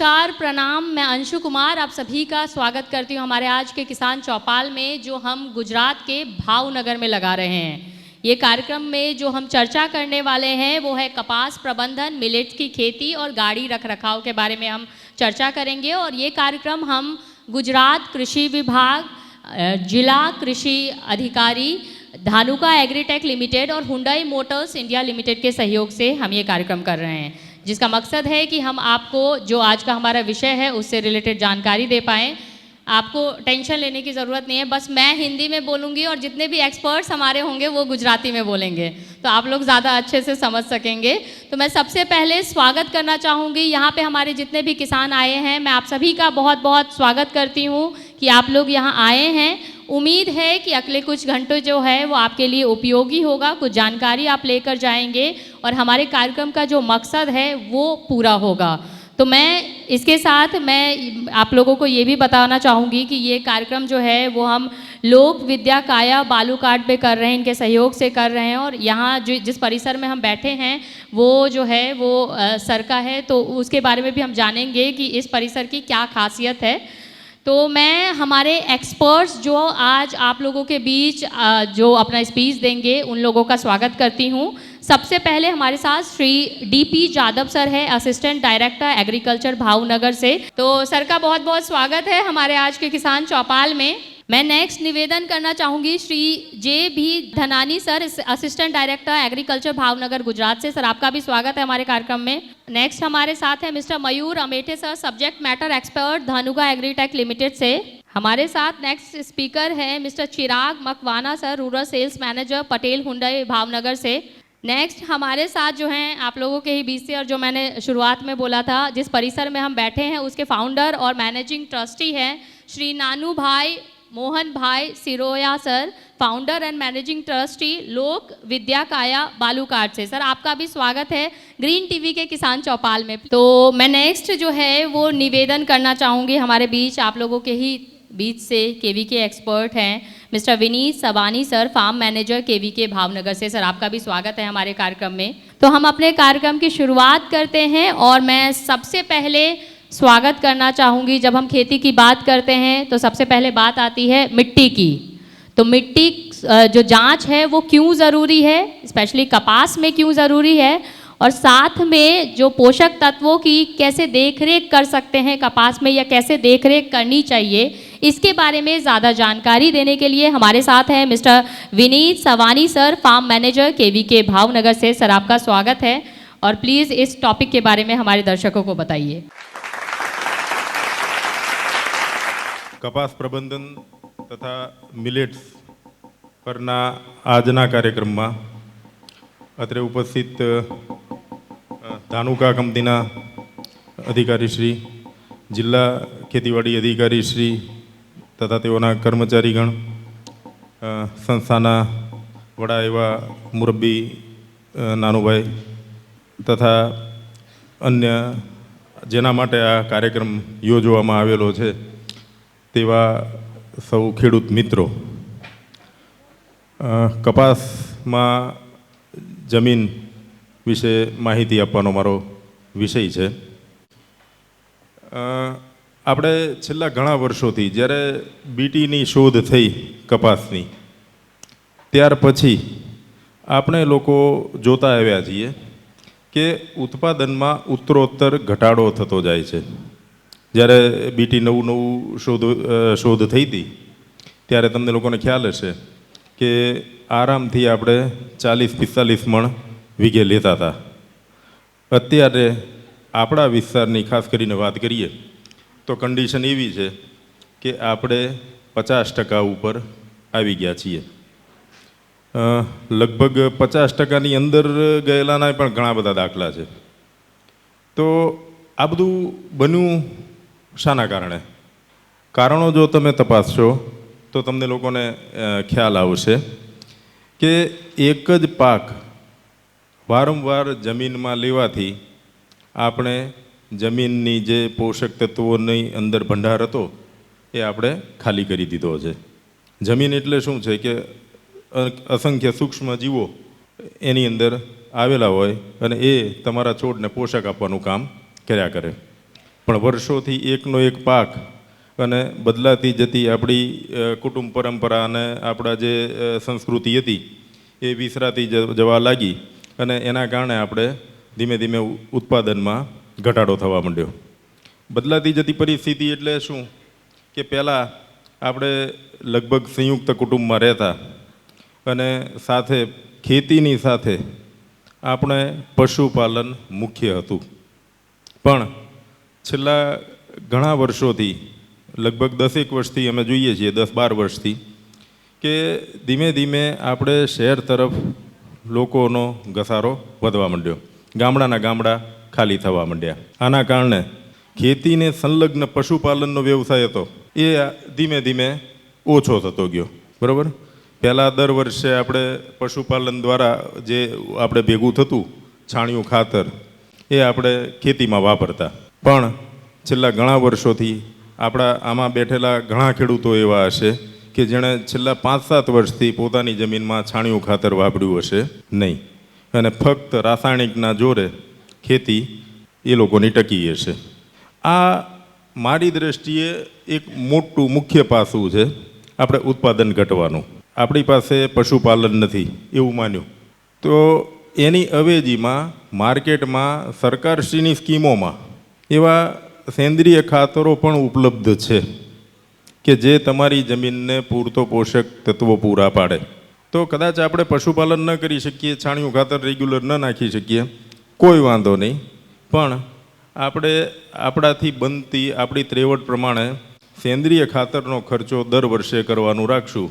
नमस्कार, प्रणाम। मैं अंशु कुमार आप सभी का स्वागत करती हूँ हमारे आज के किसान चौपाल में, जो हम गुजरात के भावनगर में लगा रहे हैं। ये कार्यक्रम में जो हम चर्चा करने वाले हैं वो है कपास प्रबंधन, मिलेट्स की खेती और गाड़ी रख रखाव के बारे में हम चर्चा करेंगे। और ये कार्यक्रम हम गुजरात कृषि विभाग, जिला कृषि अधिकारी, धानुका एग्रीटेक लिमिटेड और हुंडई मोटर्स इंडिया लिमिटेड के सहयोग से हम ये कार्यक्रम कर रहे हैं, जिसका मकसद है कि हम आपको जो आज का हमारा विषय है उससे रिलेटेड जानकारी दे पाएँ। आपको टेंशन लेने की ज़रूरत नहीं है, बस मैं हिंदी में बोलूँगी और जितने भी एक्सपर्ट्स हमारे होंगे वो गुजराती में बोलेंगे, तो आप लोग ज़्यादा अच्छे से समझ सकेंगे। तो मैं सबसे पहले स्वागत करना चाहूँगी यहाँ पे हमारे जितने भी किसान आए हैं। मैं आप सभी का बहुत बहुत स्वागत करती हूँ कि आप लोग यहाँ आए हैं। उम्मीद है कि अगले कुछ घंटों जो है वो आपके लिए उपयोगी होगा, कुछ जानकारी आप लेकर जाएंगे और हमारे कार्यक्रम का जो मकसद है वो पूरा होगा। तो मैं इसके साथ मैं आप लोगों को ये भी बताना चाहूँगी कि ये कार्यक्रम जो है वो हम लोक विद्या काया बालूकाट पे कर रहे हैं, इनके सहयोग से कर रहे हैं। और यहाँ जो जिस परिसर में हम बैठे हैं वो जो है वो सर का है, तो उसके बारे में भी हम जानेंगे कि इस परिसर की क्या खासियत है। तो मैं हमारे एक्सपर्ट्स जो आज आप लोगों के बीच जो अपना स्पीच देंगे उन लोगों का स्वागत करती हूँ। सबसे पहले हमारे साथ श्री डीपी जादव सर है, असिस्टेंट डायरेक्टर एग्रीकल्चर भावनगर से। तो सर का बहुत बहुत स्वागत है हमारे आज के किसान चौपाल में। मैं नेक्स्ट निवेदन करना चाहूँगी श्री जे भी Dhanani sir, assistant director agriculture Bhavnagar Gujarat से। सर आपका भी स्वागत है हमारे कार्यक्रम में। नेक्स्ट हमारे साथ है mister Mayur Amethe sir, subject matter expert Dhanuka agritech limited से। हमारे साथ नेक्स्ट स्पीकर है mister Chirag Makwana sir, rural sales manager Patel Hyundai Bhavnagar से। नेक्स्ट हमारे साथ जो हैं आप लोगों के ही बीच से, और जो मैंने शुरुआत में बोला था जिस परिसर में हम बैठे हैं उसके फाउंडर और मैनेजिंग ट्रस्टी हैं श्री नानू भाई मोहन भाई Siroya sir, founder and managing trustee लोक विद्या काया बालूकाट से। सर आपका भी स्वागत है ग्रीन टीवी के किसान चौपाल में। तो मैं नेक्स्ट जो है वो निवेदन करना चाहूँगी हमारे बीच आप लोगों के ही बीच से, केवी के एक्सपर्ट हैं mister Vineet Sabani sir, farm manager KV के भावनगर से। सर आपका भी स्वागत है हमारे कार्यक्रम में। तो हम अपने कार्यक्रम की शुरुआत करते हैं और मैं सबसे पहले स्वागत करना चाहूँगी, जब हम खेती की बात करते हैं तो सबसे पहले बात आती है मिट्टी की। तो मिट्टी जो जांच है वो क्यों ज़रूरी है, स्पेशली कपास में क्यों ज़रूरी है, और साथ में जो पोषक तत्वों की कैसे देखरेख कर सकते हैं कपास में, या कैसे देखरेख करनी चाहिए, इसके बारे में ज़्यादा जानकारी देने के लिए हमारे साथ हैं mister Vineet Savani sir, farm manager KV के भावनगर से। सर आपका स्वागत है और प्लीज़ इस टॉपिक के बारे में हमारे दर्शकों को बताइए। कपास प्रबंधन तथा मिलेट्स परना आजना कार्यक्रम में अत्रे उपस्थित धानुका कंपनीना अधिकारी श्री, जिला खेतीवाड़ी अधिकारी श्री तथा तेओना कर्मचारीगण, संस्थाना वड़ा एवा मुरब्बी नानुभाई तथा अन्य जेना माटे आ कार्यक्रम योजवामां आवेलो छे तेवा सौ खेडूत मित्रों, कपास में जमीन विषे माहिती आपवानो मारो विषय है। આપણે છેલ્લા ઘણા વર્ષોથી જ્યારે બીટીની શોધ થઈ કપાસની, ત્યાર પછી આપણે લોકો જોતા આવ્યા છીએ કે ઉત્પાદનમાં ઉત્તરોત્તર ઘટાડો થતો જાય છે। જ્યારે બીટી નવું શોધ થઈ હતી ત્યારે તમને લોકોને ખ્યાલ હશે કે આરામથી આપણે 40-45 મણ વીઘે લેતા હતા। અત્યારે આપણા વિસ્તારની ખાસ કરીને વાત કરીએ તો કન્ડિશન એવી છે કે આપણે 50% ઉપર આવી ગયા છીએ। લગભગ 50%ની અંદર ગયેલાના પણ ઘણા બધા દાખલા છે। તો આ બધું બન્યું શાના કારણે? કારણો જો તમે તપાસશો તો તમને લોકોને ખ્યાલ આવશે કે એક જ પાક વારંવાર જમીનમાં લેવાથી આપણે જમીનની જે પોષક તત્વોની અંદર ભંડાર હતો એ આપણે ખાલી કરી દીધો છે। જમીન એટલે શું છે કે અસંખ્ય સૂક્ષ્મ જીવો એની અંદર આવેલા હોય અને એ તમારા છોડને પોષક આપવાનું કામ કર્યા કરે। પણ વર્ષોથી એકનો એક પાક અને બદલાતી જતી આપણી કુટુંબ પરંપરા અને આપણા જે સંસ્કૃતિ હતી એ વિસરાતી જવા લાગી અને એના કારણે આપણે ધીમે ધીમે ઉત્પાદનમાં ઘટાડો થવા માંડ્યો. બદલાતી જતી પરિસ્થિતિ એટલે શું કે પહેલાં આપણે લગભગ સંયુક્ત કુટુંબમાં રહેતા અને સાથે ખેતીની સાથે આપણે પશુપાલન મુખ્ય હતું. પણ છેલ્લા ઘણા વર્ષોથી લગભગ 10 વર્ષથી અમે જોઈએ છીએ, 10-12 વર્ષથી કે ધીમે ધીમે આપણે શહેર તરફ લોકોનો ઘસારો વધવા માંડ્યો. ગામડાના ગામડા ખાલી થવા માંડ્યા. આના કારણે ખેતીને સંલગ્ન પશુપાલનનો વ્યવસાય હતો એ ધીમે ધીમે ઓછો થતો ગયો. બરાબર. પહેલાં દર વર્ષે આપણે પશુપાલન દ્વારા જે આપણે ભેગું થતું છાણિયું ખાતર એ આપણે ખેતીમાં વાપરતા. પણ છેલ્લા ઘણા વર્ષોથી આપણા આમાં બેઠેલા ઘણા ખેડૂતો એવા હશે કે જેણે છેલ્લા 5-7 વર્ષથી પોતાની જમીનમાં છાણિયું ખાતર વાપર્યું હશે નહીં અને ફક્ત રાસાયણિકના જોરે ખેતી એ લોકોની ટકી હશે. આ મારી દૃષ્ટિએ એક મોટું મુખ્ય પાસું છે આપણે ઉત્પાદન ઘટવાનું. આપણી પાસે પશુપાલન નથી એવું માન્યું તો એની અવેજીમાં માર્કેટમાં સરકારશ્રીની સ્કીમોમાં એવા સેન્દ્રિય ખાતરો પણ ઉપલબ્ધ છે કે જે તમારી જમીનને પૂરતો પોષક તત્વો પૂરા પાડે. તો કદાચ આપણે પશુપાલન ન કરી શકીએ, છાણિયું ખાતર રેગ્યુલર ન નાખી શકીએ, કોઈ વાંધો નહીં, પણ આપણે આપણાથી બનતી આપણી ત્રેવડ પ્રમાણે સેન્દ્રિય ખાતરનો ખર્ચો દર વર્ષે કરવાનું રાખશું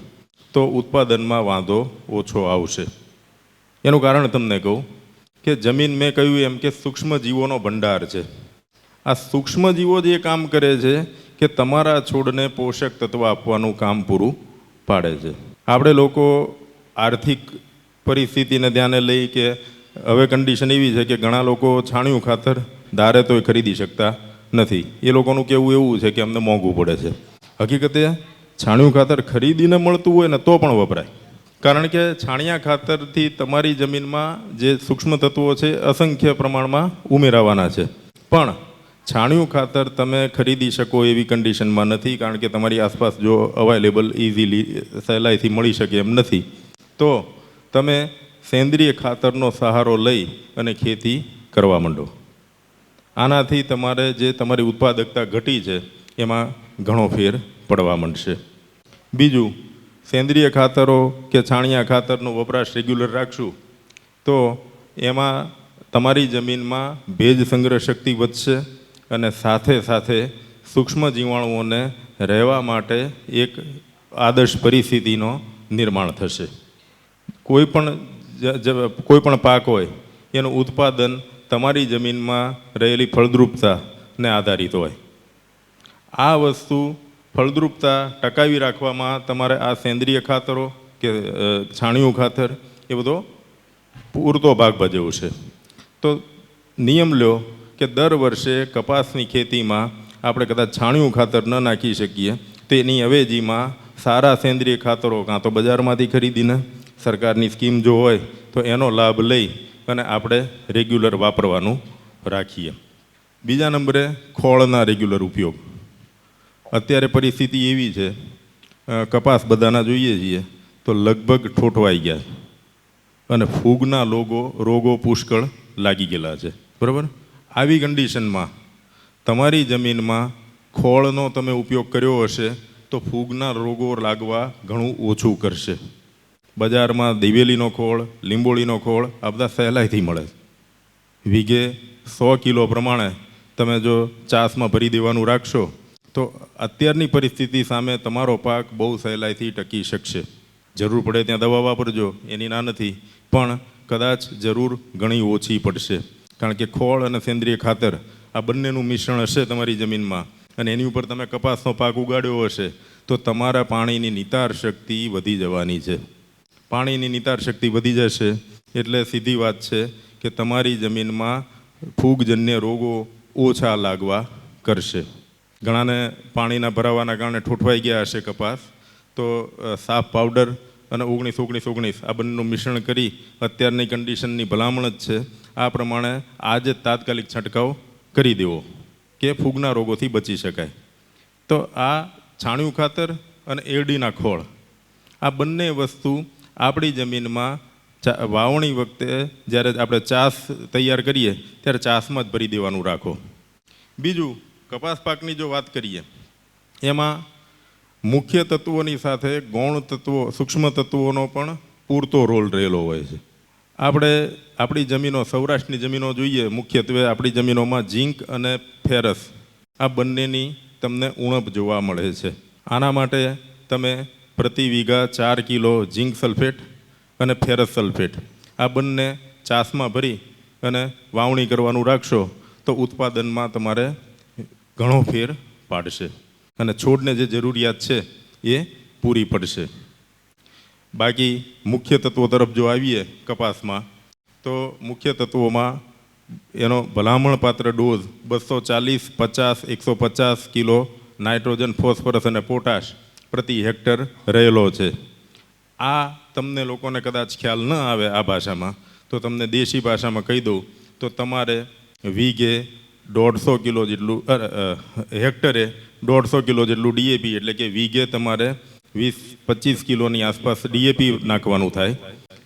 તો ઉત્પાદનમાં વાંધો ઓછો આવશે. એનું કારણ તમને કહું કે જમીન મેં કહ્યું એમ કે સૂક્ષ્મજીવોનો ભંડાર છે. આ સૂક્ષ્મજીવો જે કામ કરે છે કે તમારા છોડને પોષક તત્વ આપવાનું કામ પૂરું પાડે છે. આપણે લોકો આર્થિક પરિસ્થિતિને ધ્યાને લઈ કે હવે કન્ડિશન એવી છે કે ઘણા લોકો છાણિયું ખાતર ધારે તોય ખરીદી શકતા નથી. એ લોકોનું કહેવું એવું છે કે અમને મોંઘું પડે છે. હકીકતે છાણિયું ખાતર ખરીદીને મળતું હોય ને તો પણ વપરાય, કારણ કે છાણિયા ખાતરથી તમારી જમીનમાં જે સૂક્ષ્મ તત્વો છે અસંખ્ય પ્રમાણમાં ઉમેરાવાના છે. પણ છાણિયું ખાતર તમે ખરીદી શકો એવી કન્ડિશનમાં નથી, કારણ કે તમારી આસપાસ જો અવેલેબલ ઇઝીલી સહેલાઈથી મળી શકે એમ નથી. તો તમે સેન્દ્રિય ખાતરનો સહારો લઈ અને ખેતી કરવા માંડો. આનાથી તમારે જે તમારી ઉત્પાદકતા ઘટી છે એમાં ઘણો ફેર પડવા માંડશે. બીજું, સેન્દ્રિય ખાતરો કે છાણિયા ખાતરનો વપરાશ રેગ્યુલર રાખશું તો એમાં તમારી જમીનમાં ભેજ સંગ્રહ શક્તિ વધશે અને સાથે સાથે સૂક્ષ્મ જીવાણુઓને રહેવા માટે એક આદર્શ પરિસ્થિતિનો નિર્માણ થશે. કોઈ પણ પાક હોય એનું ઉત્પાદન તમારી જમીનમાં રહેલી ફળદ્રુપતાને આધારિત હોય. આ વસ્તુ ફળદ્રુપતા ટકાવી રાખવામાં તમારે આ સેન્દ્રિય ખાતરો કે છાણિયું ખાતર એ બધો પૂરતો ભાગ ભજવશે. તો નિયમ લ્યો કે દર વર્ષે કપાસની ખેતીમાં આપણે કદાચ છાણિયું ખાતર ન નાખી શકીએ તો એની અવેજીમાં સારા સેન્દ્રિય ખાતરો કાં તો બજારમાંથી ખરીદીને સરકારની સ્કીમ જો હોય તો એનો લાભ લઈ અને આપણે રેગ્યુલર વાપરવાનું રાખીએ. બીજા નંબરે ખોળના રેગ્યુલર ઉપયોગ. અત્યારે પરિસ્થિતિ એવી છે, કપાસ બધાના જોઈએ છીએ તો લગભગ ઠોઠવાઈ ગયા અને ફૂગના રોગો પુષ્કળ લાગી ગયેલા છે. બરાબર. આવી કન્ડિશનમાં તમારી જમીનમાં ખોળનો તમે ઉપયોગ કર્યો હશે તો ફૂગના રોગો લાગવા ઘણું ઓછું કરશે. બજારમાં દિવેલીનો ખોળ, લીંબોળીનો ખોળ આ બધા સહેલાઈથી મળે. વીઘે 100 કિલો પ્રમાણે તમે જો ચાસમાં ભરી દેવાનું રાખશો તો અત્યારની પરિસ્થિતિ સામે તમારો પાક બહુ સહેલાઈથી ટકી શકશે. જરૂર પડે ત્યાં દવા વાપરજો, એની ના નથી, પણ કદાચ જરૂર ઘણી ઓછી પડશે, કારણ કે ખોળ અને સેન્દ્રિય ખાતર આ બંનેનું મિશ્રણ હશે તમારી જમીનમાં અને એની ઉપર તમે કપાસનો પાક ઉગાડ્યો હશે તો તમારા પાણીની નિતાર શક્તિ વધી જવાની છે. પાણીની નિતાર શક્તિ વધી જશે એટલે સીધી વાત છે કે તમારી જમીનમાં ફૂગજન્ય રોગો ઓછા લાગવા કરશે. ઘણાને પાણીના ભરાવાના કારણે ઠોઠવાઈ ગયા હશે કપાસ, તો સાફ પાવડર અને 19-19-19 આ બંનેનું મિશ્રણ કરી અત્યારની કન્ડિશનની ભલામણ જ છે આ પ્રમાણે આજે તાત્કાલિક છંટકાવ કરી દેવો કે ફૂગના રોગોથી બચી શકાય. તો આ છાણિયું ખાતર અને એરડીના ખોળ, આ બંને વસ્તુ આપણી જમીનમાં વાવણી વખતે જ્યારે આપણે ચાસ તૈયાર કરીએ ત્યારે ચાસમાં જ ભરી દેવાનું રાખો. બીજું, કપાસ પાકની જો વાત કરીએ એમાં મુખ્ય તત્વોની સાથે ગૌણ તત્વો, સૂક્ષ્મ તત્વોનો પણ પૂરતો રોલ રહેલો હોય છે. આપણે આપણી જમીનો, સૌરાષ્ટ્રની જમીનો જોઈએ, મુખ્યત્વે આપણી જમીનોમાં ઝીંક અને ફેરસ આ બંનેની તમને ઉણપ જોવા મળે છે. આના માટે તમે પ્રતિ વીઘા 4 કિલો ઝીંક સલ્ફેટ અને ફેરસ સલ્ફેટ આ બંને ચાસમાં ભરી અને વાવણી કરવાનું રાખશો તો ઉત્પાદનમાં તમારે ઘણો ફેર પાડશે અને છોડને જે જરૂરિયાત છે એ પૂરી પડશે. બાકી મુખ્ય તત્વો તરફ જો આવીએ કપાસમાં, તો મુખ્ય તત્વોમાં એનો ભલામણ પાત્ર ડોઝ 240, 50, 150 કિલો નાઇટ્રોજન, ફોસ્ફરસ અને પોટાશ પ્રતિ હેક્ટર રહેલો છે. આ તમને લોકોને કદાચ ખ્યાલ ન આવે આ ભાષામાં, તો તમને દેશી ભાષામાં કહી દઉં તો તમારે વીઘે 150 કિલો જેટલું, હેક્ટરે 150 કિલો જેટલું ડીએપી, એટલે કે વીઘે તમારે 20-25 કિલોની આસપાસ ડીએપી નાખવાનું થાય.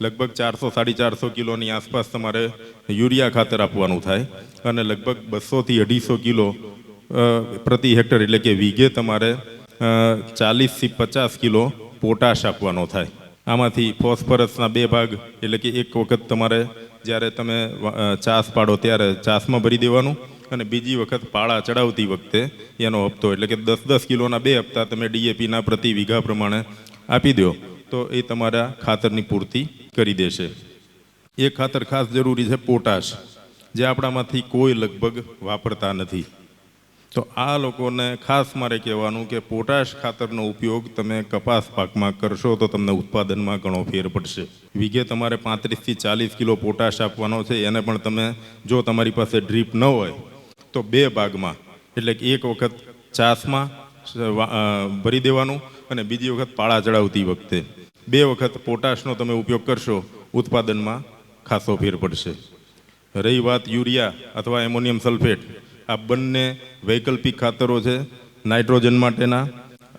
લગભગ 400-450 કિલોની આસપાસ તમારે યુરિયા ખાતર આપવાનું થાય અને લગભગ 200થી 250 કિલો પ્રતિ હેક્ટર, એટલે કે વીઘે તમારે 40થી 50 કિલો પોટાશ આપવાનો થાય. આમાંથી ફોસ્ફરસના 2 ભાગ, એટલે કે એક વખત તમારે જ્યારે તમે ચાસ પાડો ત્યારે ચાસમાં ભરી દેવાનું અને બીજી વખત પાળા ચડાવતી વખતે એનો હપ્તો, એટલે કે 10-10 કિલોના 2 હપ્તા તમે ડીએપીના પ્રતિ વીઘા પ્રમાણે આપી દો તો એ તમારા ખાતરની પૂર્તિ કરી દેશે. એક ખાતર ખાસ જરૂરી છે પોટાશ, જે આપણામાંથી કોઈ લગભગ વાપરતા નથી. તો આ લોકોને ખાસ મારે કહેવાનું કે પોટાશ ખાતરનો ઉપયોગ તમે કપાસ પાકમાં કરશો તો તમને ઉત્પાદનમાં ઘણો ફેર પડશે. વીઘે તમારે 35થી 40 કિલો પોટાશ આપવાનો છે. એને પણ તમે, જો તમારી પાસે ડ્રીપ ન હોય તો 2 ભાગમાં, એટલે કે એક વખત ચાસમાં ભરી દેવાનું અને બીજી વખત પાળા ચડાવતી વખતે 2 વખત પોટાશનો તમે ઉપયોગ કરશો, ઉત્પાદનમાં ખાસો ફેર પડશે. રહી વાત યુરિયા અથવા એમોનિયમ સલ્ફેટ, આ બંને વૈકલ્પિક ખાતરો છે નાઇટ્રોજન માટેના.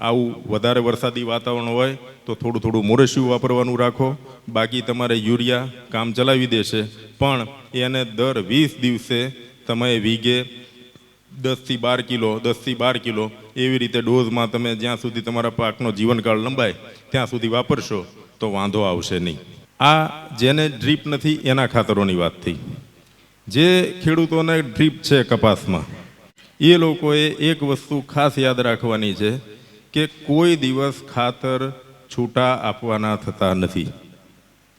આવું વધારે વરસાદી વાતાવરણ હોય તો થોડું મોરેશિયું વાપરવાનું રાખો. બાકી તમારે યુરિયા કામ ચલાવી દેશે, પણ એને દર 20 દિવસે તમે વીઘે 10થી 12 કિલો એવી રીતે ડોઝમાં તમે જ્યાં સુધી તમારા પાકનો જીવનકાળ લંબાય ત્યાં સુધી વાપરશો તો વાંધો આવશે નહીં. આ જેને ડ્રીપ નથી એના ખાતરોની વાત થઈ. જે ખેડૂતોને ડ્રીપ છે કપાસમાં, એ લોકોએ એક વસ્તુ ખાસ યાદ રાખવાની છે કે કોઈ દિવસ ખાતર છૂટા આપવાના થતા નથી.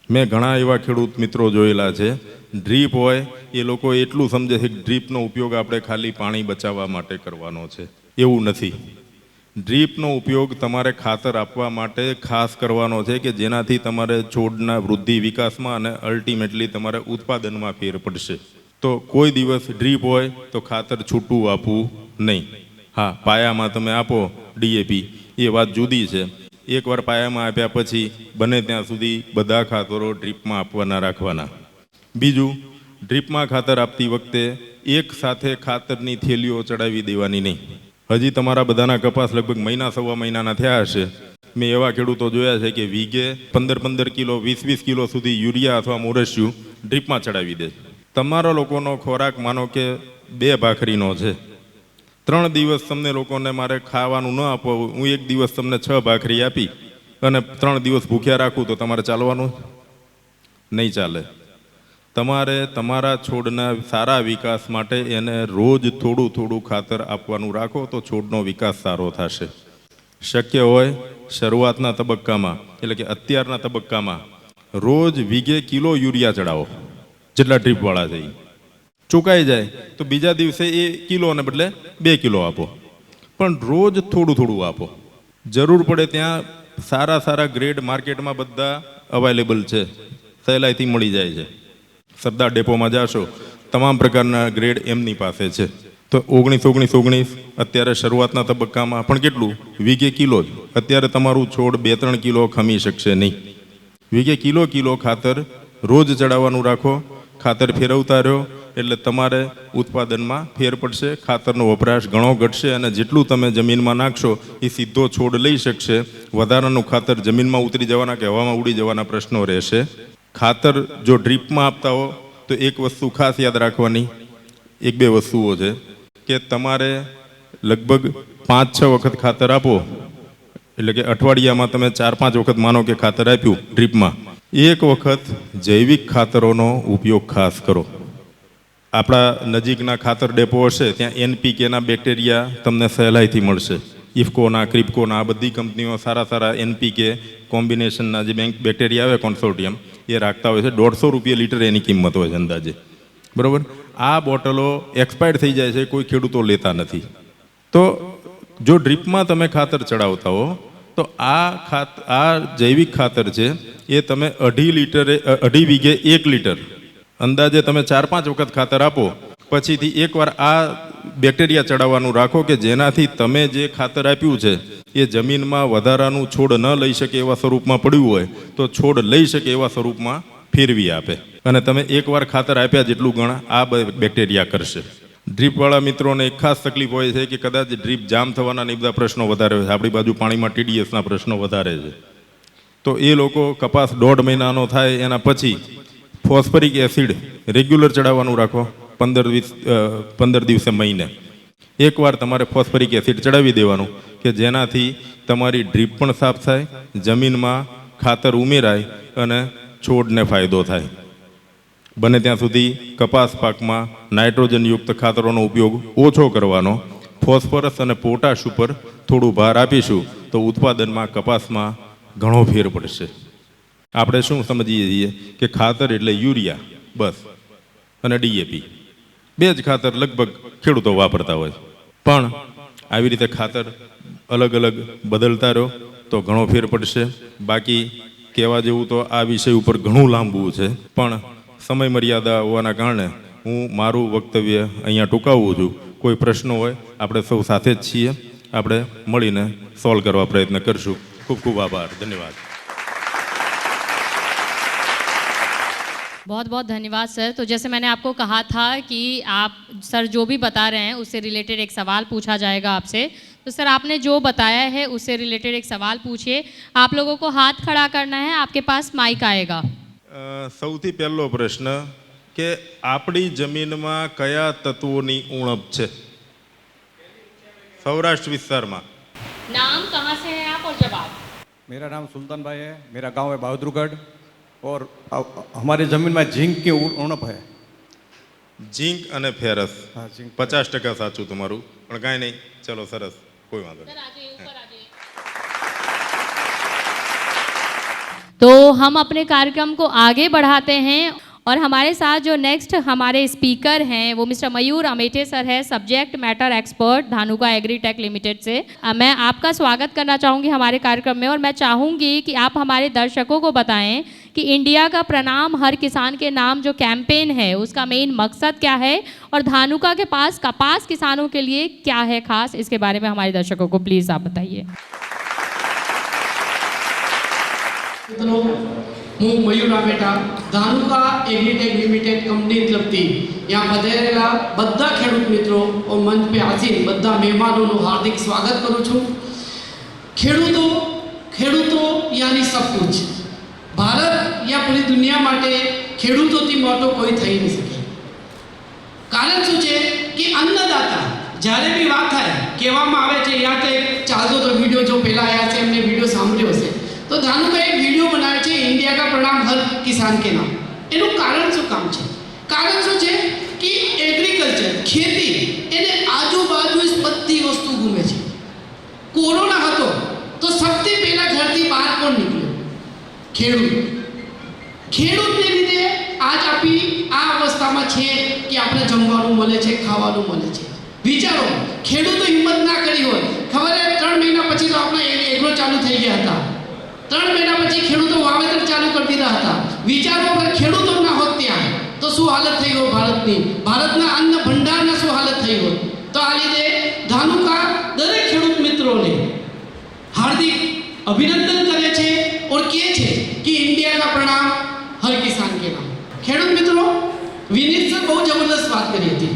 મેં ઘણા એવા ખેડૂત મિત્રો જોયેલા છે, ડ્રીપ હોય એ લોકો એટલું સમજે છે કે ડ્રીપનો ઉપયોગ આપણે ખાલી પાણી બચાવવા માટે કરવાનો છે. એવું નથી. ડ્રીપનો ઉપયોગ તમારે ખાતર આપવા માટે ખાસ કરવાનો છે કે જેનાથી તમારે છોડના વૃદ્ધિ, વિકાસમાં અને અલ્ટિમેટલી તમારે ઉત્પાદનમાં ફેર પડશે. તો કોઈ દિવસ ડ્રીપ હોય તો ખાતર છૂટું આપવું નહીં. હા, પાયામાં તમે આપો ડીએપી, એ વાત જુદી છે. એકવાર પાયામાં આપ્યા પછી બને ત્યાં સુધી બધા ખાતરો ડ્રીપમાં આપવાના રાખવાના. બીજું, ડ્રીપમાં ખાતર આપતી વખતે એક સાથે ખાતરની થેલીઓ ચડાવી દેવાની નહીં. હજી તમારા બધાના કપાસ લગભગ મહિના-સવા મહિનાના થયા હશે. મેં એવા ખેડૂતો જોયા છે કે વીઘે 15-15 કિલો, 20-20 કિલો સુધી યુરિયા અથવા મોરેશિયું ડ્રીપમાં ચડાવી દે. તમારા લોકોનો ખોરાક માનો કે 2 ભાખરીનો છે. 3 દિવસ તમને લોકોને મારે ખાવાનું ન આપવું, હું એક દિવસ તમને 6 ભાખરી આપી અને 3 દિવસ ભૂખ્યા રાખું તો તમારે ચાલવાનું નહીં ચાલે. તમારે તમારા છોડના સારા વિકાસ માટે એને રોજ થોડું ખાતર આપવાનું રાખો તો છોડનો વિકાસ સારો થશે. શક્ય હોય શરૂઆતના તબક્કામાં, એટલે કે અત્યારના તબક્કામાં રોજ વીઘે કિલો યુરિયા ચડાવો, જેટલા ડ્રીપવાળા છે. ચૂકાઈ જાય તો બીજા દિવસે એ કિલોને બદલે 2 કિલો આપો, પણ રોજ થોડું આપો. જરૂર પડે ત્યાં સારા ગ્રેડ માર્કેટમાં બધા અવેલેબલ છે, સહેલાઈથી મળી જાય છે. સરદાર ડેપોમાં જાશો, તમામ પ્રકારના ગ્રેડ એમની પાસે છે. તો 19 અત્યારે શરૂઆતના તબક્કામાં પણ કેટલું, વીઘે કિલો જ. અત્યારે તમારું છોડ 2-3 કિલો ખમી શકશે નહીં. વીઘે કિલો ખાતર રોજ ચડાવવાનું રાખો. ખાતર ફેરવતા રહ્યો એટલે તમારે ઉત્પાદનમાં ફેર પડશે, ખાતરનો વપરાશ ઘણો ઘટશે અને જેટલું તમે જમીનમાં નાખશો એ સીધો છોડ લઈ શકશે. વધારાનું ખાતર જમીનમાં ઉતરી જવાના કે હવામાં ઉડી જવાના પ્રશ્નો રહેશે. ખાતર જો ડ્રીપમાં આપતા હો તો એક વસ્તુ ખાસ યાદ રાખવાની, એક બે વસ્તુઓ છે કે તમારે લગભગ 5-6 વખત ખાતર આપો, એટલે કે અઠવાડિયામાં તમે 4-5 વખત માનો કે ખાતર આપ્યું ડ્રીપમાં, એક વખત જૈવિક ખાતરોનો ઉપયોગ ખાસ કરો. આપણા નજીકના ખાતર ડેપો હશે ત્યાં એનપીકેના બેક્ટેરિયા તમને સહેલાઈથી મળશે. ઇફકોના, ક્રિપકોના આ બધી કંપનીઓ સારા એનપીકે કોમ્બિનેશનના જે બેક્ટેરિયા આવે કોન્સોર્ટિયમ એ રાખતા હોય છે. 150 રૂપિયા લીટર એની કિંમત હોય છે અંદાજે, બરાબર. આ બોટલો એક્સપાયર થઈ જાય છે, કોઈ ખેડૂતો લેતા નથી. તો જો ડ્રીપમાં તમે ખાતર ચડાવતા હો તો આ જૈવિક ખાતર છે એ તમે 2.5 વીઘે 1 લીટર અંદાજે તમે 4-5 વખત ખાતર આપો, પછીથી એકવાર આ બેક્ટેરિયા ચડાવવાનું રાખો કે જેનાથી તમે જે ખાતર આપ્યું છે એ જમીનમાં વધારાનું છોડ ન લઈ શકે એવા સ્વરૂપમાં પડ્યું હોય તો છોડ લઈ શકે એવા સ્વરૂપમાં ફેરવી આપે અને તમે એકવાર ખાતર આપ્યા જેટલું ગણ આ બેક્ટેરિયા કરશે. ડ્રીપવાળા મિત્રોને એક ખાસ તકલીફ હોય છે કે કદાચ ડ્રીપ જામ થવાના ને બધા પ્રશ્નો વધારે હોય છે. આપણી બાજુ પાણીમાં TDSના પ્રશ્નો વધારે છે. તો એ લોકો કપાસ 1.5 મહિનાનો થાય એના પછી ફોસ્ફરિક એસિડ રેગ્યુલર ચડાવવાનું રાખો, 15 દિવસે મહિને એકવાર તમારે ફોસ્ફરિક એસિડ ચડાવી દેવાનું કે જેનાથી તમારી ડ્રીપ પણ સાફ થાય, જમીનમાં ખાતર ઉમેરાય અને છોડને ફાયદો થાય. બને ત્યાં સુધી કપાસ પાકમાં નાઇટ્રોજનયુક્ત ખાતરોનો ઉપયોગ ઓછો કરવાનો. ફોસ્ફરસ અને પોટાશ ઉપર થોડું ભાર આપીશું તો ઉત્પાદનમાં કપાસમાં ઘણો ફેર પડશે. આપણે શું સમજીએ છીએ કે ખાતર એટલે યુરિયા બસ અને DAP, 2 જ ખાતર લગભગ ખેડૂતો વાપરતા હોય. પણ આવી રીતે ખાતર અલગ અલગ બદલતા રહો તો ઘણો ફેર પડશે. બાકી કહેવા જેવું તો આ વિષય ઉપર ઘણું લાંબુ છે, પણ સમય મર્યાદા હોવાના કારણે હું મારું વક્તવ્ય અહીંયા ટૂંકાવું છું. કોઈ પ્રશ્નો હોય આપણે સૌ સાથે જ છીએ, આપણે મળીને સોલ્વ કરવા પ્રયત્ન કરશું. ખૂબ ખૂબ આભાર, ધન્યવાદ. बहुत बहुत धन्यवाद सर. तो जैसे मैंने आपको कहा था कि आप सर जो भी बता रहे हैं उससे रिलेटेड एक सवाल पूछा जाएगा आपसे. तो सर आपने जो बताया है उससे रिलेटेड एक सवाल पूछिए. आप लोगों को हाथ खड़ा करना है, आपके पास माइक आएगा. સૌથી પહેલો પ્રશ્ન કે આપણી જમીનમાં કયા તત્વોની ઉણપ છે સૌરાષ્ટ્ર વિસ્તારમાં? नाम कहाँ से है आप और जवाब. मेरा नाम सुल्तान भाई है, मेरा गांव है बहादुरगढ़ और हमारी ज़मीन में जिंक की उणप है. ઝીંક અને ફેરસ. हाँ जिंक. 50% સાચું તમારું, પણ કાંઈ નહીં, ચલો સરસ, કોઈ વાંધો નહીં. तो हम अपने कार्यक्रम को आगे बढ़ाते हैं और हमारे साथ जो नेक्स्ट हमारे स्पीकर हैं वो मिस्टर मयूर अमेटे सर है, subject matter expert Dhanuka agritech limited से. मैं आपका स्वागत करना चाहूँगी हमारे कार्यक्रम में और मैं चाहूँगी कि आप हमारे दर्शकों को बताएं कि इंडिया का प्रणाम हर किसान के नाम जो कैंपेन है उसका मेन मकसद क्या है और धानुका के पास कपास किसानों के लिए क्या है खास, इसके बारे में हमारे दर्शकों को प्लीज़ आप बताइए. મિત્રો હું મયુર આમેટા ધાનુકા એગ્રીટેક લિમિટેડ કંપની તરફથી यहाँ પધારેલા બધા ખેડૂત મિત્રો और મંચ पे હાજર બધા મહેમાનોનું હાર્દિક સ્વાગત કરું છું. ખેડૂતો યાની सब कुछ. ભારત या પૂરી દુનિયા માટે ખેડૂતોથી મોટો કોઈ થઈ નહીં શકે. કારણ શું છે કે અન્નદાતા જ્યારે બી વાત થાય કહેવામાં આવે છે, યા તો એક ચાલતો તો વિડીયો જો પહેલાં આવ્યા છે એમને વિડીયો સાંભળ્યો હશે तो धानुका एक वीडियो बनाया है इंडिया का प्रणाम हर किसान के नाम. एनु कारण शू काम है? कारण शू है कि एग्रीकल्चर खेती एने आजूबाजू बधी वस्तु घूमे छे. कोरोना हतो तो सबसे पहला घर थी बहार कोण निकळ्यो? खेडूत. खेडूतने लीधे आज आपी आ अवस्थामां छे कि आपणे जमवानुं मळे छे, खावानुं मळे छे. विचारो खेडूतो हिम्मत ना करी होय. खबर है 3 महीना पछी तो आपणे एग्रो चालू થઈ ગયા હતા. 3 મહિના પછી ખેડૂતો વાવેતર ચાલુ કરી દીધા હતા. વિચારો પર ખેડૂતો ના હોત ત્યાં તો શું હાલત થઈ હોય ભારતની? ભારતના અન્ન ભંડારના શું હાલત થઈ હોય? તો આ લીધે ધાનુકા દરેક ખેડૂત મિત્રોને હાર્દિક અભિનંદન કરે છે और કહે છે કે ઇન્ડિયા કા પ્રણામ હર કિસાન કે નામ. ખેડૂત મિત્રો વિનિત સર બહુ જબરદસ્ત વાત કરી હતી.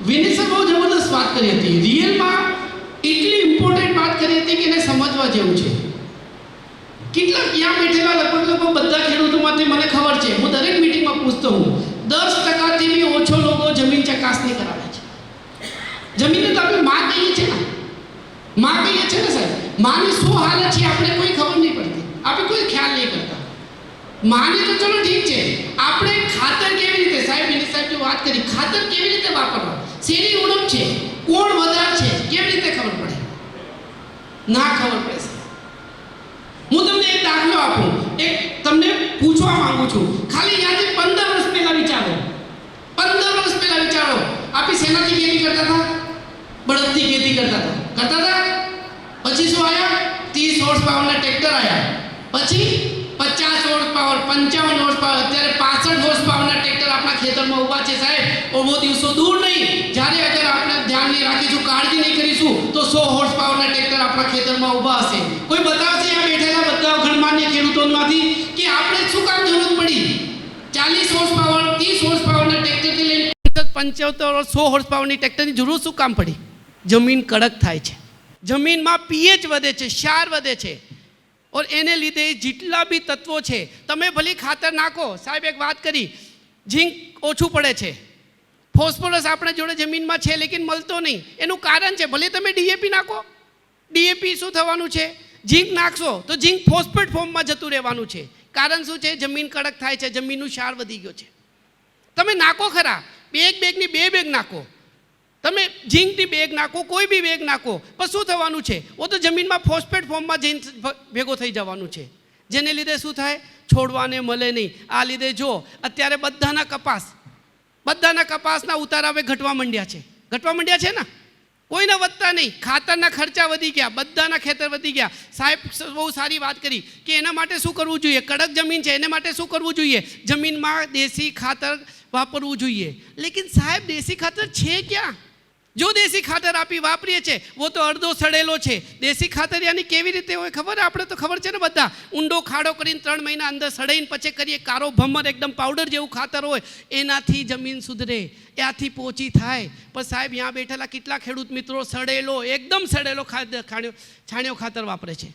વિનેશે બહુ જબરદસ્ત વાત કરી હતી. રિયલમાં એટલી ઇમ્પોર્ટન્ટ વાત કરી હતી કે એને સમજવા જેવું છે. કેટલાક ત્યાં બેઠેલા લગભગ બધા ખેડૂતોમાંથી મને ખબર છે, હું દરેક મિટિંગમાં પૂછતો હું, 10%થી બી ઓછો લોકો જમીન ચકાસણી કરાવે છે. જમીનને તો આપણે માં કહીએ છીએ ને, માં કહીએ છીએ ને સાહેબ. માની શું હાલત છે આપણે કોઈ ખબર નહીં પડતી, આપણે કોઈ ખ્યાલ નહીં કરતા. માને તો ચલો ઠીક છે, આપણે ખાતર કેવી રીતે, સાહેબ વિનેશ સાહેબ જો વાત કરી, ખાતર કેવી રીતે વાપરવા, શેની ઉણપ છે, કોણ વધારે છે, કેવી રીતે ખબર પડે? ના ખબર પડે. હું તમને એક દાખલો આપું, એક તમને પૂછવા માંગુ છું. ખાલી યાદી 15 વર્ષ પહેલા વિચારો, 15 વર્ષ પહેલા વિચારો, આપી શેનાથી ખેતી કરતા હતા? બળદથી ખેતી કરતા હતા. પછી શું આયા? 30 હોર્સ પાવરના ટ્રેક્ટર આયા. પછી 50 હોર્સ પાવર, 55 હોર્સ પાવર, અત્યારે 65 હોર્સ પાવરના ટ્રેક્ટર આપણા ખેતરમાં ઊભા છે સાહેબ. ઓબો દિવસો દૂર નહીં, જ્યારે અગર આપણે ધ્યાન નહીં રાખીશું, કાળજી નહીં કરીશું, તો 100 હોર્સ પાવરના ટ્રેક્ટર આપણા ખેતરમાં ઊભા હશે. કોઈ બતાવશે આ બેઠેલા બધા ગણમાન્ય ખેડૂતોમાંથી કે આપણે શું કામ જરૂર પડી 40 હોર્સ પાવર, 30 હોર્સ પાવરના ટ્રેક્ટરથી લઈને 75 100 હોર્સ પાવરની ટ્રેક્ટરની જરૂર શું કામ પડી? જમીન કડક થાય છે, જમીનમાં પીએચ વધે છે, ક્ષાર વધે છે, ઓર એને લીધે જેટલા બી તત્વો છે, તમે ભલે ખાતર નાખો. સાહેબ એક વાત કરી, ઝીંક ઓછું પડે છે, ફોસ્ફરસ આપણે જોડે જમીનમાં છે લેકિન મળતો નહીં. એનું કારણ છે, ભલે તમે ડીએપી નાખો, ડીએપી શું થવાનું છે? ઝીંક નાખશો તો ઝીંક ફોસ્ફેટ ફોર્મમાં જતું રહેવાનું છે. કારણ શું છે? જમીન કડક થાય છે, જમીનનું ક્ષાર વધી ગયો છે. તમે નાખો ખરા, એક બેગની 2 બેગ નાખો, તમે ઝીંકની બેગ નાખો, કોઈ બી બેગ નાખો, પણ શું થવાનું છે? वो તો જમીનમાં ફોસ્ફેટ ફોર્મમાં જઈને ભેગો થઈ જવાનું છે, જેને લીધે શું થાય? છોડવાને મળે નહીં. આ લીધે જો અત્યારે બધાના કપાસના ઉતારા હવે ઘટવા માંડ્યા છે ને, કોઈને વધતા નહીં. ખાતરના ખર્ચા વધી ગયા, બધાના ખેતર વધી ગયા. સાહેબ બહુ સારી વાત કરી કે એના માટે શું કરવું જોઈએ? કડક જમીન છે, એને માટે શું કરવું જોઈએ? જમીનમાં દેશી ખાતર વાપરવું જોઈએ. લેકિન સાહેબ દેશી ખાતર છે ક્યાં? જો દેશી ખાતર આપી વાપરીએ છીએ, वो તો અડધો સડેલો છે. દેશી ખાતર યાની કેવી રીતે હોય ખબર? આપણે તો ખબર છે ને બધા, ઊંડો ખાડો કરીને 3 મહિના અંદર સડાઈને પછી કરીએ, કારો ભમર એકદમ પાવડર જેવું ખાતર હોય, એનાથી જમીન સુધરે, ત્યાંથી પોચી થાય. પણ સાહેબ અહીંયા બેઠેલા કેટલા ખેડૂત મિત્રો સડેલો, એકદમ સડેલો છાણિયો ખાતર વાપરે છે.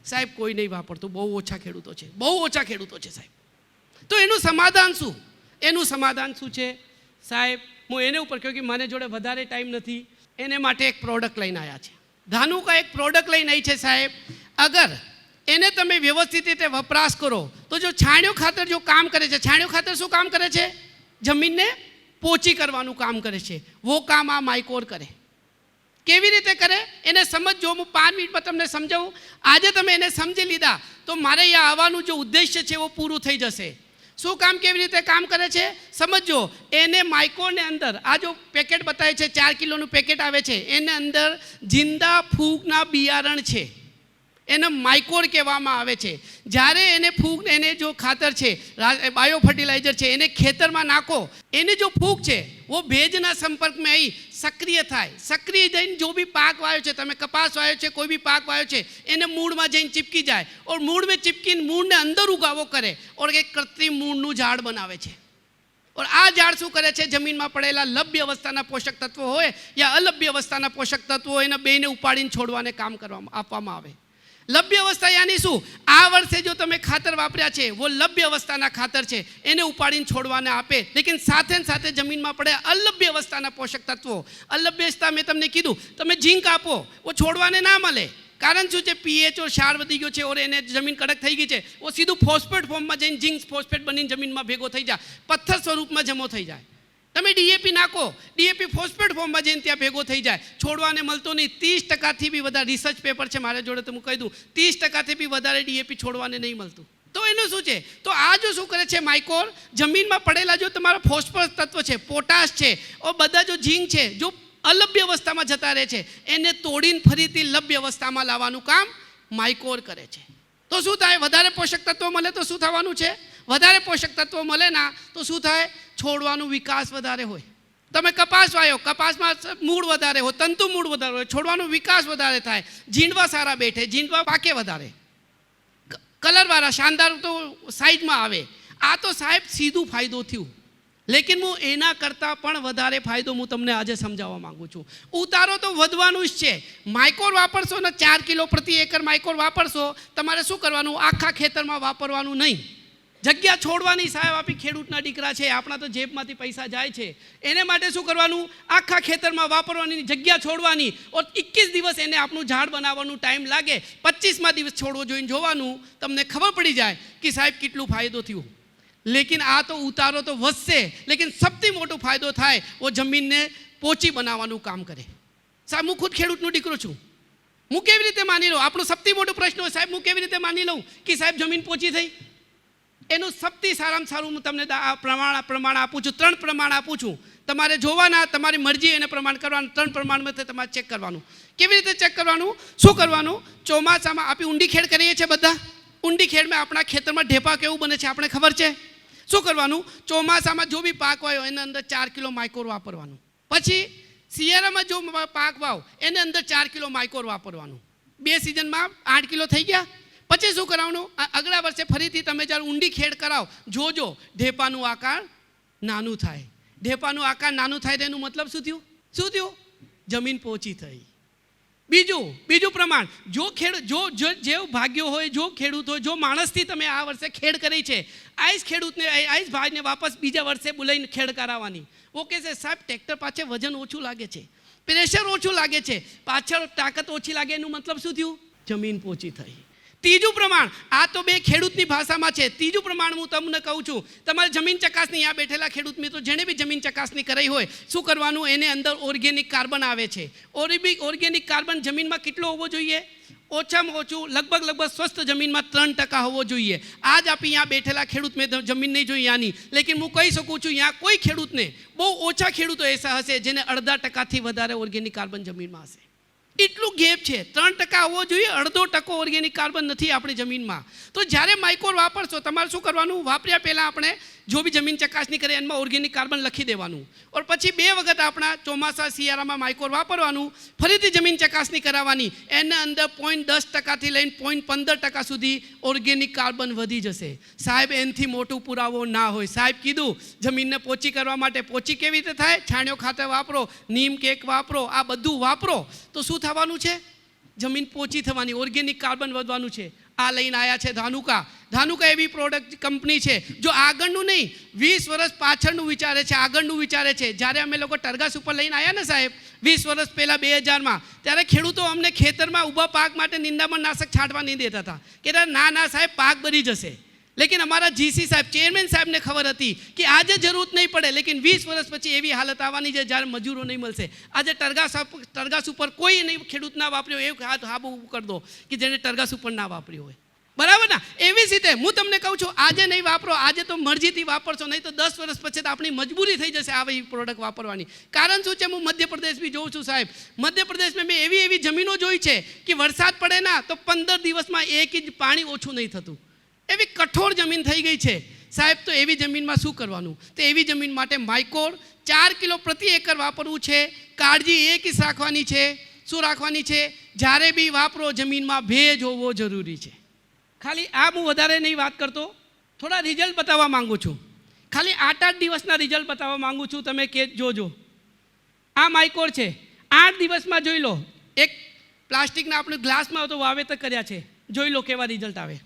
સાહેબ કોઈ નહીં વાપરતું, બહુ ઓછા ખેડૂતો છે સાહેબ. તો એનું સમાધાન શું છે સાહેબ? હું એને ઉપર કહ્યું કે મને જોડે વધારે ટાઈમ નથી, એને માટે એક પ્રોડક્ટ લઈને આવ્યા છે. ધાનુકા એક પ્રોડક્ટ લઈને આવી છે સાહેબ. અગર એને તમે વ્યવસ્થિત રીતે વપરાશ કરો તો જો છાણિયું ખાતર જો કામ કરે છે, છાણિયું ખાતર શું કામ કરે છે? જમીનને પોચી કરવાનું કામ કરે છે. वो કામ આ માઇકોર કરે. કેવી રીતે કરે એને સમજો. હું 5 મિનિટમાં તમને સમજાવું. આજે તમે એને સમજી લીધા તો મારે અહીંયા આવવાનું જો ઉદ્દેશ્ય છે वो પૂરું થઈ જશે. શું કામ, કેવી રીતે કામ કરે છે સમજો. એને માઇકોરને અંદર આ જો પેકેટ બતાવે છે, 4 કિલોનું પેકેટ આવે છે, એને અંદર જિંદા ફૂગના બિયારણ છે, એને માઇકોર કહેવામાં આવે છે. જ્યારે એને જો ખાતર છે, બાયો ફર્ટિલાઇઝર છે, એને ખેતરમાં નાખો, એને જો ફૂગ છે वो ભેજના સંપર્કમાં આવી સક્રિય થાય. સક્રિય જઈને જો બી પાક વાવ્યો છે, તમે કપાસ વાવ્યો છે, કોઈ બી પાક વાવ્યો છે, એને મૂળમાં જઈને ચીપકી જાય, ઓર મૂળમાં ચીપકીને મૂળને અંદર ઉગાવો કરે, ઓર એક કૃત્રિમ મૂળનું ઝાડ બનાવે છે. ઓર આ ઝાડ શું કરે છે? જમીનમાં પડેલા લભ્ય અવસ્થાના પોષક તત્વો હોય યા અલભ્ય અવસ્થાના પોષક તત્વો હોય, એને બેને ઉપાડીને છોડવાને કામ આપવામાં આવે. લભ્ય અવસ્થા યાની શું? આ વર્ષે જો તમે ખાતર વાપર્યા છે, वो લભ્ય અવસ્થાના ખાતર છે, એને ઉપાડીને છોડવાને આપે. લેકિન સાથે સાથે જમીનમાં પડે અલભ્ય અવસ્થાના પોષક તત્વો. અલભ્ય અવસ્થા મેં તમને કીધું, તમે ઝીંક આપો, वो છોડવાને ના મળે. કારણ શું છે? પીએચ ઓર ક્ષાર વધી ગયો છે, ઓર એને જમીન કડક થઈ ગઈ છે, वो સીધું ફોસ્ફેટ ફોર્મમાં જઈને ઝીંક ફોસ્ફેટ બનીને જમીનમાં ભેગો થઈ જાય, પથ્થર સ્વરૂપમાં જમો થઈ જાય. તમે ડીએપી નાખો, ડીએપી ફોસ્ફેટ ફોર્મમાં જઈને ત્યાં ભેગો થઈ જાય, છોડવાને મળતો નહીં. 30%થી બી વધારે રિસર્ચ પેપર છે મારા જોડે, તો હું કહી દઉં 30%થી બી વધારે ડીએપી છોડવાને નહીં મળતું. તો એનું શું છે? તો આ જો શું કરે છે માઇકોર, જમીનમાં પડેલા જો તમારા ફોસ્ફરસ તત્વ છે, પોટાશ છે, और બધા જો ઝીંક છે, જો અલભ્ય અવસ્થામાં જતા રહે છે, એને તોડીને ફરીથી લભ્ય અવસ્થામાં લાવવાનું કામ માઇકોર કરે છે. તો શું થાય? વધારે પોષક તત્વો મળે તો શું થવાનું છે? વધારે પોષક તત્વો મળે ના તો શું થાય? છોડવાનો વિકાસ વધારે હોય. તમે કપાસ વાયો, કપાસમાં મૂળ વધારે હોય, તંતુ મૂળ વધારે હોય, છોડવાનો વિકાસ વધારે થાય, જીંડવા સારા બેઠે, જીંડવા પાકે વધારે. કલરવાળા શાનદાર તો સાઈઝમાં આવે. આ તો સાહેબ સીધું ફાયદો થયું. લેકિન હું એના કરતાં પણ વધારે ફાયદો હું તમને આજે સમજાવવા માંગુ છું. ઉતારો તો વધવાનું જ છે. માઇકોર વાપરશો ને 4 કિલો પ્રતિ એકર માઇકોર વાપરશો, તમારે શું કરવાનું? આખા ખેતરમાં વાપરવાનું નહીં, જગ્યા છોડવાની. સાહેબ આપી ખેડૂતના દીકરા છે, આપણા તો જેબમાંથી પૈસા જાય છે, એને માટે શું કરવાનું? આખા ખેતરમાં વાપરવાની, જગ્યા છોડવાની. ઓર 21 દિવસ એને આપણું ઝાડ બનાવવાનું ટાઈમ લાગે, 25મા દિવસ છોડવો જોઈને જોવાનું, તમને ખબર પડી જાય કે સાહેબ કેટલું ફાયદો થયું. લેકિન આ તો ઉતારો તો વધશે, લેકિન સૌથી મોટો ફાયદો થાય वो જમીનને પોચી બનાવવાનું કામ કરે. સાહેબ હું ખુદ ખેડૂતનો દીકરો છું, હું કેવી રીતે માની લઉં? આપણો સૌથી મોટો પ્રશ્ન હોય સાહેબ, હું કેવી રીતે માની લઉં કે સાહેબ જમીન પોચી થઈ? એનું સૌથી સારામાં સારું હું તમને પ્રમાણ આપું છું. 3 પ્રમાણ આપું છું. તમારે જોવાના, તમારી મરજી એને પ્રમાણ કરવાનું. 3 પ્રમાણમાં તમારે ચેક કરવાનું. કેવી રીતે ચેક કરવાનું? શું કરવાનું? ચોમાસામાં આપણે ઊંડી ખેડ કરીએ છીએ બધા. ઊંડી ખેડમાં આપણા ખેતરમાં ઢેપા કેવું બને છે આપણે ખબર છે. શું કરવાનું? ચોમાસામાં જો બી પાક વાવ્યો એના અંદર 4 કિલો માઇકોર વાપરવાનું. પછી શિયાળામાં જો પાક વાવ એની અંદર 4 કિલો માઇકોર વાપરવાનું. 2 સિઝનમાં 8 કિલો થઈ ગયા. પછી શું કરવાનું? આગલા વર્ષે ફરીથી તમે જ્યારે ઊંડી ખેડ કરાવો, જોજો ઢેપાનું આકાર નાનું થાય. ઢેપાનું આકાર નાનું થાય તેનું મતલબ શું થયું? શું થયું? જમીન પોચી થઈ. બીજું પ્રમાણ, જો જેવું ભાગ્યો હોય, જો ખેડૂત હોય, જો માણસથી તમે આ વર્ષે ખેડ કરી છે, આઈસ ખેડૂતને આઈસ ભાઈને વાપસ બીજા વર્ષે બોલાવીને ખેડ કરાવવાની. ઓકે છે સાહેબ, ટ્રેક્ટર પાછળ વજન ઓછું લાગે છે, પ્રેશર ઓછું લાગે છે, પાછળ તાકાત ઓછી લાગે, એનું મતલબ શું થયું? જમીન પોચી થઈ. ત્રીજું પ્રમાણ, આ તો બે ખેડૂતની ભાષામાં છે. ત્રીજું પ્રમાણ હું તમને કહું છું, તમારે જમીન ચકાસણી, આ બેઠેલા ખેડૂત મિત્રો જેણે બી જમીન ચકાસણી કરાઈ હોય, શું કરવાનું? એને અંદર ઓર્ગેનિક કાર્બન આવે છે. ઓર્ગેનિક કાર્બન જમીનમાં કેટલો હોવો જોઈએ? ઓછામાં ઓછું લગભગ સ્વસ્થ જમીનમાં 3% હોવો જોઈએ. આજ આપણે અહીંયા બેઠેલા ખેડૂત, મેં જમીન નહીં જોઈ યાની, લેકિન હું કહી શકું છું અહીંયા કોઈ ખેડૂતને, બહુ ઓછા ખેડૂતો એસા હશે જેને 0.5%થી વધારે ઓર્ગેનિક કાર્બન જમીનમાં હશે. એટલું ગેપ છે. 3% હોવો જોઈએ, 0.5% ઓર્ગેનિક કાર્બન નથી આપણી જમીનમાં. તો જ્યારે માઇકોર વાપરશો, તમારે શું કરવાનું? વાપર્યા પહેલાં આપણે જો બી જમીન ચકાસણી કરે એમાં ઓર્ગેનિક કાર્બન લખી દેવાનું. ઓર પછી 2 વખત આપણા ચોમાસા શિયાળામાં માઇકોર વાપરવાનું, ફરીથી જમીન ચકાસણી કરાવવાની. એના અંદર 0.10%થી લઈને 0.15% સુધી ઓર્ગેનિક કાર્બન વધી જશે. સાહેબ એનાથી મોટું પુરાવો ના હોય. સાહેબ કીધું જમીનને પોચી કરવા માટે. પોચી કેવી રીતે થાય? છાણિયો ખાતર વાપરો, નીમ કેક વાપરો, આ બધું વાપરો તો શું થવાનું છે? જમીન પોચી થવાની, ઓર્ગેનિક કાર્બન વધવાનું છે. આ લઈને આવ્યા છે ધાનુકા એવી પ્રોડક્ટ કંપની છે જો આગળનું નહીં 20 વર્ષ પાછળનું વિચારે છે, આગળનું વિચારે છે. જ્યારે અમે લોકો ટરગાસ ઉપર લઈને આવ્યા ને સાહેબ 20 વર્ષ પહેલાં 2000માં, ત્યારે ખેડૂતો અમને ખેતરમાં ઊભા પાક માટે નિંદામણ નાશક છાંટવા નહીં દેતા હતા કે ના સાહેબ પાક બળી જશે. લેકિન અમારા જીસી સાહેબ, ચેરમેન સાહેબને ખબર હતી કે આજે જરૂરત નહીં પડે, લેકિન 20 વર્ષ પછી એવી હાલત આવવાની છે જ્યારે મજૂરો નહીં મળશે. આજે ટરગાસ ઉપર કોઈ નહીં ખેડૂત ના વાપર્યો એવું હાથ હાબુ કરી દો કે જેને ટરગાસ ઉપર ના વાપર્યો હોય. બરાબર ના? એવી જ રીતે હું તમને કહું છું, આજે નહીં વાપરો, આજે તો મરજીથી વાપરશો, નહીં તો 10 વર્ષ પછી તો આપણી મજબૂરી થઈ જશે આવી પ્રોડક્ટ વાપરવાની. કારણ શું છે? હું મધ્યપ્રદેશ બી જોઉં છું સાહેબ. મધ્યપ્રદેશમાં મેં એવી જમીનો જોઈ છે કે વરસાદ પડે ના તો 15 દિવસમાં 1 ઇંચ પાણી ઓછું નહીં થતું. એવી કઠોર જમીન થઈ ગઈ છે સાહેબ. તો એવી જમીનમાં શું કરવાનું? તો એવી જમીન માટે માઇકોર 4 કિલો પ્રતિ એકર વાપરવું છે. કાળજી એક જ રાખવાની છે. શું રાખવાની છે? જ્યારે બી વાપરો જમીનમાં ભેજ હોવો જરૂરી છે. ખાલી આ હું વધારે નહીં વાત કરતો, થોડા રિઝલ્ટ બતાવવા માંગુ છું. ખાલી 8 દિવસના રિઝલ્ટ બતાવવા માંગુ છું. તમે કે જોજો, આ માઇકોર છે. 8 દિવસમાં જોઈ લો. એક પ્લાસ્ટિકના આપણે ગ્લાસમાં તો વાવેતર કર્યા છે, જોઈ લો કેવા રિઝલ્ટ આવે.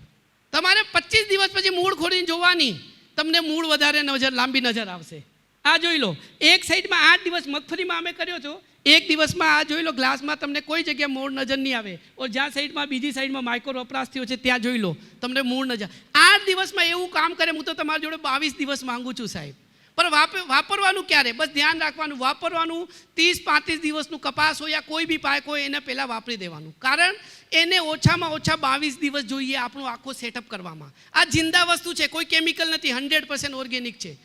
તમારે 25 દિવસ પછી મૂળ ખોડીને જોવાની, તમને મૂળ વધારે લાંબી નજર આવશે. આ જોઈ લો, એક સાઈડમાં 8 દિવસ મગફળીમાં અમે કર્યો છો, 1 દિવસમાં આ જોઈ લો ગ્લાસમાં તમને કોઈ જગ્યાએ મૂળ નજર નહીં આવે. ઓર જ્યાં સાઈડમાં બીજી સાઈડમાં માઇકોર વપરાશ થયો છે ત્યાં જોઈ લો તમને મૂળ નજર. 8 દિવસમાં એવું કામ કરે. હું તો તમારી જોડે 22 દિવસ માંગુ છું સાહેબ. પણ વાપરવાનું ક્યારે? બસ ધ્યાન રાખવાનું, વાપરવાનું 30-35 દિવસનું કપાસ હોય યા કોઈ બી પાક હોય એને પહેલાં વાપરી દેવાનું. કારણ એને ઓછામાં ઓછા 22 દિવસ જોઈએ આપણું આખો સેટઅપ કરવામાં. આ જિંદા વસ્તુ છે, કોઈ કેમિકલ નથી, 100% ઓર્ગેનિક છે.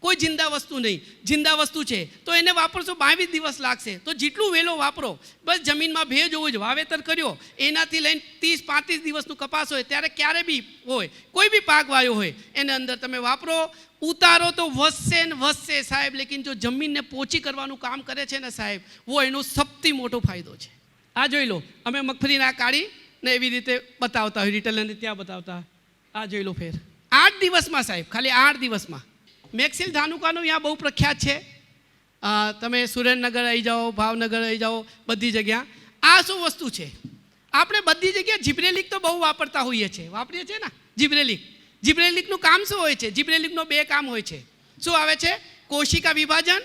કોઈ જિંદા વસ્તુ નહીં, જિંદા વસ્તુ છે. તો એને વાપરશો 22 દિવસ લાગશે. તો જેટલું વહેલો વાપરો, બસ જમીનમાં ભેજ હોવું જ. વાવેતર કર્યો એનાથી લઈને 30-35 દિવસનું કપાસ હોય ત્યારે ક્યારે બી હોય, કોઈ બી પાક વાયો હોય એને અંદર તમે વાપરો. ઉતારો તો વધશે ને વધશે સાહેબ, લેકિન જો જમીનને પોચી કરવાનું કામ કરે છે ને સાહેબ, वो એનો સૌથી મોટો ફાયદો છે. આ જોઈ લો, અમે મગફળીના કાઢી ને એવી રીતે બતાવતા હોય, રિટેલરને ત્યાં બતાવતા આ જોઈ લો ફેર 8 દિવસમાં સાહેબ, ખાલી 8 દિવસમાં. મેક્સિલ ધાનુકાનું અહીંયા બહુ પ્રખ્યાત છે. તમે સુરેન્દ્રનગર આવી જાઓ, ભાવનગર આવી જાઓ, બધી જગ્યા આ શું વસ્તુ છે. આપણે બધી જગ્યાએ જિબ્રેલિક તો બહુ વાપરતા હોઈએ છીએ ને. જિબ્રેલિકનું કામ શું હોય છે? જિબ્રેલિકનો 2 કામ હોય છે. શું આવે છે? કોશિકા વિભાજન.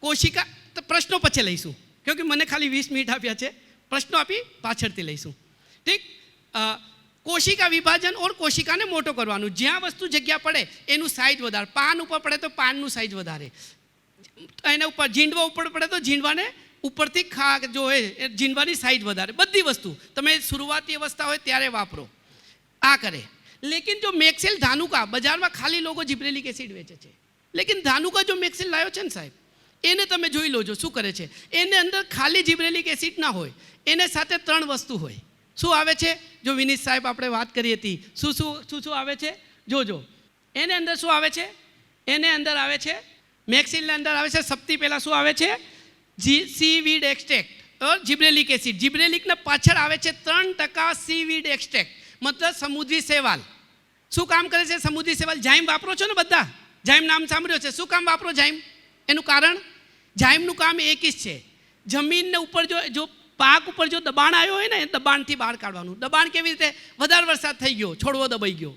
કોશિકા તો પ્રશ્નો પછી લઈશું, કેમ કે મને ખાલી 20 મિનિટ આપ્યા છે. પ્રશ્નો આપી પાછળથી લઈશું, ઠીક. કોશિકા વિભાજન ઓર કોશિકાને મોટો કરવાનું. જ્યાં વસ્તુ જગ્યા પડે એનું સાઇઝ વધારે. પાન ઉપર પડે તો પાનનું સાઇઝ વધારે, એના ઉપર ઝીંડવા ઉપર પડે તો ઝીંડવાને ઉપરથી જો હોય ઝીંડવાની સાઇઝ વધારે. બધી વસ્તુ તમે શરૂઆતી અવસ્થા હોય ત્યારે વાપરો, આ કરે. લેકિન જો મેક્સિલ ધાનુકા, બજારમાં ખાલી લોકો જિબ્રેલિક એસિડ વેચે છે, લેકિન ધાનુકા જો મેક્સિલ લાવ્યો છે ને સાહેબ, એને તમે જોઈ લોજો શું કરે છે. એને અંદર ખાલી જિબ્રેલિક એસિડ ના હોય, એને સાથે 3 વસ્તુ હોય. શું આવે છે? જો વિનીત સાહેબ આપણે વાત કરી હતી, શું આવે છે જોજો. એને અંદર શું આવે છે? એને અંદર આવે છે મેક્સિલને અંદર આવે છે સૌથી પહેલાં શું આવે છે? સીવીડ એક્સટ્રેક્ટ ઓર જિબ્રેલિક એસિડ. જિબ્રેલિકના પાછળ આવે છે 3% સીવીડ એક્સટ્રેક્ટ, મતલબ સમુદ્રી શેવાલ. શું કામ કરે છે સમુદ્રી શેવાલ? જાઈમ વાપરો છો ને બધા? જાઈમ નામ સાંભળ્યો છે. શું કામ વાપરો જાઈમ? એનું કારણ, જાઈમનું કામ એક જ છે. જમીનને ઉપર જો પાક ઉપર જો દબાણ આવ્યો હોય ને, એ દબાણથી બહાર કાઢવાનું. દબાણ કેવી રીતે? વધારે વરસાદ થઈ ગયો, છોડવો દબાઈ ગયો.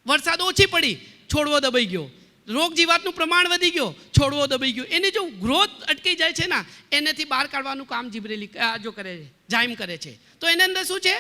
વરસાદ ઓછી પડી, છોડવો દબાઈ ગયો. રોગ જીવાતનું પ્રમાણ વધી ગયો, છોડવો દબાઈ ગયો. એની જો ગ્રોથ અટકી જાય છે ને, એનાથી બહાર કાઢવાનું કામ જિબ્રેલિક જો કરે છે, જાઈમ કરે છે. તો એની અંદર શું છે?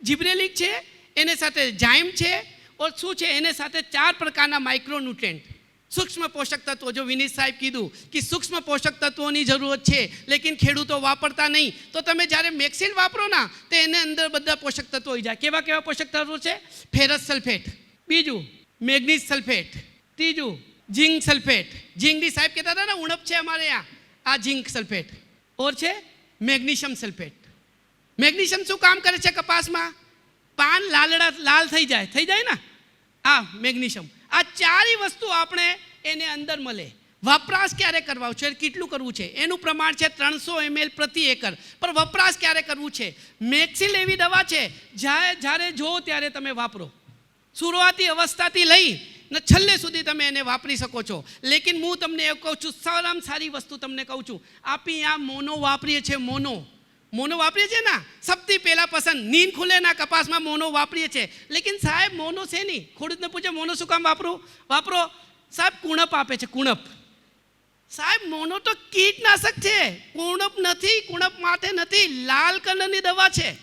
જિબ્રેલિક છે, એને સાથે જાઈમ છે, ઓર શું છે? એને સાથે 4 પ્રકારના માઇક્રોન્યુટ્રિયન્ટ, સૂક્ષ્મ પોષક તત્વો. જો વિનીત સાહેબ કીધું કે સૂક્ષ્મ પોષક તત્વોની જરૂરત છે, લેકિન ખેડૂતો વાપરતા નહીં. તો તમે જ્યારે મેક્સિલ વાપરો ના, તો એને અંદર બધા પોષક તત્વો આવી જાય. કેવા કેવા પોષક તત્વો છે? ફેરસ સલ્ફેટ, બીજું મેગ્નીઝ સલ્ફેટ, ત્રીજું ઝિંક સલ્ફેટ. ઝિંકની સાહેબ કહેતા હતા ને, ઉણપ છે અમારે यहाँ, આ ઝિંક સલ્ફેટ. ઓર છે મેગ્નીશિયમ સલ્ફેટ. મેગ્નીશિયમ શું કામ કરે છે કપાસમાં? પાન લાલ થઈ જાય ને, આ મેગ્નીશિયમ. આ 4 વસ્તુ આપણે એને અંદર મળે. વપરાશ ક્યારે કરવો છે, કેટલું કરવું છે, એનું પ્રમાણ છે 300 ml પ્રતિ એકર. પણ વપરાશ ક્યારે કરવું છે? મેક્સિલ એવી દવા છે જ્યારે જો ત્યારે તમે વાપરો. શરૂઆતી અવસ્થાથી લઈ ને છેલ્લે સુધી તમે એને વાપરી શકો છો. લેકિન હું તમને એવું કહું છું, સારામાં સારી વસ્તુ તમને કહું છું. આપી આ મોનો વાપરીએ છીએ. મોનો વાપરીએ છીએ ને, સૌથી પહેલા પસંદ નીંદ ખુલે ના કપાસમાં મોનો વાપરીએ છીએ. લેકિન સાહેબ મોનો છે નહીં. ખેડૂતને પૂછે મોનો શું કામ વાપરો? સાહેબ કુણપ આપે છે, કુણપ. સાહેબ મોનો તો કીટનાશક છે, કુણપ નથી. કુણપ માટે નથી, લાલ કલરની દવા છે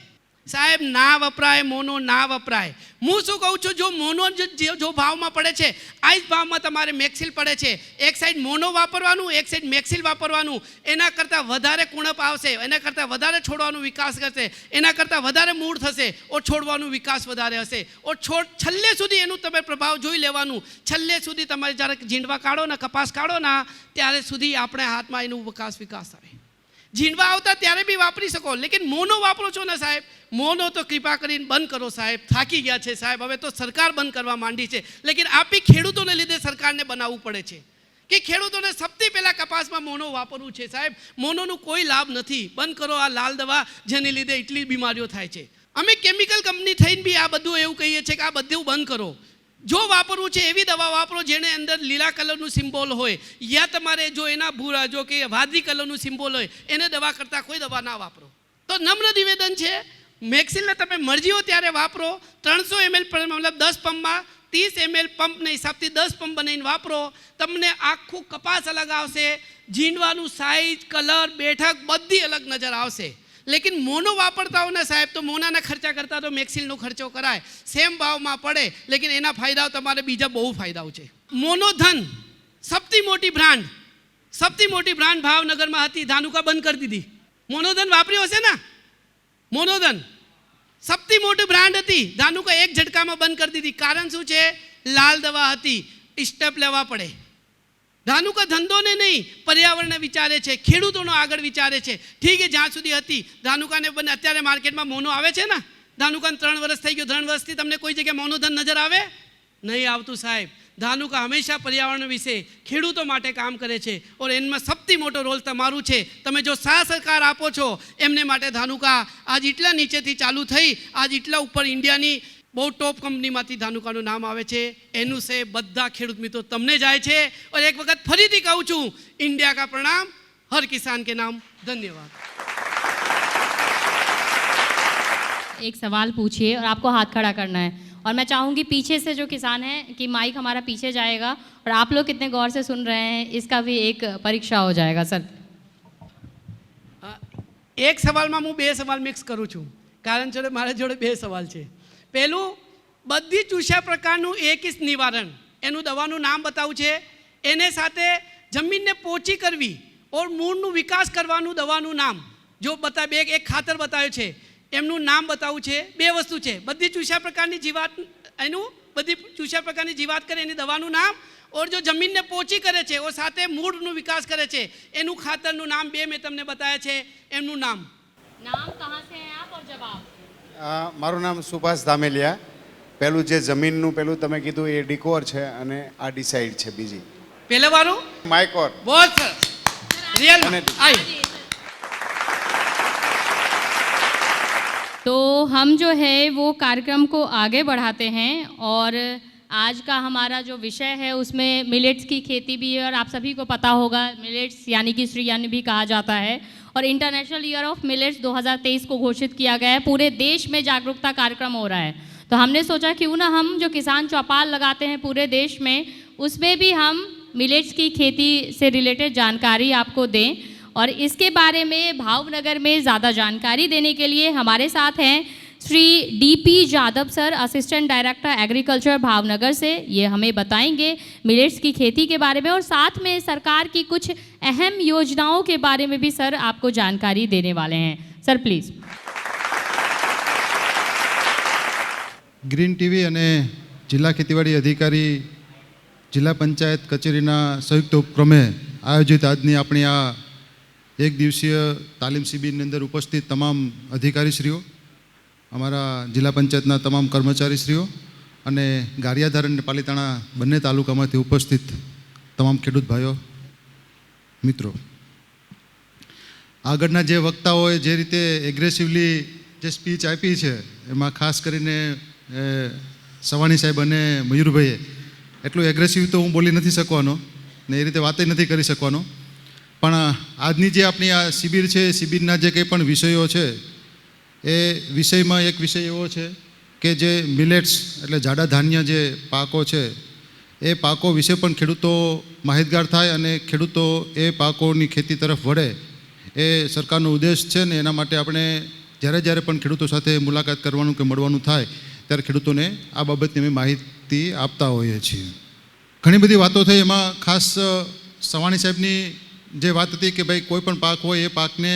સાહેબ. ના વપરાય મોનો, ના વપરાય. હું શું કહું છું, જો મોનો જો ભાવમાં પડે છે, આ જ ભાવમાં તમારે મેક્સિલ પડે છે. એક સાઈડ મોનો વાપરવાનું, એક સાઈડ મેક્સિલ વાપરવાનું. એના કરતાં વધારે કુણપ આવશે, એના કરતાં વધારે છોડવાનો વિકાસ કરશે, એના કરતાં વધારે મૂળ થશે, ઓર છોડવાનો વિકાસ વધારે હશે. ઓર છેલ્લે સુધી એનું તમે પ્રભાવ જોઈ લેવાનું. છેલ્લે સુધી તમારે જ્યારે ઝીંડવા કાઢો ને, કપાસ કાઢો ને, ત્યારે સુધી આપણે હાથમાં એનું વિકાસ આવે. ઝીંડવા આવતા ત્યારે બી વાપરી શકો. લેકિન મોનો વાપરો છો ને સાહેબ, મોનો તો કૃપા કરીને બંધ કરો સાહેબ. થાકી ગયા છે સાહેબ, હવે તો સરકાર બંધ કરવા માંડી છે. લેકિન આપી ખેડૂતોને લીધે સરકારને બનાવવું પડે છે કે ખેડૂતોને સૌથી પહેલાં કપાસમાં મોનો વાપરવું છે સાહેબ. મોનોનું કોઈ લાભ નથી. બંધ કરો આ લાલ દવા, જેને લીધે એટલી બીમારીઓ થાય છે. અમે કેમિકલ કંપની થઈને બી આ બધું એવું કહીએ છીએ કે આ બધું બંધ કરો. જો વાપરવું છે એવી દવા વાપરો જેને અંદર લીલા કલરનું સિમ્બોલ હોય, યા તમારે જો એના ભૂરા જો કે વાદળી કલરનું સિમ્બોલ હોય, એને દવા કરતાં કોઈ દવા ના વાપરો. તો નમ્ર નિવેદન છે, મેક્સિલને તમે મરજી હો ત્યારે વાપરો. 300 ml મતલબ 10 પંપમાં 30 ml પંપના હિસાબથી 10 પંપ બનાવીને વાપરો. તમને આખું કપાસ અલગ આવશે, ઝીંડવાનું સાઇઝ, કલર, બેઠક બધી અલગ નજર આવશે. લેકિન મોનો વાપરતા હો ને સાહેબ, તો મોનાના ખર્ચા કરતાં તો મેક્સિલનો ખર્ચો કરાય. સેમ ભાવમાં પડે, લેકિન એના ફાયદાઓ તમારે બીજા બહુ ફાયદાઓ છે. મોનોધન સૌથી મોટી બ્રાન્ડ ભાવનગરમાં હતી, ધાનુકા બંધ કરી દીધી. મોનોધન વાપર્યું હશે ને? મોનોધન સૌથી મોટી બ્રાન્ડ હતી, ધાનુકા એક ઝટકામાં બંધ કરી દીધી. કારણ શું છે? લાલ દવા હતી, સ્ટેપ લેવા પડે. ધાનુકા ધંધોને નહીં, પર્યાવરણને વિચારે છે, ખેડૂતોનો આગળ વિચારે છે. ઠીક છે, જ્યાં સુધી હતી ધાનુકાને બંને. અત્યારે માર્કેટમાં મોનો આવે છે ને, ધાનુકાને 3 વર્ષ થઈ ગયો. 3 વર્ષથી તમને કોઈ જગ્યાએ મોનોધન નજર આવે? નહીં આવતું સાહેબ. ધાનુકા હંમેશા પર્યાવરણ વિશે, ખેડૂતો માટે કામ કરે છે. ઓર એમાં સૌથી મોટો રોલ તમારું છે. તમે જો સાથ સહકાર આપો છો એમને માટે ધાનુકા આજ એટલા નીચેથી ચાલુ થઈ, આજ એટલા ઉપર ઇન્ડિયાની બહુ ટોપ કંપનીમાંથી ધાનુકાનું નામ આવે છે, એનું છે બધા ખેડૂત મિત્રો તમને જાય છે. और एक वक्त ફરીથી કહું છું, इंडिया का प्रणाम, हर किसान के नाम, धन्यवाद. एक सवाल पूछिए और आपको हाथ खड़ा करना है, और मैं चाहूँगी पीछे से जो किसान हैं कि माइक हमारा पीछे जाएगा और आप लोग कितने गौर से सुन रहे हैं इसका भी एक परीक्षा हो जाएगा. सर, એક સવાલમાં હું બે સવાલ મિક્સ કરું છું, કારણ છે મારા જોડે બે સવાલ છે. પહેલું, બધી ચૂસ્યા પ્રકારનું એક ઇસ નિવારણ, એનું દવાનું નામ બતાવું છે. એને સાથે જમીનને પોચી કરવી ઓર મૂળનું વિકાસ કરવાનું દવાનું નામ જો બતાવે, એક ખાતર બતાવ્યું છે, એમનું નામ બતાવવું છે. બે વસ્તુ છે, બધી ચૂસ્યા પ્રકારની જીવાત, એનું બધી ચૂસ્યા પ્રકારની જીવાત કરે એની દવાનું નામ, और जो જમીનને પોચી કરે છે और સાથે મૂળનું વિકાસ કરે છે એનું ખાતરનું નામ બે મેં તમને બતાવ્યા છે, એમનું નામ. नाम कहाँ से हैं आप और जवाब? મારું નામ સુભાષ ધામેલિયા. પહેલું જે જમીનનું પહેલું તમે કીધું એ ડિકોર છે અને આ ડિસાઇડ છે બીજી પહેલા વાળું માઇકોર. बहुत સરસ, रियल आई. तो हम जो है वो कार्यक्रम को आगे बढ़ाते हैं, और आज का हमारा जो विषय है उसमें मिलेट्स की खेती भी है. और आप सभी को पता होगा मिलेट्स यानी कि श्री अन्न भी कहा जाता है, और इंटरनेशनल ईयर ऑफ मिलेट्स 2023 को घोषित किया गया है. पूरे देश में जागरूकता कार्यक्रम हो रहा है, तो हमने सोचा क्यों ना हम जो किसान चौपाल लगाते हैं पूरे देश में, उसमें भी हम मिलेट्स की खेती से रिलेटेड जानकारी आपको दें. और इसके बारे में भावनगर में ज़्यादा जानकारी देने के लिए हमारे साथ हैं Shri DP Yadav sir, assistant director agriculture Bhavnagar से. ये हमें बताएंगे मिलेट्स की खेती के बारे में, और साथ में सरकार की कुछ अहम योजनाओं के बारे में भी सर आपको जानकारी देने वाले हैं. Sir please. ગ્રીન ટીવી અને જિલ્લા ખેતીવાડી અધિકારી જિલ્લા પંચાયત કચેરીના સંયુક્ત ઉપક્રમે આયોજિત આજની આપણી આ એક દિવસીય તાલીમ શિબિરની અંદર ઉપસ્થિત તમામ અધિકારીશ્રીઓ, અમારા જિલ્લા પંચાયતના તમામ કર્મચારીશ્રીઓ અને ગારિયાધાર અને પાલીતાણા બંને તાલુકામાંથી ઉપસ્થિત તમામ ખેડૂત ભાઈઓ મિત્રો, આગળના જે વક્તાઓએ જે રીતે એગ્રેસિવલી જે સ્પીચ આપી છે એમાં ખાસ કરીને સવાણી સાહેબ અને મયુરભાઈએ એટલું એગ્રેસિવ તો હું બોલી નથી શકવાનો ને એ રીતે વાતે નથી કરી શકવાનો, પણ આજની જે આપણી આ શિબિર છે, શિબિરના જે કંઈ પણ વિષયો છે એ વિષયમાં એક વિષય એવો છે કે જે મિલેટ્સ એટલે જાડા ધાન્ય જે પાકો છે એ પાકો વિશે પણ ખેડૂતો માહિતગાર થાય અને ખેડૂતો એ પાકોની ખેતી તરફ વળે, એ સરકારનો ઉદ્દેશ છે. ને એના માટે આપણે જ્યારે પણ ખેડૂતો સાથે મુલાકાત કરવાનું કે મળવાનું થાય ત્યારે ખેડૂતોને આ બાબતની અમે માહિતી આપતા હોઈએ છીએ. ઘણી બધી વાતો થઈ, એમાં ખાસ સવાણી સાહેબની જે વાત હતી કે ભાઈ કોઈ પણ પાક હોય એ પાકને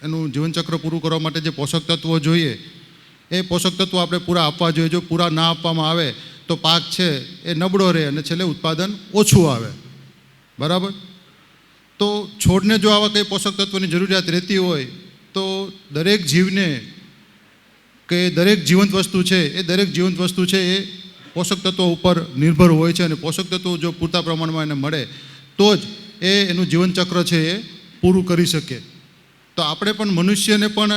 એનું જીવનચક્ર પૂરું કરવા માટે જે પોષક તત્વો જોઈએ એ પોષક તત્વો આપણે પૂરા આપવા જોઈએ. જો પૂરા ના આપવામાં આવે તો પાક છે એ નબળો રહે અને છેલ્લે ઉત્પાદન ઓછું આવે. બરાબર? તો છોડને જો આવા કંઈ પોષક તત્વોની જરૂરિયાત રહેતી હોય તો દરેક જીવને કે દરેક જીવંત વસ્તુ છે એ દરેક જીવંત વસ્તુ છે એ પોષક તત્વો ઉપર નિર્ભર હોય છે, અને પોષક તત્વો જો પૂરતા પ્રમાણમાં એને મળે તો જ એ એનું જીવનચક્ર છે એ પૂરું કરી શકે. તો આપણે પણ મનુષ્યને પણ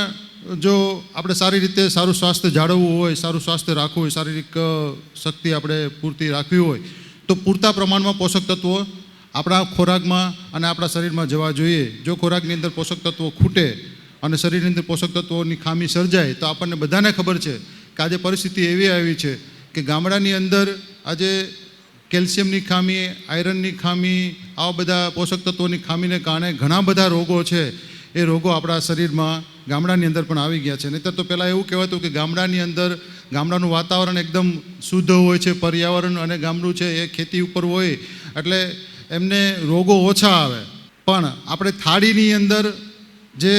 જો આપણે સારી રીતે સારું સ્વાસ્થ્ય જાળવવું હોય, સારું સ્વાસ્થ્ય રાખવું હોય, શારીરિક શક્તિ આપણે પૂરતી રાખવી હોય તો પૂરતા પ્રમાણમાં પોષક તત્વો આપણા ખોરાકમાં અને આપણા શરીરમાં જવા જોઈએ. જો ખોરાકની અંદર પોષક તત્વો ખૂટે અને શરીરની અંદર પોષક તત્વોની ખામી સર્જાય તો આપણને બધાને ખબર છે કે આજે પરિસ્થિતિ એવી આવી છે કે ગામડાની અંદર આજે કેલ્શિયમની ખામી, આયરનની ખામી, આવા બધા પોષક તત્વોની ખામીને કારણે ઘણા બધા રોગો છે એ રોગો આપણા શરીરમાં ગામડાની અંદર પણ આવી ગયા છે. નહીંતર તો પહેલાં એવું કહેવાતું કે ગામડાની અંદર ગામડાનું વાતાવરણ એકદમ શુદ્ધ હોય છે, પર્યાવરણ અને ગામડું છે એ ખેતી ઉપર હોય એટલે એમને રોગો ઓછા આવે. પણ આપણે થાળીની અંદર જે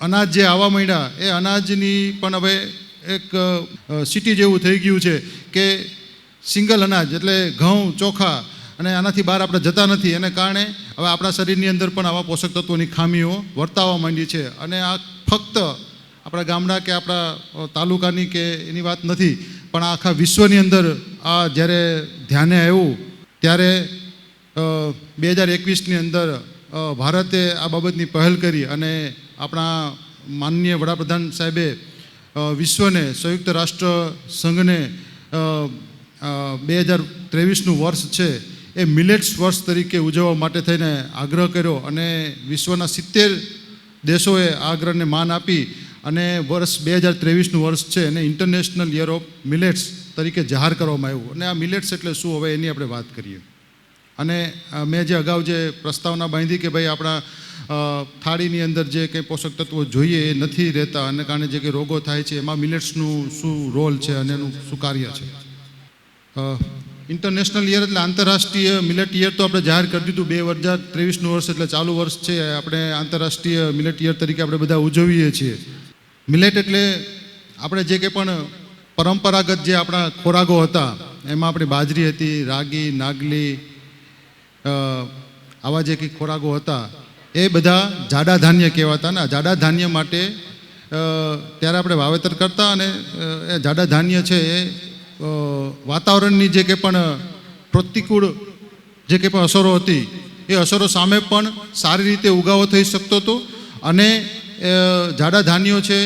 અનાજ જે આવવા માંડ્યા એ અનાજની પણ હવે એક સિટી જેવું થઈ ગયું છે કે સિંગલ અનાજ એટલે ઘઉં, ચોખા અને આનાથી બહાર આપણે જતા નથી. એને કારણે હવે આપણા શરીરની અંદર પણ આવા પોષક તત્વોની ખામીઓ વર્તાવા માંડી છે. અને આ ફક્ત આપણા ગામડા કે આપણા તાલુકાની કે એની વાત નથી, પણ આખા વિશ્વની અંદર આ જ્યારે ધ્યાને આવ્યું ત્યારે 2021ની અંદર ભારતે આ બાબતની પહેલ કરી અને આપણા માનનીય વડાપ્રધાન સાહેબે વિશ્વને સંયુક્ત રાષ્ટ્ર સંઘને 2023નું વર્ષ છે એ મિલેટ્સ વર્ષ તરીકે ઉજવવા માટે થઈને આગ્રહ કર્યો અને વિશ્વના 70 દેશોએ આ આગ્રહને માન આપી અને વર્ષ 2023નું વર્ષ છે એને ઇન્ટરનેશનલ યર ઓફ મિલેટ્સ તરીકે જાહેર કરવામાં આવ્યું. અને આ મિલેટ્સ એટલે શું, હવે એની આપણે વાત કરીએ. અને મેં જે અગાઉ જે પ્રસ્તાવના બાંધી કે ભાઈ આપણા થાળીની અંદર જે કંઈ પોષક તત્વો જોઈએ એ નથી રહેતા અને કારણે જે કંઈ રોગો થાય છે એમાં મિલેટ્સનું શું રોલ છે અને એનું શું કાર્ય છે. ઇન્ટરનેશનલ યર એટલે આંતરરાષ્ટ્રીય મિલેટ યર તો આપણે જાહેર કરી દીધું. 2023નું વર્ષ એટલે ચાલુ વર્ષ છે, આપણે આંતરરાષ્ટ્રીય મિલેટ યર તરીકે આપણે બધા ઉજવીએ છીએ. મિલેટ એટલે આપણે જે કંઈ પણ પરંપરાગત જે આપણા ખોરાકો હતા એમાં આપણી બાજરી હતી, રાગી, નાગલી, આવા જે કંઈ ખોરાકો હતા એ બધા જાડા ધાન્ય કહેવાતા. ને જાડા ધાન્ય માટે ત્યારે આપણે વાવેતર કરતા અને એ જાડા ધાન્ય છે એ વાતાવરણની જે કંઈ પણ પ્રતિકૂળ જે કંઈ પણ અસરો હતી એ અસરો સામે પણ સારી રીતે ઉગાવો થઈ શકતો હતો. અને જાડા ધાન્યો છે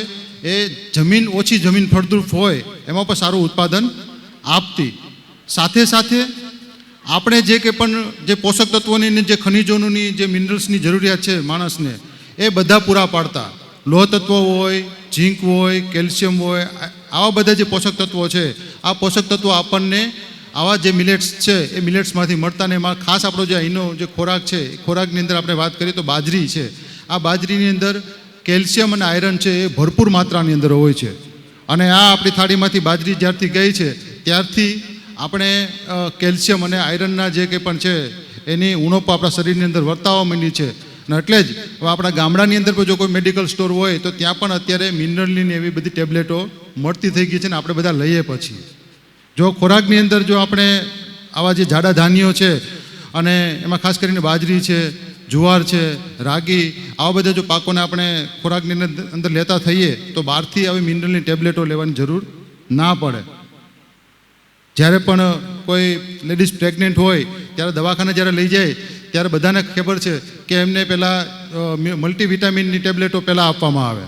એ જમીન ઓછી જમીન ફળદ્રુપ હોય એમાં પણ સારું ઉત્પાદન આપતી. સાથે સાથે આપણે જે કંઈ પણ જે પોષક તત્વોની જે ખનિજોની જે મિનરલ્સની જરૂરિયાત છે માણસને એ બધા પૂરા પાડતા. લોહ તત્વો હોય, ઝીંક હોય, કેલ્શિયમ હોય, આવા બધા જે પોષક તત્વો છે આ પોષક તત્વો આપણને આવા જે મિલેટ્સ છે એ મિલેટ્સમાંથી મળતા. ને એમાં ખાસ આપણો જે અહીંનો જે ખોરાક છે એ ખોરાકની અંદર આપણે વાત કરીએ તો બાજરી છે. આ બાજરીની અંદર કેલ્શિયમ અને આયરન છે એ ભરપૂર માત્રાની અંદર હોય છે. અને આ આપણી થાળીમાંથી બાજરી જ્યારથી ગઈ છે ત્યારથી આપણે કેલ્શિયમ અને આયરનના જે કંઈ પણ છે એની ઉણપ આપણા શરીરની અંદર વર્તાવા માંડી છે. અને એટલે જ હવે આપણા ગામડાની અંદર પણ જો કોઈ મેડિકલ સ્ટોર હોય તો ત્યાં પણ અત્યારે મિનરલની એવી બધી ટેબ્લેટો મળતી થઈ ગઈ છે ને આપણે બધા લઈએ. પછી જો ખોરાકની અંદર જો આપણે આવા જે જાડા ધાન્યો છે અને એમાં ખાસ કરીને બાજરી છે, જુવાર છે, રાગી, આવા બધા જો પાકોને આપણે ખોરાકની અંદર લેતા થઈએ તો બહારથી આવી મિનરલની ટેબ્લેટો લેવાની જરૂર ના પડે. જ્યારે પણ કોઈ લેડીઝ પ્રેગ્નન્ટ હોય ત્યારે દવાખાને જ્યારે લઈ જાય ત્યારે બધાને ખબર છે કે એમને પહેલાં મલ્ટીવિટામિનની ટેબ્લેટો પહેલાં આપવામાં આવે.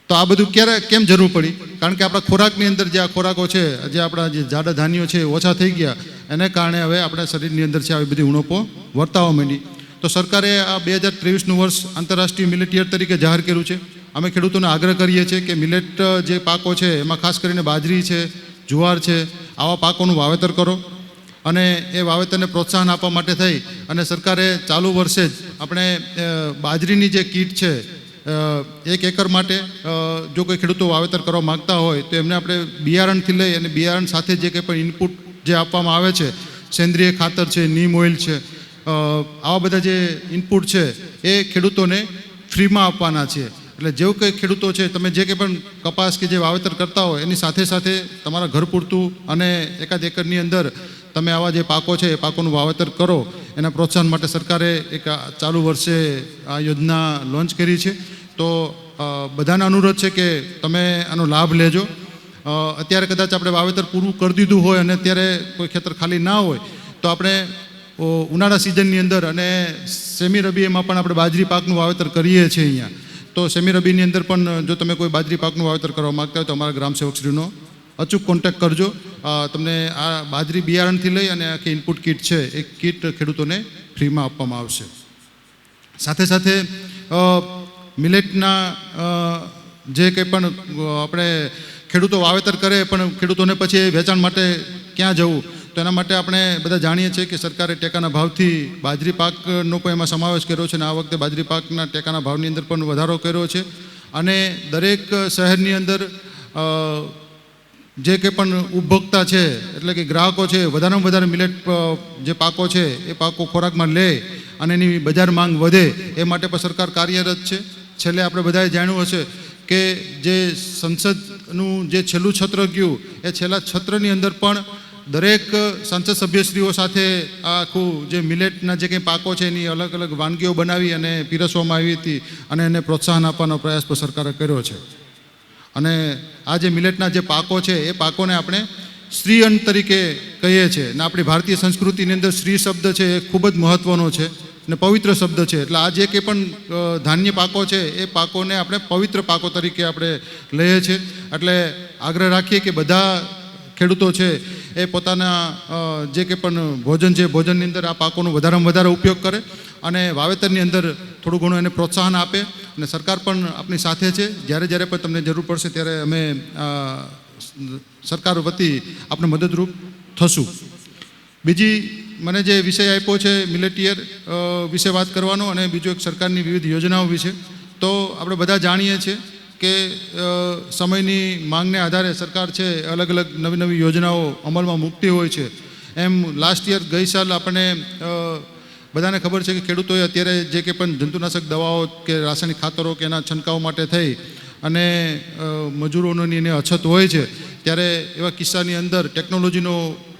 તો આ બધું કેમ જરૂર પડી? કારણ કે આપણા ખોરાકની અંદર જે આ ખોરાકો છે, જે આપણા જે જાડા ધાન્યો છે ઓછા થઈ ગયા એને કારણે હવે આપણા શરીરની અંદર છે આવી બધી ઉણપો વર્તાવા માંડી. તો સરકારે આ 2023નું વર્ષ આંતરરાષ્ટ્રીય મિલેટ યર તરીકે જાહેર કર્યું છે. અમે ખેડૂતોને આગ્રહ કરીએ છીએ કે મિલેટ જે પાકો છે એમાં ખાસ કરીને બાજરી છે, જુવાર છે, આવા પાકોનું વાવેતર કરો. અને એ વાવેતરને પ્રોત્સાહન આપવા માટે થઈ અને સરકારે ચાલુ વર્ષે જ આપણે બાજરીની જે કીટ છે 1 એકર માટે જો કોઈ ખેડૂતો વાવેતર કરવા માગતા હોય તો એમને આપણે બિયારણથી લઈ અને બિયારણ સાથે જે કંઈ પણ ઇનપુટ જે આપવામાં આવે છે, સેન્દ્રિય ખાતર છે, નીમ ઓઇલ છે, આવા બધા જે ઇનપુટ છે એ ખેડૂતોને ફ્રીમાં આપવાના છે. એટલે જેવું કંઈ ખેડૂતો છે તમે જે કંઈ પણ કપાસ કે જે વાવેતર કરતા હોય એની સાથે સાથે તમારા ઘર પૂરતું અને 1 એકરની અંદર તમે આવા જે પાકો છે એ પાકોનું વાવેતર કરો. એના પ્રોત્સાહન માટે સરકારે એક ચાલુ વર્ષે આ યોજના લોન્ચ કરી છે. તો બધાને અનુરોધ છે કે તમે આનો લાભ લેજો. અત્યારે કદાચ આપણે વાવેતર પૂરું કરી દીધું હોય અને અત્યારે કોઈ ખેતર ખાલી ના હોય તો આપણે ઉનાળા સિઝનની અંદર અને સેમી રબી એમાં પણ આપણે બાજરી પાકનું વાવેતર કરીએ છીએ અહીંયા. તો સેમી રબીની અંદર પણ જો તમે કોઈ બાજરી પાકનું વાવેતર કરવા માગતા હોય તો અમારા ગ્રામ સેવકશ્રીનો અચૂક કોન્ટેક્ટ કરજો. તમને આ બાજરી બિયારણથી લઈ અને આખી ઇનપુટ કીટ છે એ કીટ ખેડૂતોને ફ્રીમાં આપવામાં આવશે. સાથે સાથે મિલેટના જે કંઈ પણ આપણે ખેડૂતો વાવેતર કરે પણ ખેડૂતોને પછી વેચાણ માટે ક્યાં જવું, તો એના માટે આપણે બધા જાણીએ છીએ કે સરકારે ટેકાના ભાવથી બાજરી પાકનો પણ એમાં સમાવેશ કર્યો છે. અને આ વખતે બાજરી પાકના ટેકાના ભાવની અંદર પણ વધારો કર્યો છે. અને દરેક શહેરની અંદર જે કંઈ પણ ઉપભોક્તા છે એટલે કે ગ્રાહકો છે વધારેમાં વધારે મિલેટ જે પાકો છે એ પાકો ખોરાકમાં લે અને એની બજાર માંગ વધે એ માટે પણ સરકાર કાર્યરત છે. છેલ્લે આપણે બધાએ જાણ્યું હશે કે જે સંસદનું જે છેલ્લું છત્ર ગયું એ છેલ્લા છત્રની અંદર પણ દરેક સંસદ સભ્યશ્રીઓ સાથે આ આખું જે મિલેટના જે કંઈ પાકો છે એની અલગ અલગ વાનગીઓ બનાવી અને પીરસવામાં આવી હતી અને એને પ્રોત્સાહન આપવાનો પ્રયાસ પણ સરકારે કર્યો છે. અને આ જે મિલેટના જે પાકો છે એ પાકોને આપણે શ્રી અન્ન તરીકે કહીએ છીએ. ને આપણી ભારતીય સંસ્કૃતિની અંદર શ્રી શબ્દ છે એ ખૂબ જ મહત્ત્વનો છે. ને પવિત્ર શબ્દ છે. એટલે આ જે કંઈ પણ ધાન્ય પાકો છે એ પાકોને આપણે પવિત્ર પાકો તરીકે આપણે લઈએ છીએ. એટલે આગ્રહ રાખીએ કે બધા ખેડૂતો છે એ પોતાના જે કંઈ પણ ભોજન છે ભોજનની અંદર આ પાકોનો વધારેમાં વધારે ઉપયોગ કરે અને વાવેતરની અંદર થોડું ઘણું એને પ્રોત્સાહન આપે. અને સરકાર પણ આપણી સાથે છે. જ્યારે જ્યારે પણ તમને જરૂર પડશે ત્યારે અમે સરકાર વતી આપણે મદદરૂપ થશું. બીજી મને જે વિષય આપ્યો છે મિલેટિયર વિશે વાત કરવાનો અને બીજો એક સરકારની વિવિધ યોજનાઓ વિશે. તો આપણે બધા જાણીએ છીએ કે સમયની માંગને આધારે સરકાર છે અલગ અલગ નવી નવી યોજનાઓ અમલમાં મૂકતી હોય છે. એમ લાસ્ટ યર ગઈ સાલ આપણને બધાને ખબર છે કે ખેડૂતોએ અત્યારે જે કંઈ પણ જંતુનાશક દવાઓ કે રાસાયણિક ખાતરો કે એના છંટકાવ માટે થઈ અને મજૂરોની એને અછત હોય છે, ત્યારે એવા કિસ્સાની અંદર ટેકનોલોજીનો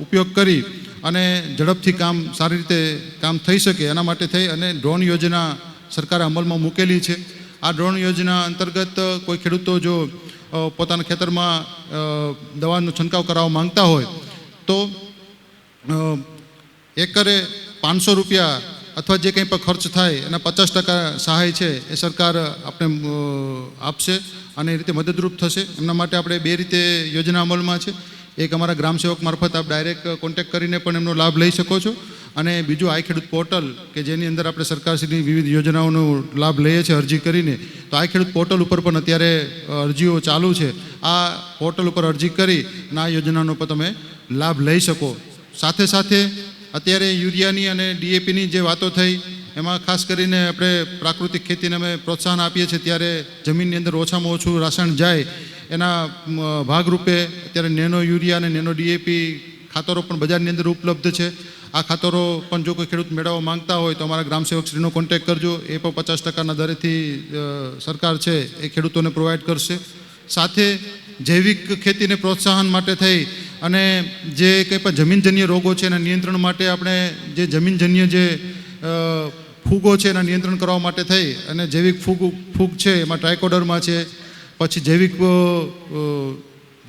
ઉપયોગ કરી અને ઝડપથી કામ સારી રીતે કામ થઈ શકે એના માટે થઈ અને ડ્રોન યોજના સરકારે અમલમાં મૂકેલી છે. આ ડ્રોન યોજના અંતર્ગત કોઈ ખેડૂતો જો પોતાના ખેતરમાં દવાનો છંટકાવ કરાવવા માંગતા હોય તો એકરે 500 રૂપિયા અથવા જે કંઈ પણ ખર્ચ થાય એના 50% સહાય છે એ સરકાર આપણે આપશે અને એ રીતે મદદરૂપ થશે. એમના માટે આપણે બે રીતે યોજના અમલમાં છે. એક અમારા ગ્રામસેવક મારફત આપ ડાયરેક્ટ કોન્ટેક્ટ કરીને પણ એમનો લાભ લઈ શકો છો અને બીજું આઈ ખેડૂત પોર્ટલ કે જેની અંદર આપણે સરકારશ્રીની વિવિધ યોજનાઓનો લાભ લઈએ છીએ અરજી કરીને. તો આઈ ખેડૂત પોર્ટલ ઉપર પણ અત્યારે અરજીઓ ચાલુ છે. આ પોર્ટલ ઉપર અરજી કરી અને આ યોજનાનો પણ તમે લાભ લઈ શકો. સાથે સાથે અત્યારે યુરિયાની અને ડીએપીની જે વાતો થઈ એમાં ખાસ કરીને આપણે પ્રાકૃતિક ખેતીને અમે પ્રોત્સાહન આપીએ છીએ. ત્યારે જમીનની અંદર ઓછામાં ઓછું રાસાયણ જાય એના ભાગરૂપે અત્યારે નેનો યુરિયા અને નેનો ડીએપી ખાતરો પણ બજારની અંદર ઉપલબ્ધ છે. આ ખાતરો પણ જો કોઈ ખેડૂત મેળવવા માંગતા હોય તો અમારા ગ્રામસેવકશ્રીનો કોન્ટેક્ટ કરજો. એ પણ 50% દરેથી સરકાર છે એ ખેડૂતોને પ્રોવાઈડ કરશે. સાથે જૈવિક ખેતીને પ્રોત્સાહન માટે થઈ અને જે કંઈ પણ જમીનજન્ય રોગો છે એના નિયંત્રણ માટે આપણે જે જમીનજન્ય જે ફૂગો છે એના નિયંત્રણ કરવા માટે થઈ અને જૈવિક ફૂગ છે એમાં ટ્રાયકોડર્મા છે, પછી જૈવિક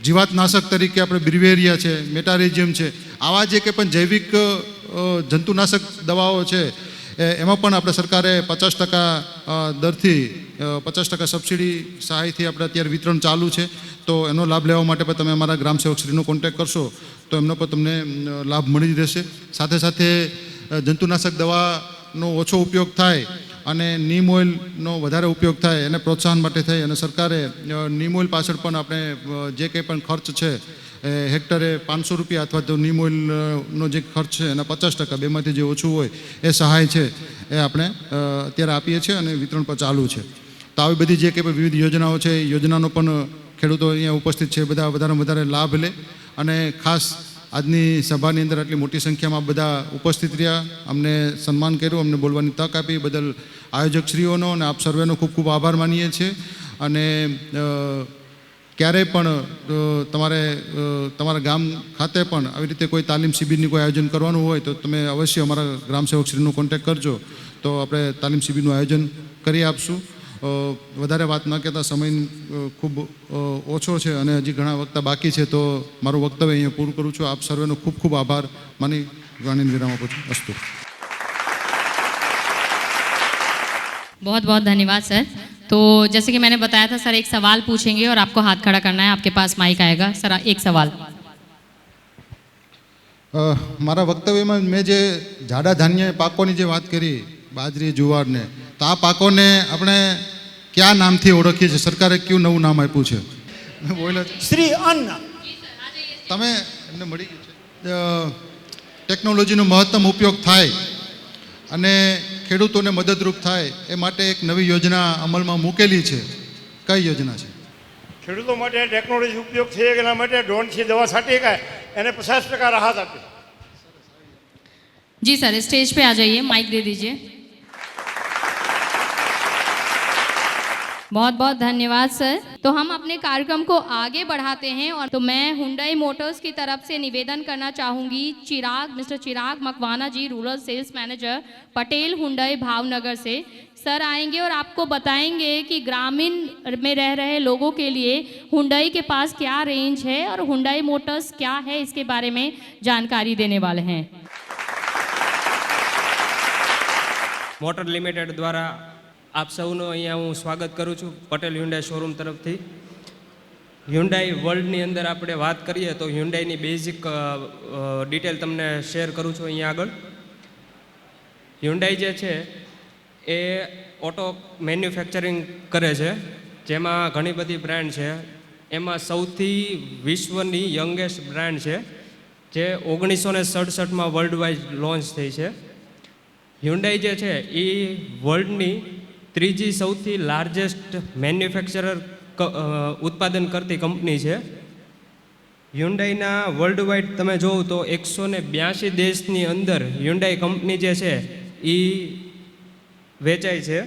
જીવાતનાશક તરીકે આપણે બ્રિવેરિયા છે, મેટારેજિયમ છે, આવા જે કંઈ પણ જૈવિક જંતુનાશક દવાઓ છે એમાં પણ આપણે સરકારે 50% દરથી 50% સબસિડી સહાયથી આપણે અત્યારે વિતરણ ચાલુ છે. તો એનો લાભ લેવા માટે પણ તમે અમારા ગ્રામસેવકશ્રીનો કોન્ટેક્ટ કરશો તો એમનો પણ તમને લાભ મળી રહેશે. સાથે સાથે જંતુનાશક દવાનો ઓછો ઉપયોગ થાય અને નીમ ઓઇલનો વધારે ઉપયોગ થાય એને પ્રોત્સાહન માટે થઈ અને સરકારે નીમ ઓઇલ પાછળ પણ આપણે જે કંઈ પણ ખર્ચ છે હેક્ટરે 500 રૂપિયા અથવા તો નીમ ઓઇલનો જે ખર્ચ છે એના 50% બેમાંથી જે ઓછું હોય એ સહાય છે એ આપણે અત્યારે આપીએ છીએ અને વિતરણ પણ ચાલુ છે. તો આવી બધી જે કંઈ પણ વિવિધ યોજનાઓ છે એ યોજનાનો પણ ખેડૂતો અહીંયા ઉપસ્થિત છે બધા વધારેમાં વધારે લાભ લે. અને ખાસ આજની સભાની અંદર આટલી મોટી સંખ્યામાં બધા ઉપસ્થિત રહ્યા, અમને સન્માન કર્યું, અમને બોલવાની તક આપી બદલ આયોજકશ્રીઓનો અને આપ સર્વેનો ખૂબ ખૂબ આભાર માનીએ છીએ. અને ક્યારેય પણ તમારે તમારા ગામ ખાતે પણ આવી રીતે કોઈ તાલીમ શિબિરની કોઈ આયોજન કરવાનું હોય તો તમે અવશ્ય અમારા ગ્રામસેવકશ્રીનો કોન્ટેક્ટ કરજો તો આપણે તાલીમ શિબિરનું આયોજન કરી આપશું. વધારે વાત ન કહેતા સમય ખૂબ ઓછો છે અને હજી ઘણા વખત બાકી છે તો મારું વક્તવ્ય અહીંયા પૂરું કરું છું. આપ સર્વેનો ખૂબ ખૂબ આભાર માની વાણીને વિરામ આપું છું. અસ્તુ. बहुत बहुत धन्यवाद सर. तो जैसे कि मैंने बताया था सर एक सवाल पूछेंगे और आपको हाथ खड़ा करना है. आपके पास माइक आएगा. सर एक सवाल. મારા વક્તવ્યમાં મેં જે જાડા ધાન્ય પાકોની જે વાત કરી બાજરી જુવારને તો આ પાકોને આપણે કયા નામથી ઓળખીએ છીએ? સરકારે કયું નવું નામ આપ્યું છે? બોલો શ્રી અન્ન. તમે એમને મળી ગયું છે. ટેકનોલોજીનો મહત્તમ ઉપયોગ થાય અને ખેડૂતોને મદદરૂપ થાય એ માટે એક નવી યોજના અમલમાં મૂકેલી છે. કઈ યોજના છે? ખેડૂતો માટે ટેકનોલોજી ઉપયોગ થઈ એના માટે ડ્રોનથી દવા છાંટી શકાય એને 50% રાહત આપી. जी सर स्टेज पे आ जाइए, माइक दे दीजिए. बहुत बहुत धन्यवाद सर. तो हम अपने कार्यक्रम को आगे बढ़ाते हैं और तो मैं हुंडई मोटर्स की तरफ से निवेदन करना चाहूँगी mister Chirag Makwana ji, rural sales manager, Patel Hyundai Bhavnagar से. सर आएंगे और आपको बताएंगे कि ग्रामीण में रह रहे लोगों के लिए हुंडई के पास क्या रेंज है और हुंडई मोटर्स क्या है इसके बारे में जानकारी देने वाले हैं. મોટર લિમિટેડ દ્વારા આપ સૌનું અહીંયા હું સ્વાગત કરું છું પટેલ હ્યુન્ડાઈ શોરૂમ તરફથી. હ્યુન્ડાઈ વર્લ્ડની અંદર આપણે વાત કરીએ તો હ્યુન્ડાઈની બેઝિક ડિટેલ તમને શેર કરું છું અહીંયા આગળ. હ્યુન્ડાઈ જે છે એ ઓટો મેન્યુફેક્ચરિંગ કરે છે, જેમાં ઘણી બધી બ્રાન્ડ છે. એમાં સૌથી વિશ્વની યંગેસ્ટ બ્રાન્ડ છે જે 1967માં વર્લ્ડ વાઇડ લોન્ચ થઈ છે. હ્યુન્ડાઈ જે છે એ વર્લ્ડની ત્રીજી સૌથી લાર્જેસ્ટ મેન્યુફેક્ચરર ઉત્પાદન કરતી કંપની છે. હ્યુન્ડાઈના વર્લ્ડ વાઇડ તમે જોવો તો 182 દેશની અંદર હ્યુન્ડાઈ કંપની જે છે એ વેચાય છે.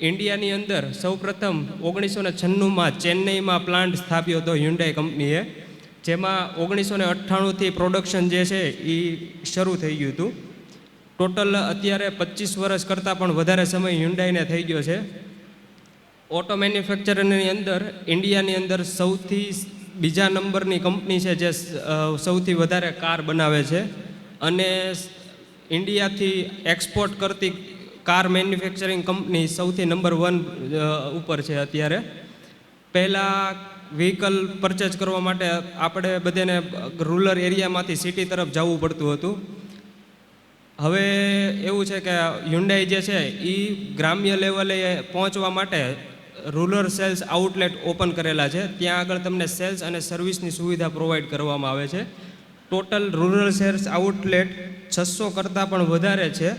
ઇન્ડિયાની અંદર સૌપ્રથમ 1996માં ચેન્નઈમાં પ્લાન્ટ સ્થાપ્યો હતો હ્યુન્ડાઈ કંપનીએ, જેમાં 1998થી પ્રોડક્શન જે છે એ શરૂ થઈ ગયું હતું. ટોટલ અત્યારે 25 વર્ષ કરતાં પણ વધારે સમય હ્યુન્ડાઈને થઈ ગયો છે. ઓટો મેન્યુફેક્ચરની અંદર ઇન્ડિયાની અંદર સૌથી બીજા નંબરની કંપની છે જે સૌથી વધારે કાર બનાવે છે અને ઇન્ડિયાથી એક્સપોર્ટ કરતી કાર મેન્યુફેક્ચરિંગ કંપની સૌથી નંબર 1 ઉપર છે અત્યારે. પહેલાં વ્હીકલ પરચેઝ કરવા માટે આપણે બધાને રૂરલ એરિયામાંથી સિટી તરફ જવું પડતું હતું. હવે એવું છે કે હ્યુન્ડાઈ જે છે એ ગ્રામ્ય લેવલે પહોંચવા માટે રૂરલ સેલ્સ આઉટલેટ ઓપન કરેલા છે. ત્યાં આગળ તમને સેલ્સ અને સર્વિસની સુવિધા પ્રોવાઈડ કરવામાં આવે છે. ટોટલ રૂરલ સેલ્સ આઉટલેટ 600 કરતાં પણ વધારે છે,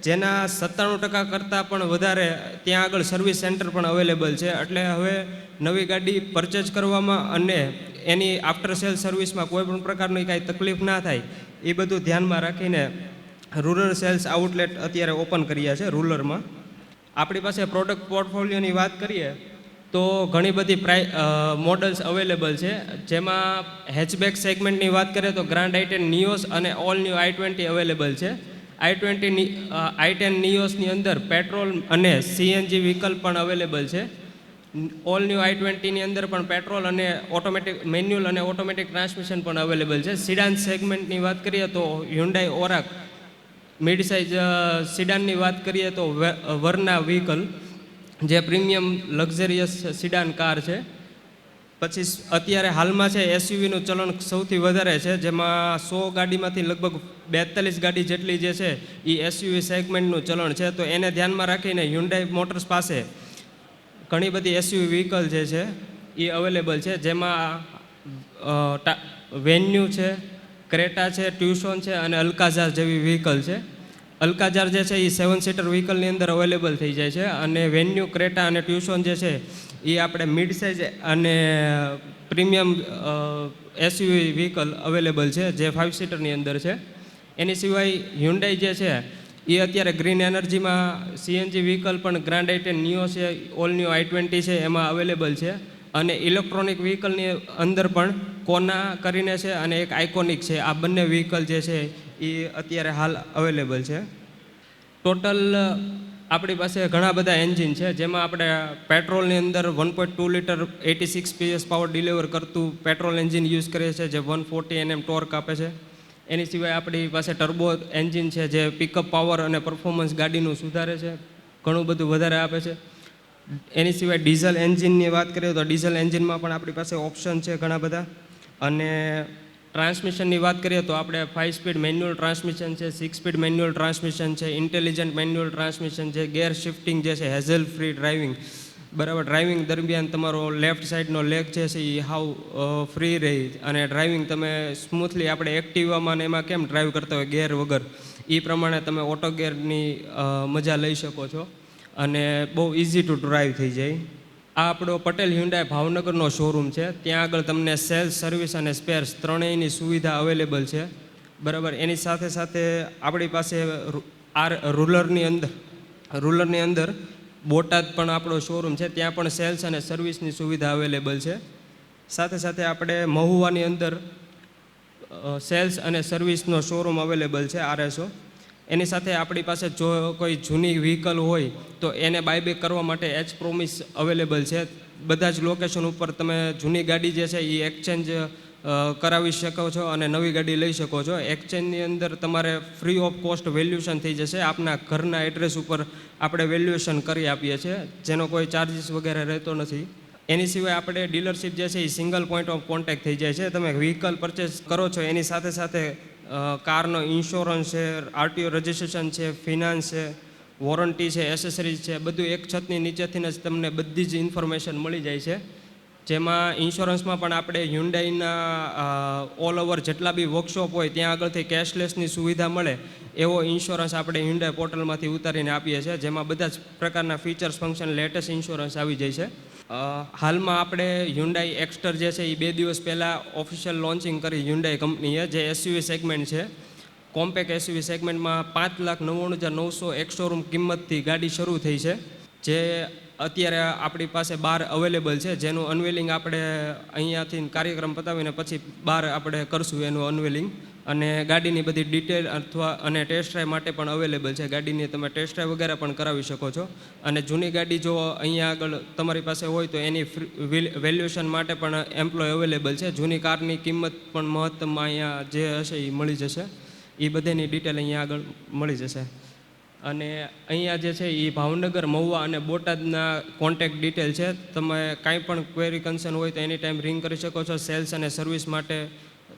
જેના 97% કરતાં પણ વધારે ત્યાં આગળ સર્વિસ સેન્ટર પણ અવેલેબલ છે. એટલે હવે નવી ગાડી પરચેઝ કરવામાં અને એની આફ્ટર સેલ સર્વિસમાં કોઈ પણ પ્રકારની કાંઈ તકલીફ ના થાય એ બધું ધ્યાનમાં રાખીને રૂરલ સેલ્સ આઉટલેટ અત્યારે ઓપન કર્યા છે રૂરલમાં. આપણી પાસે પ્રોડક્ટ પોર્ટફોલિયોની વાત કરીએ તો ઘણી બધી મોડલ્સ અવેલેબલ છે, જેમાં હેચબેક સેગમેન્ટની વાત કરીએ તો ગ્રાન્ડ i10 નિયોસ અને ઓલ ન્યૂ i20 અવેલેબલ છે. i10 નિયોસની અંદર પેટ્રોલ અને સીએનજી વ્હીકલ પણ અવેલેબલ છે. ઓલ ન્યૂ i20ની અંદર પણ પેટ્રોલ અને ઓટોમેટિક મેન્યુઅલ અને ઓટોમેટિક ટ્રાન્સમિશન પણ અવેલેબલ છે. સિડાન સેગમેન્ટની વાત કરીએ તો હ્યુન્ડાઈ ઓરાક, મિડ સાઇઝ સિડાનની વાત કરીએ તો વર્ના વ્હીકલ જે પ્રીમિયમ લક્ઝરિયસ સિડાન કાર છે. પછી અત્યારે હાલમાં છે એસયુવીનું ચલણ સૌથી વધારે છે, જેમાં 100 ગાડીમાંથી લગભગ 42 ગાડી જેટલી જે છે એ એસયુવી સેગમેન્ટનું ચલણ છે. તો એને ધ્યાનમાં રાખીને હ્યુન્ડાઈ મોટર્સ પાસે ઘણી બધી એસયુવી વ્હીકલ જે છે એ અવેલેબલ છે, જેમાં વેન્યુ છે, ક્રેટા છે, ટ્યુસોન છે અને અલ્કાઝાર જેવી વ્હીકલ છે. અલ્કાઝાર જે છે એ 7 સીટર વ્હીકલની અંદર અવેલેબલ થઈ જાય છે અને વેન્યુ, ક્રેટા અને ટ્યુસોન જે છે એ આપણે મિડ સાઇઝ અને પ્રીમિયમ એસયુવી વ્હીકલ અવેલેબલ છે જે 5 સીટરની અંદર છે. એની સિવાય હ્યુન્ડાઈ જે છે એ અત્યારે ગ્રીન એનર્જીમાં સીએનજી વ્હીકલ પણ ગ્રાન્ડ i10 નિયો છે, ઓલ ન્યૂ i20 છે એમાં અવેલેબલ છે. અને ઇલેક્ટ્રોનિક વ્હીકલની અંદર પણ કોના કરીને છે અને એક આઇકોનિક છે, આ બંને વ્હીકલ જે છે એ અત્યારે હાલ અવેલેબલ છે. ટોટલ આપણી પાસે ઘણા બધા એન્જિન છે, જેમાં આપણે પેટ્રોલની અંદર 1.2 લીટર 86 PS પાવર ડિલિવર કરતું પેટ્રોલ એન્જિન યુઝ કરીએ છીએ, જે 140 Nm ટોર્ક આપે છે. એની સિવાય આપણી પાસે ટર્બો એન્જિન છે, જે પિકઅપ પાવર અને પરફોર્મન્સ ગાડીનું સુધારે છે, ઘણું બધું વધારે આપે છે. એની સિવાય ડીઝલ એન્જિનની વાત કરીએ તો ડીઝલ એન્જિનમાં પણ આપણી પાસે ઓપ્શન છે ઘણા બધા. અને ટ્રાન્સમિશનની વાત કરીએ તો આપણે 5 સ્પીડ મેન્યુઅલ ટ્રાન્સમિશન છે, 6 સ્પીડ મેન્યુઅલ ટ્રાન્સમિશન છે, ઇન્ટેલિજન્ટ મેન્યુઅલ ટ્રાન્સમિશન છે, ગેર શિફ્ટિંગ જે છે, હેઝલ ફ્રી ડ્રાઇવિંગ, બરાબર. ડ્રાઇવિંગ દરમિયાન તમારો લેફ્ટ સાઈડનો લેગ છે એ હાવ ફ્રી રહી અને ડ્રાઇવિંગ તમે સ્મૂથલી, આપણે એક્ટિવામાં ને એમાં કેમ ડ્રાઈવ કરતા હોય ગેર વગર, એ પ્રમાણે તમે ઓટો ગેરની મજા લઈ શકો છો અને બહુ ઇઝી ટુ ડ્રાઈવ થઈ જાય. આ આપણો પટેલ હ્યુન્ડાઈ ભાવનગરનો શોરૂમ છે. ત્યાં આગળ તમને સેલ્સ, સર્વિસ અને સ્પેર્સ ત્રણેયની સુવિધા અવેલેબલ છે, બરાબર. એની સાથે સાથે આપણી પાસે રૂરલની અંદર બોટાદ પણ આપણો શોરૂમ છે, ત્યાં પણ સેલ્સ અને સર્વિસની સુવિધા અવેલેબલ છે. સાથે સાથે આપણે મહુવાની અંદર સેલ્સ અને સર્વિસનો શોરૂમ અવેલેબલ છે, RSO. એની સાથે આપણી પાસે જો કોઈ જૂની વ્હીકલ હોય તો એને બાયબેક કરવા માટે એચ પ્રોમિસ અવેલેબલ છે. બધા જ લોકેશન ઉપર તમે જૂની ગાડી જે છે એ એક્સચેન્જ કરાવી શકો છો અને નવી ગાડી લઈ શકો છો. એક્સચેન્જની અંદર તમારે ફ્રી ઓફ કોસ્ટ વેલ્યુએશન થઈ જશે. આપના ઘરના એડ્રેસ ઉપર આપણે વેલ્યુએશન કરી આપીએ છીએ, જેનો કોઈ ચાર્જિસ વગેરે રહેતો નથી. એની સિવાય આપણે ડીલરશીપ જે છે એ સિંગલ પોઈન્ટ ઓફ કોન્ટેક્ટ થઈ જાય છે. તમે વ્હીકલ પરચેસ કરો છો એની સાથે સાથે કારનો ઇન્સ્યોરન્સ છે, આરટીઓ રજિસ્ટ્રેશન છે, ફિનાન્સ છે, વોરંટી છે, એસેસરીઝ છે, બધું એક છતની નીચેથી જ તમને બધી જ ઇન્ફોર્મેશન મળી જાય છે. જેમાં ઇન્સ્યોરન્સમાં પણ આપણે હ્યુન્ડાઈના ઓલ ઓવર જેટલા બી વર્કશોપ હોય ત્યાં આગળથી કેશલેસની સુવિધા મળે એવો ઇન્સ્યોરન્સ આપણે હ્યુન્ડાઈ પોર્ટલમાંથી ઉતારીને આપીએ છીએ, જેમાં બધા જ પ્રકારના ફીચર્સ ફંક્શન લેટેસ્ટ ઇન્સ્યોરન્સ આવી જાય છે. હાલમાં આપણે હ્યુન્ડાઈ એક્સ્ટર જે છે એ 2 દિવસ પહેલાં ઓફિશિયલ લોન્ચિંગ કરી હ્યુન્ડાઈ કંપનીએ, જે એસયુવી સેગમેન્ટ છે. કોમ્પેક્ટ એસયુવી સેગમેન્ટમાં 5,99,900 એક શોરૂમ કિંમતથી ગાડી શરૂ થઈ છે, જે અત્યારે આપણી પાસે બહાર અવેલેબલ છે, જેનું અનવેલિંગ આપણે અહીંયાથી કાર્યક્રમ પતાવીને પછી બહાર આપણે કરશું એનું અનવેલિંગ. અને ગાડીની બધી ડિટેલ અથવા અને ટેસ્ટ ડ્રાઈવ માટે પણ અવેલેબલ છે. ગાડીની તમે ટેસ્ટ ડ્રાઈવ વગેરે પણ કરાવી શકો છો. અને જૂની ગાડી જો અહીંયા આગળ તમારી પાસે હોય તો એની વેલ્યુએશન માટે પણ એમ્પ્લોય અવેલેબલ છે. જૂની કારની કિંમત પણ મહત્તમ અહીંયા જે હશે એ મળી જશે. એ બધાની ડિટેલ અહીંયા આગળ મળી જશે. અને અહીંયા જે છે એ ભાવનગર, મહુવા અને બોટાદના કોન્ટેક્ટ ડિટેલ છે. તમે કાંઈ પણ ક્વેરી કન્સર્ન હોય તો એની ટાઈમ રિંગ કરી શકો છો. સેલ્સ અને સર્વિસ માટે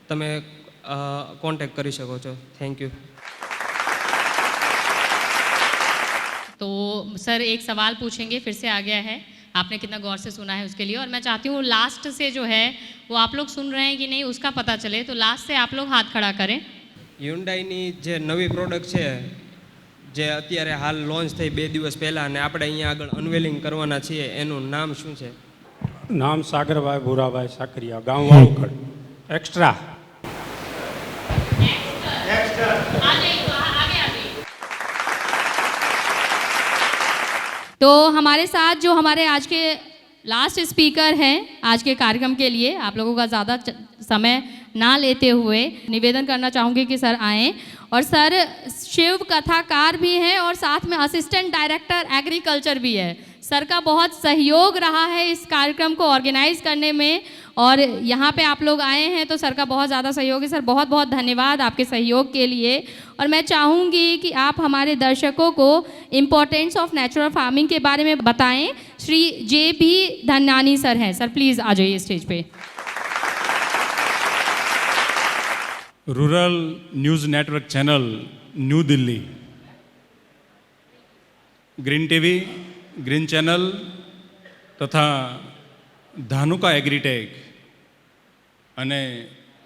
તમે કોન્ટેક્ટ કરી શકો છો. Thank you. तो सर एक सवाल पूछेंगे, फिर से आ गया है, आपने कितना गौर से सुना है उसके लिए, और मैं चाहती हूँ लास्ट से जो है वो आप लोग सुन रहे हैं कि नहीं उसका पता चले, तो लास्ट से आप लोग हाथ खड़ा करें. હ્યુન્ડાઈની જે નવી પ્રોડક્ટ છે જે અત્યારે હાલ લોન્ચ થઈ 2 દિવસ પહેલાં અને આપણે અહીંયા આગળ અનવેલિંગ કરવાના છીએ, એનું નામ શું છે? નામ સાગરભાઈ ભૂરાભાઈ સાકરિયા, ગામ વાળુકડ. एक्स्ट्रा. तो हमारे साथ जो हमारे आज के लास्ट स्पीकर हैं आज के कार्यक्रम के लिए, आप लोगों का ज़्यादा समय ना लेते हुए निवेदन करना चाहूँगी कि सर आएँ. और सर शिव कथाकार भी हैं और साथ में असिस्टेंट डायरेक्टर एग्रीकल्चर भी है. सर का बहुत सहयोग रहा है इस कार्यक्रम को ऑर्गेनाइज करने में, और यहाँ पे आप लोग आए हैं तो सर का बहुत ज़्यादा सहयोग है. सर बहुत बहुत धन्यवाद आपके सहयोग के लिए. और मैं चाहूँगी कि आप हमारे दर्शकों को इम्पोर्टेंस ऑफ नेचुरल फार्मिंग के बारे में बताएं. श्री JB धन्यानी सर हैं. सर प्लीज़ आ जाइए स्टेज पे. Rural news network channel new Delhi, green TV, green channel तथा धानुका एग्रीटेक અને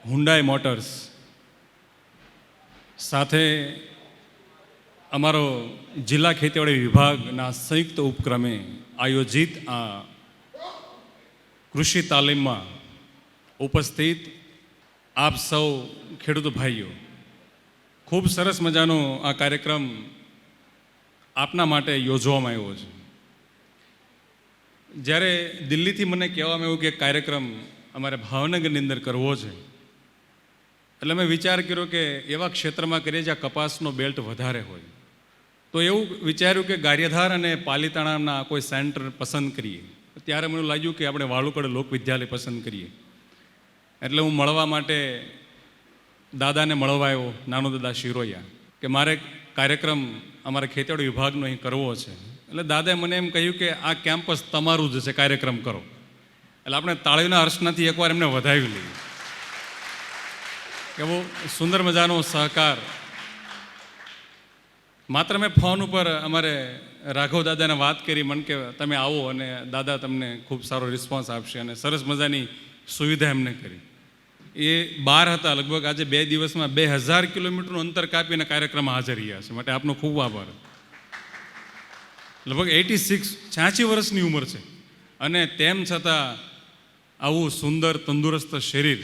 હુન્ડાઈ મોટર્સ સાથે અમારો જિલ્લા ખેતીવાડી વિભાગના સંયુક્ત ઉપક્રમે આયોજિત આ કૃષિ તાલીમમાં ઉપસ્થિત આપ સૌ ખેડૂત ભાઈઓ, ખૂબ સરસ મજાનો આ કાર્યક્રમ આપના માટે યોજવામાં આવ્યો છે. જ્યારે દિલ્હીથી મને કહેવામાં આવ્યું કે કાર્યક્રમ અમારે ભાવનગરની અંદર કરવો છે, એટલે મેં વિચાર કર્યો કે એવા ક્ષેત્રમાં કરીએ જ્યાં કપાસનો બેલ્ટ વધારે હોય. તો એવું વિચાર્યું કે ગારિયાધાર અને પાલીતાણાના કોઈ સેન્ટર પસંદ કરીએ. ત્યારે મને લાગ્યું કે આપણે વાળુકડ લોક વિદ્યાલય પસંદ કરીએ. એટલે હું મળવા માટે દાદાને મળવા આવ્યો, નાનો દાદા શિરોયા, કે મારે કાર્યક્રમ અમારા ખેતીવાડી વિભાગનો અહીં કરવો છે. એટલે દાદાએ મને એમ કહ્યું કે આ કેમ્પસ તમારું જ છે, કાર્યક્રમ કરો. એટલે આપણે તાળીના હર્ષનાથી એકવાર એમને વધાવી લઈએ. એવો સુંદર મજાનો સહકાર. માત્ર મેં ફોન ઉપર અમારે રાઘવ દાદાને વાત કરી, મને કે તમે આવો અને દાદા તમને ખૂબ સારો રિસ્પોન્સ આપશે, અને સરસ મજાની સુવિધા એમને કરી. એ બહાર હતા, લગભગ આજે 2 દિવસમાં 2000 કિલોમીટરનું અંતર કાપીને કાર્યક્રમ હાજર રહ્યા છે. માટે આપનો ખૂબ આભાર. લગભગ 86 વર્ષની ઉંમર છે, અને તેમ છતાં આવું સુંદર તંદુરસ્ત શરીર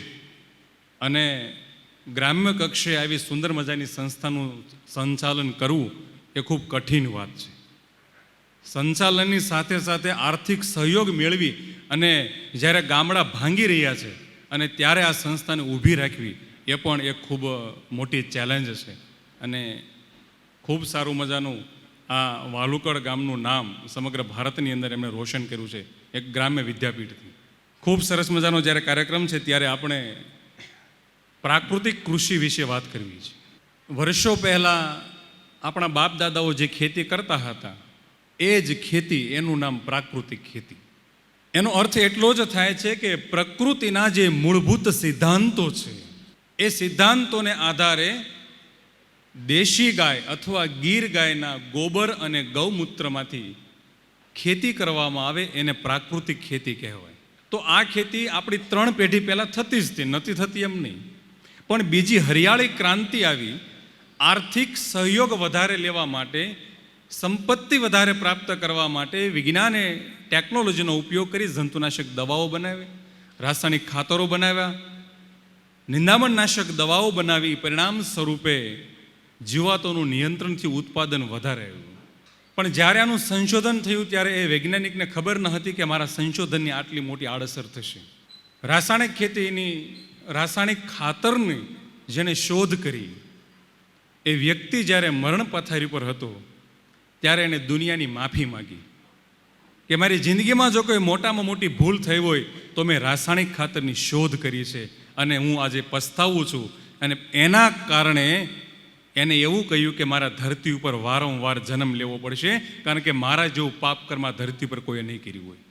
અને ગ્રામ્ય કક્ષે આવી સુંદર મજાની સંસ્થાનું સંચાલન કરવું એ ખૂબ કઠિન વાત છે. સંચાલનની સાથે સાથે આર્થિક સહયોગ મેળવી અને જ્યારે ગામડા ભાંગી રહ્યા છે અને ત્યારે આ સંસ્થાને ઊભી રાખવી એ પણ એક ખૂબ મોટી ચેલેન્જ છે. અને ખૂબ સારું મજાનું આ વાલુકડ ગામનું નામ સમગ્ર ભારતની અંદર એમણે રોશન કર્યું છે, એક ગ્રામ્ય વિદ્યાપીઠથી. ખૂબ સરસ મજાનો જ્યારે કાર્યક્રમ છે ત્યારે આપણે પ્રાકૃતિક કૃષિ વિશે વાત કરવી છે. વર્ષો પહેલાં આપણા બાપ દાદાઓ જે ખેતી કરતા હતા એ જ ખેતી, એનું નામ પ્રાકૃતિક ખેતી. એનો અર્થ એટલો જ થાય છે કે પ્રકૃતિના જે મૂળભૂત સિદ્ધાંતો છે એ સિદ્ધાંતોને આધારે દેશી ગાય અથવા ગીર ગાયના ગોબર અને ગૌમૂત્રમાંથી ખેતી કરવામાં આવે એને પ્રાકૃતિક ખેતી કહેવાય. તો આ ખેતી આપણી 3 પેઢી પહેલાં થતી જ હતી, નથી થતી એમ નહીં. પણ બીજી હરિયાળી ક્રાંતિ આવી, આર્થિક સહયોગ વધારે લેવા માટે, સંપત્તિ વધારે પ્રાપ્ત કરવા માટે વિજ્ઞાને ટેકનોલોજીનો ઉપયોગ કરી જંતુનાશક દવાઓ બનાવી, રાસાયણિક ખાતરો બનાવ્યા, નિંદામણનાશક દવાઓ બનાવી. પરિણામ સ્વરૂપે જીવાતોનું નિયંત્રણથી ઉત્પાદન વધારે આવ્યું. પણ જ્યારે આનું સંશોધન થયું ત્યારે એ વૈજ્ઞાનિકને ખબર ન હતી કે મારા સંશોધનની આટલી મોટી આડઅસર થશે. રાસાયણિક ખેતીની, રાસાયણિક ખાતરની જેણે શોધ કરી એ વ્યક્તિ જ્યારે મરણ પથારી પર હતો ત્યારે એણે દુનિયાની માફી માગી કે મારી જિંદગીમાં જો કોઈ મોટામાં મોટી ભૂલ થઈ હોય તો મેં રાસાયણિક ખાતરની શોધ કરી છે અને હું આજે પસ્તાવું છું. અને એના કારણે એને એવું કહ્યું કે મારા ધરતી ઉપર વારંવાર જન્મ લેવો પડશે, કારણ કે મારા જેવું પાપ કર્મ ધરતી પર કોઈએ નહીં કર્યું હોય.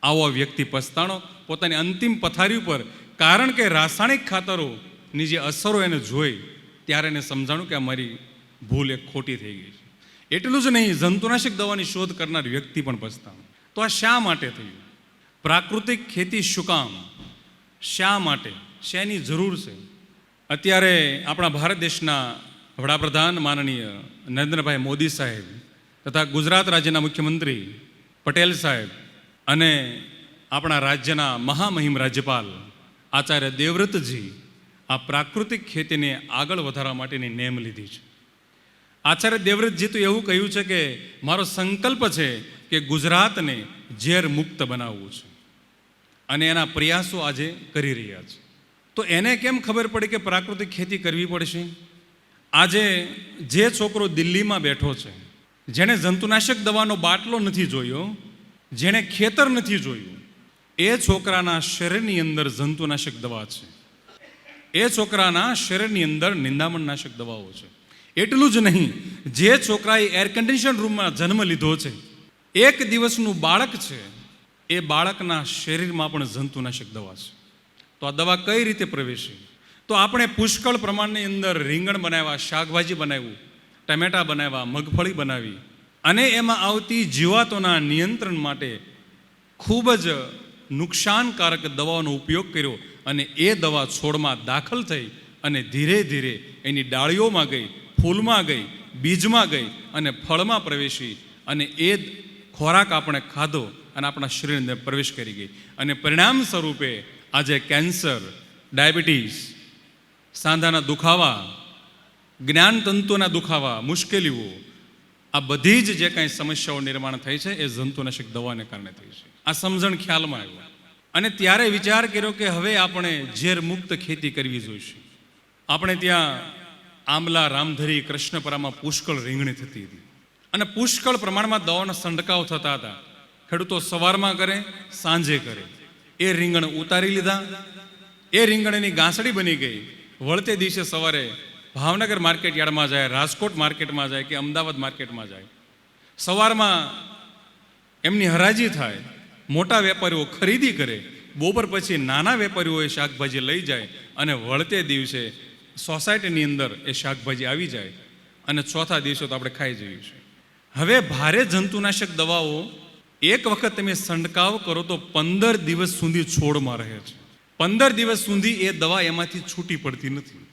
આવો વ્યક્તિ પસ્તાણો પોતાની અંતિમ પથારી ઉપર, કારણ કે રાસાયણિક ખાતરોની જે અસરો એને જોઈ ત્યારે એને સમજાણું કે આ મારી ભૂલ એક ખોટી થઈ ગઈ છે. એટલું જ નહીં, જંતુનાશક દવાની શોધ કરનાર વ્યક્તિ પણ પસ્તાણો. તો આ શા માટે થયું? પ્રાકૃતિક ખેતી શું કામ, શા માટે, શેની જરૂર છે? અત્યારે આપણા ભારત દેશના વડાપ્રધાન માનનીય નરેન્દ્રભાઈ મોદી સાહેબ તથા ગુજરાત રાજ્યના મુખ્યમંત્રી પટેલ સાહેબ અને આપણા રાજ્યના મહામહિમ રાજ્યપાલ આચાર્ય દેવવ્રતજી આ પ્રાકૃતિક ખેતીને આગળ વધારવા માટેની નેમ લીધી છે. આચાર્ય દેવવ્રતજી તો એવું કહ્યું છે કે મારો સંકલ્પ છે કે ગુજરાતને ઝેર મુક્ત બનાવવું છે અને એના પ્રયાસો આજે કરી રહ્યા છે. તો એને કેમ ખબર પડી કે પ્રાકૃતિક ખેતી કરવી પડશે? આજે જે છોકરો દિલ્હીમાં બેઠો છે, જેણે જંતુનાશક દવાનો બાટલો નથી જોયો, જેણે ખેતર નથી જોયું, એ છોકરાના શરીરની અંદર જંતુનાશક દવા છે, એ છોકરાના શરીરની અંદર નિંદામણનાશક દવાઓ છે. એટલું જ નહીં, જે છોકરાએ એર કન્ડિશન રૂમમાં જન્મ લીધો છે, 1 દિવસનું બાળક છે, એ બાળકના શરીરમાં પણ જંતુનાશક દવા છે. તો આ દવા કઈ રીતે પ્રવેશી? તો આપણે પુષ્કળ પ્રમાણની અંદર રીંગણ બનાવ્યા, શાકભાજી બનાવ્યું, ટમેટા બનાવ્યા, મગફળી બનાવી અને એમાં આવતી જીવાતોના નિયંત્રણ માટે ખૂબ જ નુકસાનકારક દવાઓનો ઉપયોગ કર્યો અને એ દવા છોડમાં દાખલ થઈ અને ધીરે ધીરે એની ડાળીઓમાં ગઈ, ફૂલમાં ગઈ, બીજમાં ગઈ અને ફળમાં પ્રવેશી અને એ ખોરાક આપણે ખાધો અને આપણા શરીરની અંદર પ્રવેશ કરી ગઈ. અને પરિણામ સ્વરૂપે આજે કેન્સર, ડાયાબિટીસ, સાંધાના દુખાવા, જ્ઞાનતંતુના દુખાવા, મુશ્કેલીઓ, આ બધી જ જે કાંઈ સમસ્યાઓ નિર્માણ થઈ છે એ જંતુનાશક દવાને કારણે થઈ છે. આ સમજણ ખ્યાલમાં આવ્યું અને ત્યારે વિચાર કર્યો કે હવે આપણે ઝેર મુક્ત ખેતી કરવી જોઈશે. આપણે ત્યાં આંબલા, રામધરી, કૃષ્ણપરામાં પુષ્કળ રીંગણી થતી હતી અને પુષ્કળ પ્રમાણમાં દવાના છંટકાવ થતા હતા. ખેડૂતો સવારમાં કરે, સાંજે કરે. એ રીંગણ ઉતારી લીધા, એ રીંગણની ગાંસડી બની ગઈ. વળતે દિવસે સવારે ભાવનગર માર્કેટ યાર્ડમાં જાય, રાજકોટ માર્કેટમાં જાય કે અમદાવાદ માર્કેટમાં જાય. સવારમાં એમની હરાજી થાય, મોટા વેપારીઓ ખરીદી કરે, બપોર પછી નાના વેપારીઓ એ શાકભાજી લઈ જાય અને વળતે દિવસે સોસાયટીની અંદર એ શાકભાજી આવી જાય અને ચોથા દિવસે તો આપણે ખાઈ જઈએ છીએ. હવે ભારે જંતુનાશક દવાઓ એક વખત તમે છંટકાવ કરો તો 15 દિવસ સુધી છોડમાં રહે છે. 15 દિવસ સુધી એ દવા એમાંથી છૂટી પડતી નથી.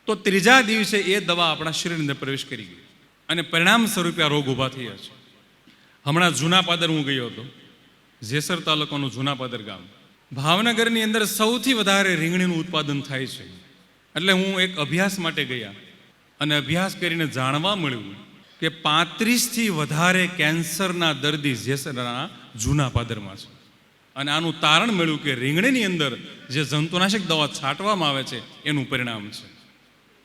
તો ત્રીજા દિવસે એ દવા આપણા શરીરની અંદર પ્રવેશ કરી ગઈ અને પરિણામ સ્વરૂપે આ રોગ ઊભા થયા છે. હમણાં જૂનાપાદર હું ગયો હતો, જેસર તાલુકાનું જૂનાપાદર ગામ. ભાવનગરની અંદર સૌથી વધારે રીંગણીનું ઉત્પાદન થાય છે. એટલે હું એક અભ્યાસ માટે ગયા અને અભ્યાસ કરીને જાણવા મળ્યું કે 35થી વધારે કેન્સરના દર્દી જેસરના જૂનાપાદરમાં છે. અને આનું તારણ મળ્યું કે રીંગણીની અંદર જે જંતુનાશક દવા છાંટવામાં આવે છે એનું પરિણામ છે.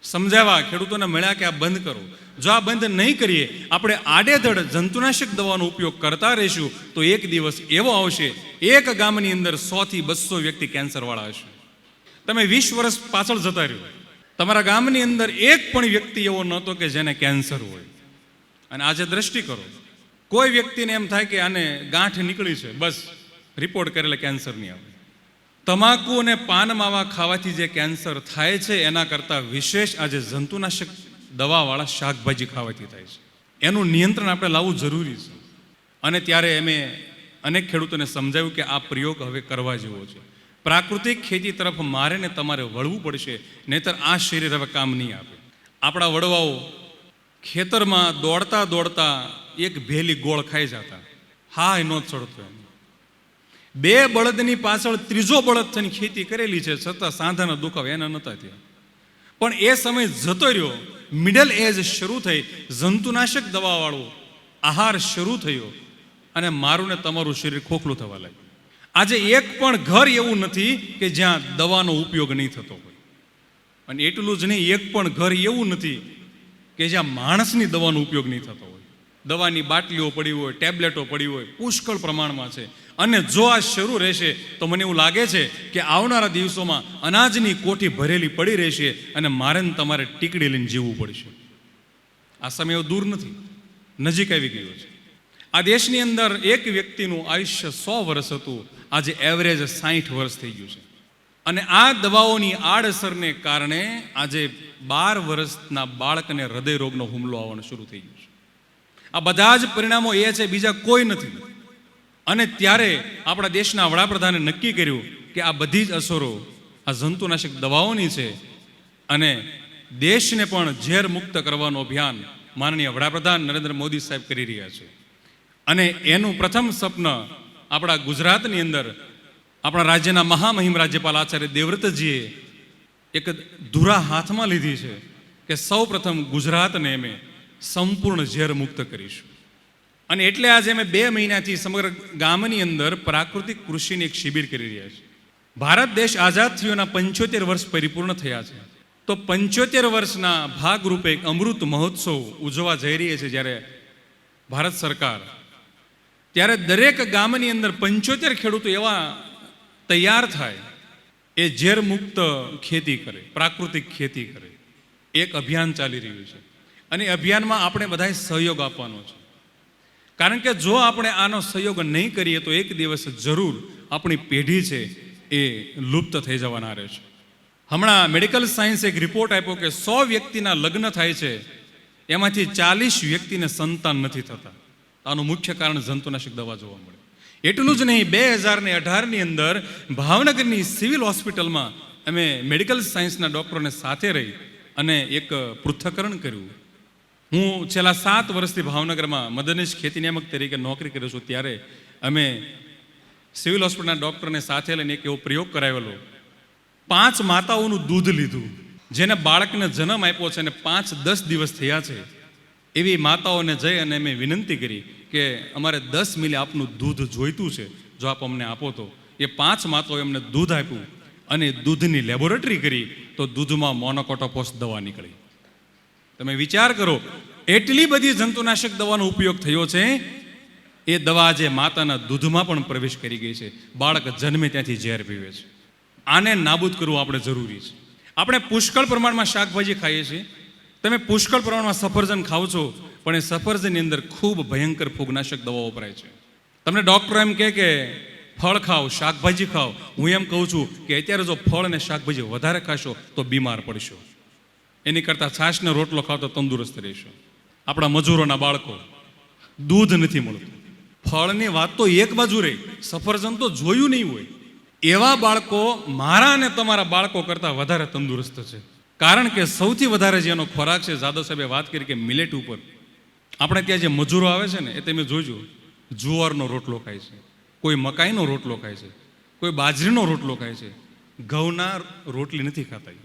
સમજાવવા ખેડૂતોને મળ્યા કે આ બંધ કરો. જો આ બંધ નહીં કરીએ, આપણે આડેધડ જંતુનાશક દવાનો ઉપયોગ કરતા રહીશું તો એક દિવસ એવો આવશે, એક ગામની અંદર 100 થી 200 વ્યક્તિ કેન્સરવાળા હશે. તમે 20 વર્ષ પાછળ જતા રહ્યો, તમારા ગામની અંદર એક પણ વ્યક્તિ એવો નહોતો કે જેને કેન્સર હોય. અને આજે દ્રષ્ટિ કરો, કોઈ વ્યક્તિને એમ થાય કે આને ગાંઠ નીકળી છે, બસ રિપોર્ટ કરેલે કેન્સર નહીં આવે. તમાકુ અને પાન માવા ખાવાથી જે કેન્સર થાય છે એના કરતાં વિશેષ આજે જંતુનાશક દવાવાળા શાકભાજી ખાવાથી થાય છે. એનું નિયંત્રણ આપણે લાવવું જરૂરી છે. અને ત્યારે અમે અનેક ખેડૂતોને સમજાવ્યું કે આ પ્રયોગ હવે કરવા જેવો છે. પ્રાકૃતિક ખેતી તરફ મારે ને તમારે વળવું પડશે, નહીતર આ શરીર હવે કામ નહીં આપે. આપણા વડવાઓ ખેતરમાં દોડતા દોડતા એક ભેલી ગોળ ખાઈ જતા, હા એ નો ચડતો એમ. 2 બળદની પાછળ 3જો બળદ થઈને ખેતી કરેલી છે, છતાં સાંધાના દુખાવ એના નહોતા થયા. પણ એ સમય જતો રહ્યો, મિડલ એજ શરૂ થઈ, જંતુનાશક દવાવાળો આહાર શરૂ થયો અને મારું ને તમારું શરીર ખોખલું થવા લાગ્યું. આજે એક પણ ઘર એવું નથી કે જ્યાં દવાનો ઉપયોગ નહીં થતો હોય. અને એટલું જ નહીં, એક પણ ઘર એવું નથી કે જ્યાં માણસની દવાનો ઉપયોગ નહીં થતો હોય. દવાની બાટલીઓ પડી હોય, ટેબ્લેટો પડી હોય, પુષ્કળ પ્રમાણમાં છે. અને જો આ શરૂ રહેશે તો મને એવું લાગે છે કે આવનારા દિવસોમાં અનાજની કોઠી ભરેલી પડી રહેશે અને મારે ને તમારે ટીકડી લઈને જીવવું પડશે. આ સમય દૂર નથી, નજીક આવી ગયો છે. આ દેશની અંદર એક વ્યક્તિનું આયુષ્ય 100 વર્ષ હતું, આજે એવરેજ 60 વર્ષ થઈ ગયું છે. અને આ દવાઓની આડઅસરને કારણે આજે 12 વર્ષના બાળકને હૃદય રોગનો હુમલો આવવાનો શરૂ થઈ ગયો છે. આ બધા જ પરિણામો એ છે, બીજા કોઈ નથી. અને ત્યારે આપણા દેશના વડાપ્રધાને નક્કી કર્યું કે આ બધી જ અસરો આ જંતુનાશક દવાઓની છે અને દેશને પણ ઝેર મુક્ત કરવાનું અભિયાન માનનીય વડાપ્રધાન નરેન્દ્ર મોદી સાહેબ કરી રહ્યા છે. અને એનું પ્રથમ સ્વપ્ન આપણા ગુજરાતની અંદર આપણા રાજ્યના મહામહિમ રાજ્યપાલ આચાર્ય દેવવ્રતજીએ એક ધુરા હાથમાં લીધી છે કે સૌ પ્રથમ ગુજરાતને અમે સંપૂર્ણ ઝેર મુક્ત કરીશું. અને એટલે આજે અમે 2 મહિનાથી સમગ્ર ગામની અંદર પ્રાકૃતિક કૃષિની એક શિબિર કરી રહ્યા છીએ. ભારત દેશ આઝાદ થયોના 75 વર્ષ પરિપૂર્ણ થયા છે. તો 75 વર્ષના ભાગરૂપે એક અમૃત મહોત્સવ ઉજવવા જઈ રહી છે જ્યારે ભારત સરકાર, ત્યારે દરેક ગામની અંદર 75 ખેડૂતો એવા તૈયાર થાય એ ઝેર મુક્ત ખેતી કરે, પ્રાકૃતિક ખેતી કરે. એક અભિયાન ચાલી રહ્યું છે અને અભિયાનમાં આપણે બધાએ સહયોગ આપવાનો છે. કારણ કે જો આપણે આનો સહયોગ નહીં કરીએ તો એક દિવસ જરૂર આપણી પેઢી છે એ લુપ્ત થઈ જવાના રહેશે. હમણાં મેડિકલ સાયન્સે એક રિપોર્ટ આપ્યો કે 100 વ્યક્તિના લગ્ન થાય છે, એમાંથી 40 વ્યક્તિને સંતાન નથી થતા. આનું મુખ્ય કારણ જંતુનાશક દવા જોવા મળે. એટલું જ નહીં, 2018ની અંદર ભાવનગરની સિવિલ હોસ્પિટલમાં અમે મેડિકલ સાયન્સના ડૉક્ટરોને સાથે રહી અને એક પૃથ્થકરણ કર્યું. હું છેલ્લા 7 વર્ષથી ભાવનગરમાં મદનીશ ખેતી નિયામક તરીકે નોકરી કરું છું, ત્યારે અમે સિવિલ હોસ્પિટલના ડૉક્ટરને સાથે લઈને એક એવો પ્રયોગ કરાવેલો. 5 માતાઓનું દૂધ લીધું, જેને બાળકને જન્મ આપ્યો છે અને 5-10 દિવસ થયા છે, એવી માતાઓને જઈ અને મેં વિનંતી કરી કે અમારે 10 મિલી આપનું દૂધ જોઈતું છે, જો આપ અમને આપો તો. એ 5 માતાઓએ અમને દૂધ આપ્યું અને દૂધની લેબોરેટરી કરી તો દૂધમાં મોનોકોટોફોસ દવા નીકળી. તમે વિચાર કરો, એટલી બધી જંતુનાશક દવાનો ઉપયોગ થયો છે. એ દવા આજે માતાના દૂધમાં પણ પ્રવેશ કરી ગઈ છે. બાળક જન્મે ત્યાંથી ઝેર પીવે છે. આને નાબૂદ કરવું આપણે જરૂરી છે. આપણે પુષ્કળ પ્રમાણમાં શાકભાજી ખાઈએ છીએ. તમે પુષ્કળ પ્રમાણમાં સફરજન ખાઓ છો, પણ એ સફરજનની અંદર ખૂબ ભયંકર ફૂગનાશક દવાઓ વપરાય છે. તમને ડૉક્ટર એમ કહે કે ફળ ખાઓ, શાકભાજી ખાઓ. હું એમ કહું છું કે અત્યારે જો ફળ અને શાકભાજી વધારે ખાશો તો બીમાર પડશો. એની કરતાં છાશનો રોટલો ખાઓ તો તંદુરસ્ત રહેશો. આપણા મજૂરોના બાળકો, દૂધ નથી મળતું. ફળની વાત તો એક બાજુ રહી, સફરજન તો જોયું નહીં હોય. એવા બાળકો મારા અને તમારા બાળકો કરતાં વધારે તંદુરસ્ત છે. કારણ કે સૌથી વધારે જેનો ખોરાક છે, જાદવ સાહેબે વાત કરી કે મિલેટ ઉપર. આપણે ત્યાં જે મજૂરો આવે છે ને, એ તમે જોજો, જુવારનો રોટલો ખાય છે, કોઈ મકાઈનો રોટલો ખાય છે, કોઈ બાજરીનો રોટલો ખાય છે, ઘઉંના રોટલી નથી ખાતા.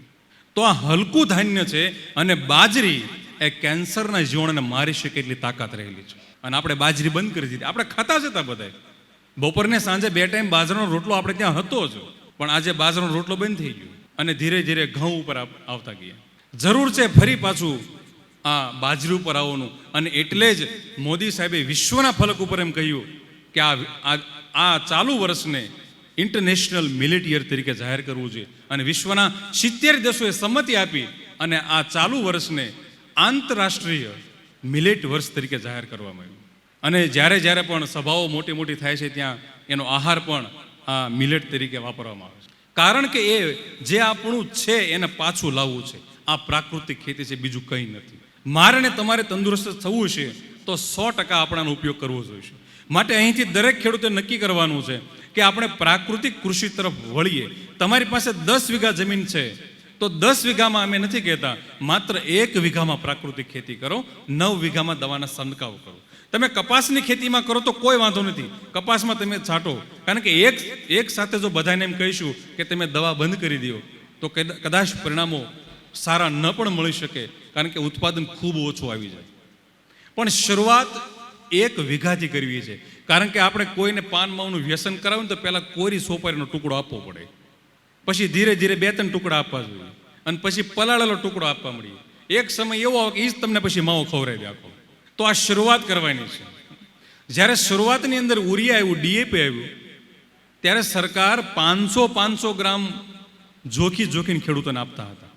તો આ હલકું ધાન્ય છે અને બાજરી એ કેન્સરના જીવાણુને મારી શકે એટલી તાકાત રહેલી છે. અને આપણે બાજરી બંધ કરી દીધી. આપણે ખાતા જ હતા બધા, બપોરને સાંજે 2 ટાઈમ બાજરાનો રોટલો આપણે ત્યાં હતો જ. પણ આજે બાજરાનો રોટલો બંધ થઈ ગયો અને ધીરે ધીરે ઘઉં ઉપર આવતા ગયા. જરૂર છે ફરી પાછું આ બાજરી ઉપર આવવાનું. અને એટલે જ મોદી સાહેબે વિશ્વના ફલક ઉપર એમ કહ્યું કે આ ચાલુ વર્ષને ઇન્ટરનેશનલ મિલેટ યર તરીકે જાહેર કરવું જોઈએ અને વિશ્વના 70 દેશોએ સંમતિ આપી અને આ ચાલુ વર્ષને આંતરરાષ્ટ્રીય મિલેટ વર્ષ તરીકે જાહેર કરવામાં આવ્યું. અને જ્યારે પણ સભાઓ મોટી થાય છે ત્યાં એનો આહાર પણ આ મિલેટ તરીકે વાપરવામાં આવે છે. કારણ કે એ જે આપણું છે એને પાછું લાવવું છે. આ પ્રાકૃતિક ખેતી છે, બીજું કંઈ નથી. મારે ને તમારે તંદુરસ્ત થવું છે તો 100% આપણાનો ઉપયોગ કરવો જોઈએ. માટે અહીંથી દરેક ખેડૂતે નક્કી કરવાનું છે કે આપણે પ્રાકૃતિક કૃષિ તરફ વળીએ. તમારી પાસે 10 વીઘા જમીન છે તો 10 વીઘામાં અમે નથી કહેતા માત્ર 1 વીઘામાં પ્રાકૃતિક ખેતી કરો, 9 વીઘામાં દવાના છંટકાવ કરો. તમે કપાસની ખેતીમાં કરો તો કોઈ વાંધો નથી, કપાસમાં તમે છાંટો. કારણ કે એક સાથે જો બધાને એમ કહીશું કે તમે દવા બંધ કરી દો તો કદાચ પરિણામો સારા ન પણ મળી શકે, કારણ કે ઉત્પાદન ખૂબ ઓછું આવી જાય. પણ શરૂઆત 1 વીઘાથી કરવી છે. કારણ કે આપણે કોઈને પાન માવનું વ્યસન કરાવું તો પહેલાં કોરી સોપારીનો ટુકડો આપવો પડે, પછી ધીરે 2-3 ટુકડા આપવા જોઈએ અને પછી પલાળેલો ટુકડો આપવા મળીએ. એક સમય એવો આવે કે એ જ તમને પછી માવો ખવડાવી આપો. તો આ શરૂઆત કરવાની છે. જ્યારે શરૂઆતની અંદર ઉરિયા આવ્યું, ડીએપી આવ્યું, ત્યારે સરકાર 500 ગ્રામ જોખીને ખેડૂતોને આપતા હતા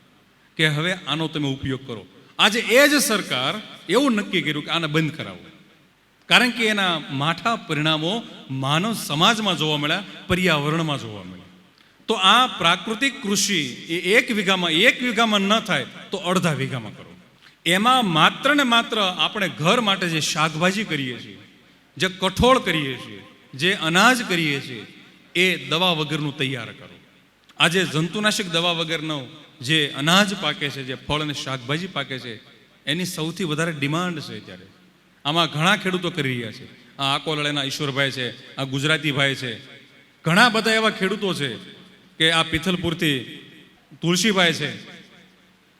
કે હવે આનો તમે ઉપયોગ કરો. આજે એ જ સરકાર એવું નક્કી કર્યું કે આને બંધ કરાવો, કારણ કે એના માઠા પરિણામો માનવ સમાજમાં જોવા મળ્યા, પર્યાવરણમાં જોવા મળ્યા. તો આ પ્રાકૃતિક કૃષિ એ 1 વીઘામાં ન થાય તો અડધા વીઘામાં કરો. એમાં માત્ર ને માત્ર આપણે ઘર માટે જે શાકભાજી કરીએ છીએ, જે કઠોળ કરીએ છીએ, જે અનાજ કરીએ છીએ, એ દવા વગરનું તૈયાર કરો. આજે જંતુનાશક દવા વગરનું જે અનાજ પાકે છે, જે ફળ અને શાકભાજી પાકે છે, એની સૌથી વધારે ડિમાન્ડ છે. ત્યારે આમાં ઘણા ખેડૂતો કરી રહ્યા છે. આ આકોલાના ઈશ્વરભાઈ છે, આ ગુજરાતી ભાઈ છે, ઘણા બધા એવા ખેડૂતો છે કે આ પિથલપુરથી તુલસીભાઈ છે.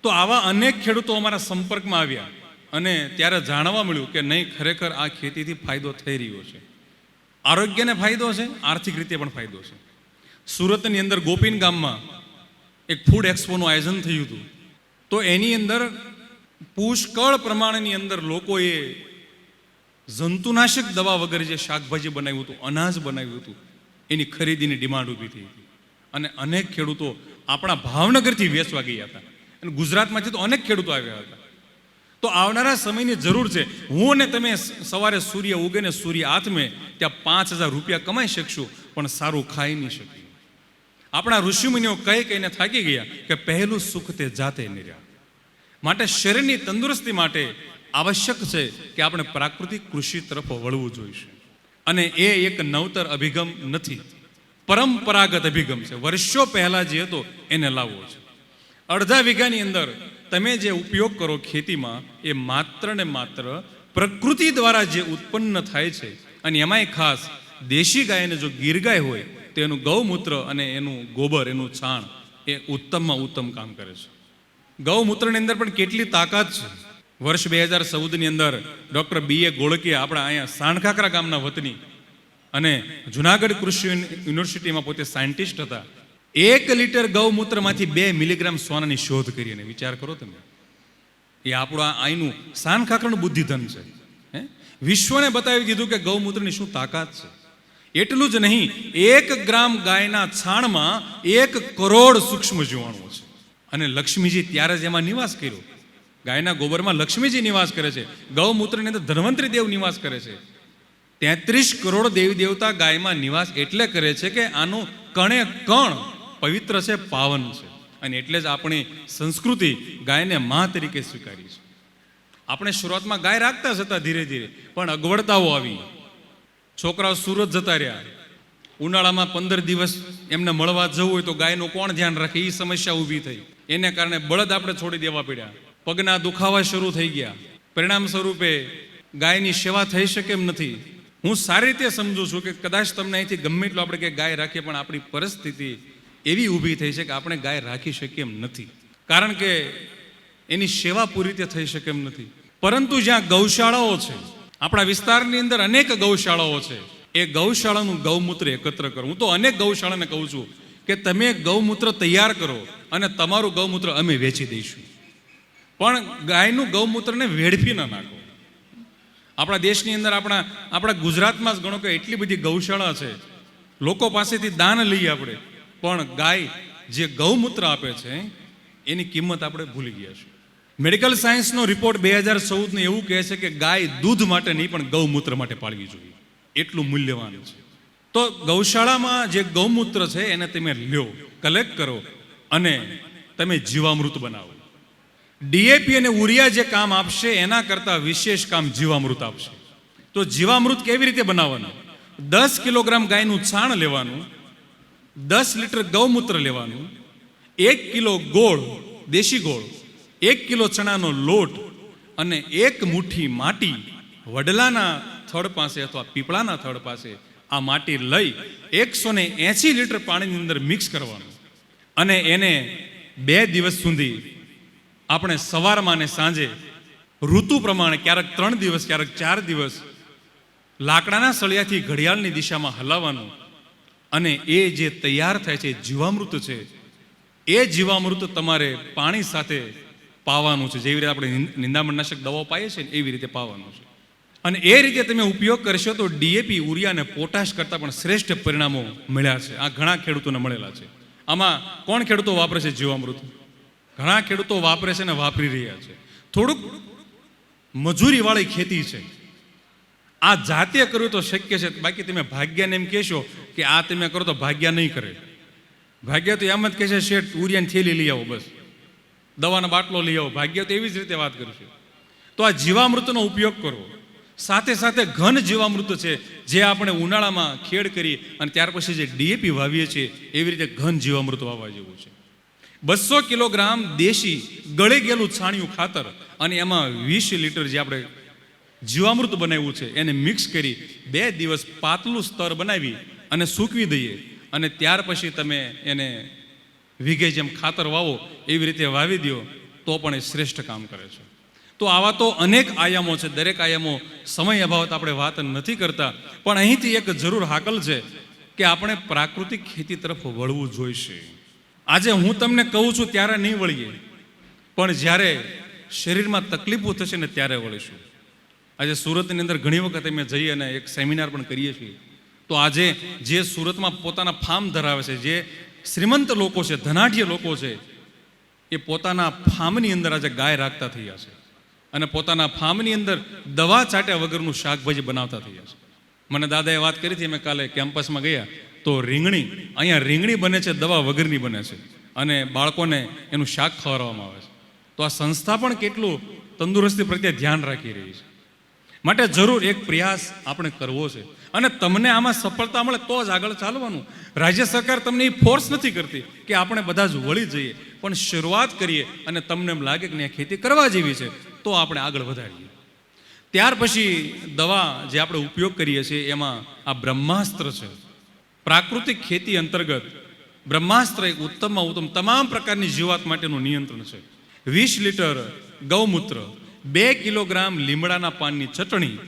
તો આવા અનેક ખેડૂતો અમારા સંપર્કમાં આવ્યા અને ત્યારે જાણવા મળ્યું કે નહીં, ખરેખર આ ખેતીથી ફાયદો થઈ રહ્યો છે. આરોગ્યને ફાયદો છે, આર્થિક રીતે પણ ફાયદો છે. સુરતની અંદર ગોપીન ગામમાં એક ફૂડ એક્સપોનું આયોજન થયું હતું. તો એની અંદર પુષ્કળ પ્રમાણની અંદર લોકોએ જંતુનાશક દવા વગર જે શાકભાજી બનાવ્યું હતું, અનાજ બનાવ્યું હતું, એની ખરીદીની ડિમાન્ડ ઊભી થઈ હતી. અને અનેક ખેડૂતો આપણા ભાવનગરથી વેચવા ગયા હતા અને ગુજરાતમાંથી તો અનેક ખેડૂતો આવ્યા હતા. તો આવનારા સમયની જરૂર છે. હું અને તમે સવારે સૂર્ય ઉગે ને સૂર્ય આથમે ત્યાં 5,000 રૂપિયા કમાઈ શકશું, પણ સારું ખાઈ નહીં શકીએ. આપણા ઋષિમુનિઓ કહીને થાકી ગયા કે પહેલું સુખ તે જાતે નિર્યા. માટે શરીરની તંદુરસ્તી માટે આવશ્યક છે કે આપણે પ્રાકૃતિક કૃષિ તરફ વળવું જોઈશે. અને એ એક નવતર અભિગમ નથી, પરંપરાગત અભિગમ છે. વર્ષો પહેલા જે હતો એને લાવવો છે. અડધા વીઘાની અંદર તમે જે ઉપયોગ કરો ખેતીમાં, એ માત્ર ને માત્ર પ્રકૃતિ દ્વારા જે ઉત્પન્ન થાય છે. અને એમાંય ખાસ દેશી ગાયને જો ગીર ગાય હોય તો એનું ગૌમૂત્ર અને એનું ગોબર, એનું છાણ એ ઉત્તમમાં ઉત્તમ કામ કરે છે. ગૌમૂત્રની અંદર પણ કેટલી તાકાત છે. વર્ષ 2014ની અંદર ડૉક્ટર B.A. ગોળકીયા, આપણા અહીંયા સાણખાખરા ગામના વતની અને જુનાગઢ કૃષિ યુનિવર્સિટીમાં પોતે સાયન્ટિસ્ટ હતા, 1 લીટર ગૌમૂત્રમાંથી 2 મિલીગ્રામ સોનાની શોધ કરી. અને વિચાર કરો તમે, એ આપણું અહીંનું સાણખાખરાનું બુદ્ધિધન છે. વિશ્વને બતાવી દીધું કે ગૌમૂત્રની શું તાકાત છે. એટલું જ નહીં, 1 ગ્રામ ગાયના છાણમાં 1 કરોડ સૂક્ષ્મ જીવાણુઓ છે. અને લક્ષ્મીજી ત્યારે જ એમાં નિવાસ કર્યો. ગાયના ગોબરમાં લક્ષ્મીજી નિવાસ કરે છે, ગૌમૂત્રની અંદર ધન્વંતરી દેવ નિવાસ કરે છે. 33 કરોડ દેવી દેવતા ગાયમાં નિવાસ એટલે કરે છે કે આનું કણે કણ પવિત્ર છે, પાવન છે. અને એટલે જ આપણી સંસ્કૃતિ ગાયને મા તરીકે સ્વીકારી છે. આપણે શરૂઆતમાં ગાય રાખતા જ હતા, ધીરે ધીરે પણ અગવડતાઓ આવી. છોકરાઓ સુરત જતા રહ્યા, ઉનાળામાં 15 દિવસ એમને મળવા જવું હોય તો ગાયનું કોણ ધ્યાન રાખે, એ સમસ્યા ઊભી થઈ. એને કારણે બળદ આપણે છોડી દેવા પડ્યા, પગના દુખાવા શરૂ થઈ ગયા. પરિણામ સ્વરૂપે ગાયની સેવા થઈ શકે એમ નથી. હું સારી રીતે સમજુ છું કે કદાચ તમને અહીંથી ગમે એટલું આપણે કે ગાય રાખીએ, પણ આપણી પરિસ્થિતિ એવી ઊભી થઈ છે કે આપણે ગાય રાખી શકીએ એમ નથી, કારણ કે એની સેવા પૂરી રીતે થઈ શકે એમ નથી. પરંતુ જ્યાં ગૌશાળાઓ છે, આપણા વિસ્તારની અંદર અનેક ગૌશાળાઓ છે, એ ગૌશાળાનું ગૌમૂત્ર એકત્ર કરો. હું તો અનેક ગૌશાળાને કહું છું કે તમે ગૌમૂત્ર તૈયાર કરો અને તમારું ગૌમૂત્ર અમે વેચી દઈશું, પણ ગાયનું ગૌમૂત્રને વેડફી ન નાખો. આપણા દેશની અંદર આપણા ગુજરાતમાં જ ગણો કે એટલી બધી ગૌશાળા છે, લોકો પાસેથી દાન લઈએ આપણે, પણ ગાય જે ગૌમૂત્ર આપે છે એની કિંમત આપણે ભૂલી ગયા છીએ. મેડિકલ સાયન્સનો રિપોર્ટ 2014 ને એવું કહે છે કે ગાય દૂધ માટે નહીં પણ ગૌમૂત્ર માટે પાળવી જોઈએ, એટલું મૂલ્યવાન છે. તો ગૌશાળામાં જે ગૌમૂત્ર છે એને તમે લ્યો, કલેક્ટ કરો અને તમે જીવામૃત બનાવો. ડીએપી અને ઉરિયા જે કામ આપશે એના કરતાં વિશેષ કામ જીવામૃત આપશે. તો જીવામૃત કેવી રીતે બનાવવાનું? 10 કિલોગ્રામ ગાયનું છાણ લેવાનું, 10 લીટર ગૌમૂત્ર લેવાનું, 1 કિલો ગોળ, દેશી ગોળ, 1 કિલો ચણાનો લોટ અને 1 મુઠ્ઠી માટી વડલાના થડ પાસે અથવા પીપળાના થડ પાસે આ માટી લઈ 180 લીટર પાણીની અંદર મિક્સ કરવાનું અને એને 2 દિવસ સુધી આપણે સવારમાં અને સાંજે ઋતુ પ્રમાણે ક્યારેક 3 દિવસ ક્યારેક 4 દિવસ લાકડાના સળિયાથી ઘડિયાળની દિશામાં હલાવવાનું અને એ જે તૈયાર થાય છે જીવામૃત છે, એ જીવામૃત તમારે પાણી સાથે પાવાનું છે. જેવી રીતે આપણે નિંદામણનાશક દવાઓ પાઈએ છીએ ને એવી રીતે પાવાનું છે. અને એ રીતે તમે ઉપયોગ કરશો તો ડીએપી, ઉરિયા અને પોટાશ કરતાં પણ શ્રેષ્ઠ પરિણામો મળ્યા છે. આ ઘણા ખેડૂતોને મળેલા છે. આમાં કોણ ખેડૂતો વાપરે છે જીવામૃત? ઘણા ખેડૂતો વાપરે છે ને વાપરી રહ્યા છે. થોડુંક મજૂરીવાળી ખેતી છે. આ જાતે કરવું તો શક્ય છે, બાકી તમે ભાગ્યાને એમ કહેશો કે આ તમે કરો તો ભાગ્યા નહીં કરે. ભાગ્યા તો એમ જ કહેશે શેઠ ઉરિયાની થેલી લઈ આવો, બસ દવાનો બાટલો લઈ આવો. ભાગ્યા તો એવી જ રીતે વાત કરશે. તો આ જીવામૃતનો ઉપયોગ કરવો. સાથે સાથે ઘન જીવામૃત છે જે આપણે ઉનાળામાં ખેડ કરી અને ત્યાર પછી જે ડીએપી વાવીએ છીએ એવી રીતે ઘન જીવામૃત વાવવા જેવું છે. 200 કિલોગ્રામ દેશી ગળી ગયેલું છાણિયું ખાતર અને એમાં 20 લીટર જે આપણે જીવામૃત બનાવ્યું છે એને મિક્સ કરી 2 દિવસ પાતળું સ્તર બનાવી અને સૂકવી દઈએ અને ત્યાર પછી તમે એને વીઘે જેમ ખાતર વાવો એવી રીતે વાવી દો તો પણ એ શ્રેષ્ઠ કામ કરે છે. તો આવા તો અનેક આયામો છે. દરેક આયામો સમય અભાવત આપણે વાત નથી કરતા, પણ અહીંથી એક જરૂર હાકલ છે કે આપણે પ્રાકૃતિક ખેતી તરફ વળવું જોઈશે. આજે હું તમને કહું છું ત્યારે નહીં વળીએ, પણ જ્યારે શરીરમાં તકલીફો થશે ને ત્યારે વળીશું. આજે સુરતની અંદર ઘણી વખત અમે જઈએ અને એક સેમિનાર પણ કરીએ છીએ. તો આજે જે સુરતમાં પોતાના ફાર્મ ધરાવે છે, જે શ્રીમંત લોકો છે, ધનાઢ્ય લોકો છે, એ પોતાના ફાર્મની અંદર આજે ગાય રાખતા થયા છે અને પોતાના ફાર્મની અંદર દવા ચાટ્યા વગરનું શાકભાજી બનાવતા થયા છે. મને દાદાએ વાત કરી હતી, અમે કાલે કેમ્પસમાં ગયા તો અહીંયા રીંગણી બને છે, દવા વગરની બને છે અને બાળકોને એનું શાક ખવડાવવામાં આવે છે. તો આ સંસ્થા પણ કેટલું તંદુરસ્તી પ્રત્યે ધ્યાન રાખી રહી છે. માટે જરૂર એક પ્રયાસ આપણે કરવો છે અને તમને આમાં સફળતા મળે તો જ આગળ ચાલવાનું. રાજ્ય સરકાર તમને એ ફોર્સ નથી કરતી કે આપણે બધા જ વળી જઈએ, પણ શરૂઆત કરીએ અને તમને એમ લાગે કે આ ખેતી કરવા જેવી છે તો આપણે આગળ વધારીએ. ત્યાર પછી દવા જે આપણે ઉપયોગ કરીએ છીએ એમાં આ બ્રહ્માસ્ત્ર છે. પ્રાકૃતિક ખેતી અંતર્ગત બ્રહ્માસ્ત્ર એક ઉત્તમમાં ઉત્તમ તમામ પ્રકારની જીવાત માટેનું નિયંત્રણ છે. 20 લીટર ગૌમૂત્ર, 2 કિલોગ્રામ લીમડાના પાનની ચટણી,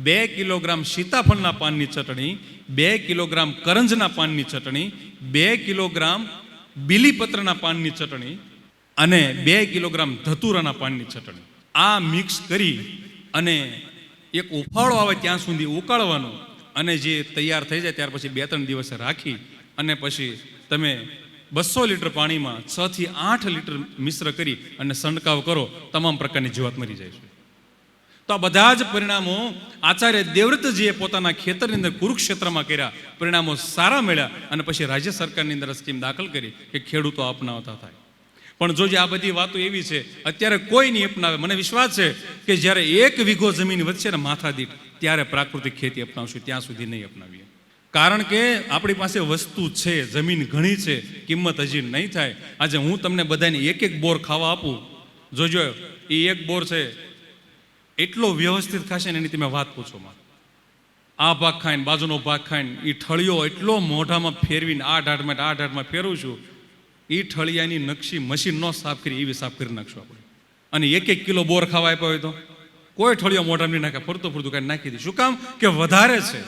2 કિલોગ્રામ સીતાફળના પાનની ચટણી, 2 કિલોગ્રામ કરંજના પાનની ચટણી, 2 કિલોગ્રામ બીલીપત્રના પાનની ચટણી અને 2 કિલોગ્રામ ધતુરાના પાનની ચટણી. આ મિક્સ કરી અને એક ઉફાળો આવે ત્યાં સુધી ઉકાળવાનો અને જે તૈયાર થઈ જાય ત્યાર પછી 2-3 દિવસ રાખી અને પછી તમે 200 લીટર પાણીમાં 6 થી 8 લીટર મિશ્ર કરી અને છંટકાવ કરો, તમામ પ્રકારની જીવાત મરી જાય છે. તો આ બધા જ પરિણામો આચાર્ય દેવવ્રતજીએ પોતાના ખેતરની અંદર કુરુક્ષેત્રમાં કર્યા, પરિણામો સારા મળ્યા અને પછી રાજ્ય સરકારની અંદર સ્કીમ દાખલ કરી કે ખેડૂતો અપનાવતા થાય. પણ જો જે આ બધી વાતો એવી છે અત્યારે કોઈ નહીં અપનાવે. મને વિશ્વાસ છે કે જ્યારે 1 વીઘો જમીન વધશે ને માથા દીઠ ત્યારે પ્રાકૃતિક ખેતી અપનાવશું, ત્યાં સુધી નહીં અપનાવીએ. કારણ કે આપણી પાસે વસ્તુ છે, જમીન ઘણી છે, કિંમત હજી નહીં થાય. આજે હું તમને બધાને 1-1 બોર ખાવા આપું, જોજો એ 1 બોર છે એટલો વ્યવસ્થિત ખાશે ને એની તમે વાત પૂછો માં. આ ભાગ ખાઈને બાજુનો ભાગ ખાઈને એ ઠળિયો એટલો મોઢામાં ફેરવીને આ ઢાઢમાં ફેરવું છું, એ ઠળિયાની નકશી મશીન ન સાફ કરી એવી સાફ કરી નાખશું આપણે. અને 1-1 કિલો બોર ખાવા આપ્યા હોય તો કોઈ ઠળિયો મોઢામાં નહીં નાખે, ફરતું કાંઈ નાખી દે. શું કામ? કે વધારે છે.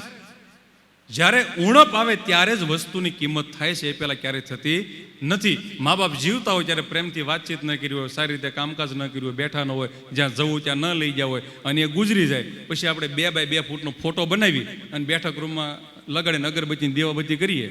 જ્યારે ઉણપ આવે ત્યારે જ વસ્તુની કિંમત થાય છે, એ પહેલાં ક્યારેય થતી નથી. મા બાપ જીવતા હોય ત્યારે પ્રેમથી વાતચીત ન કરી હોય, સારી રીતે કામકાજ ન કર્યું હોય, બેઠા ન હોય, જ્યાં જવું ત્યાં ન લઈ ગયા હોય અને એ ગુજરી જાય, પછી આપણે 2 બાય 2 ફૂટનો ફોટો બનાવી અને બેઠક રૂમમાં લગાડીને અગરબત્તી દીવાબત્તી કરીએ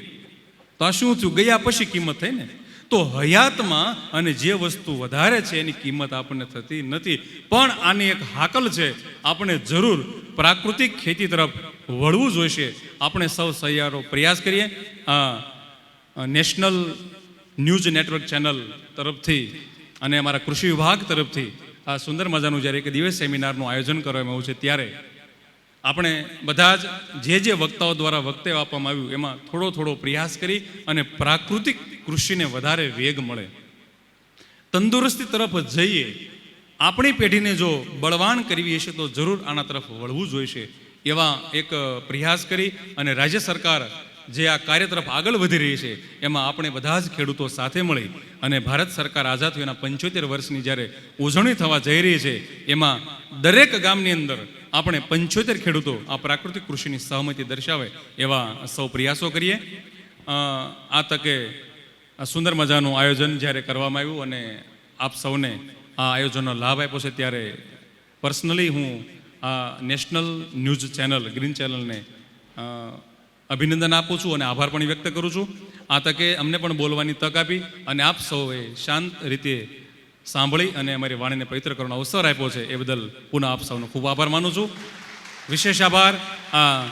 તો આ શું થયું? ગયા પછી કિંમત થઈ ને. તો હયાતમાં અને જે વસ્તુ વધારે છે એની કિંમત આપણને થતી નથી. પણ આની એક હાકલ છે, આપણે જરૂર પ્રાકૃતિક ખેતી તરફ વળવું જોઈશે. આપણે સૌ સહિયારો પ્રયાસ કરીએ. નેશનલ ન્યૂઝ નેટવર્ક ચેનલ તરફથી અને અમારા કૃષિ વિભાગ તરફથી આ સુંદર મજાનું જ્યારે એક દિવસ સેમિનારનું આયોજન કરવામાં આવ્યું છે, ત્યારે આપણે બધા જ જે વક્તાઓ દ્વારા વક્તવ્ય આપવામાં આવ્યું એમાં થોડો પ્રયાસ કરી અને પ્રાકૃતિક કૃષિને વધારે વેગ મળે, તંદુરસ્તી તરફ જઈએ. આપણી પેઢીને જો બળવાન કરવી હશે તો જરૂર આના તરફ વળવું જોઈશે. એવા એક પ્રયાસ કરી અને રાજ્ય સરકાર જે આ કાર્ય તરફ આગળ વધી રહી છે એમાં આપણે બધા જ ખેડૂતો સાથે મળી અને ભારત સરકાર આઝાદ થયાના 75 વર્ષની જ્યારે ઉજવણી થવા જઈ રહી છે, એમાં દરેક ગામની અંદર આપણે 75 ખેડૂતો આ પ્રાકૃતિક કૃષિની સહમતિ દર્શાવે એવા સૌ પ્રયાસો કરીએ. આ તકે આ સુંદર મજાનું આયોજન જ્યારે કરવામાં આવ્યું અને આપ સૌને આ આયોજનનો લાભ આપ્યો છે, ત્યારે પર્સનલી હું આ નેશનલ ન્યૂઝ ચેનલ ગ્રીન ચેનલને અભિનંદન આપું છું અને આભાર પણ વ્યક્ત કરું છું. આ તકે અમને પણ બોલવાની તક આપી અને આપ સૌએ શાંત રીતે સાંભળી અને અમારી વાણીને પવિત્ર કરવાનો અવસર આપ્યો છે, એ બદલ પુનઃ આપ સૌનો ખૂબ આભાર માનું છું. વિશેષ આભાર આ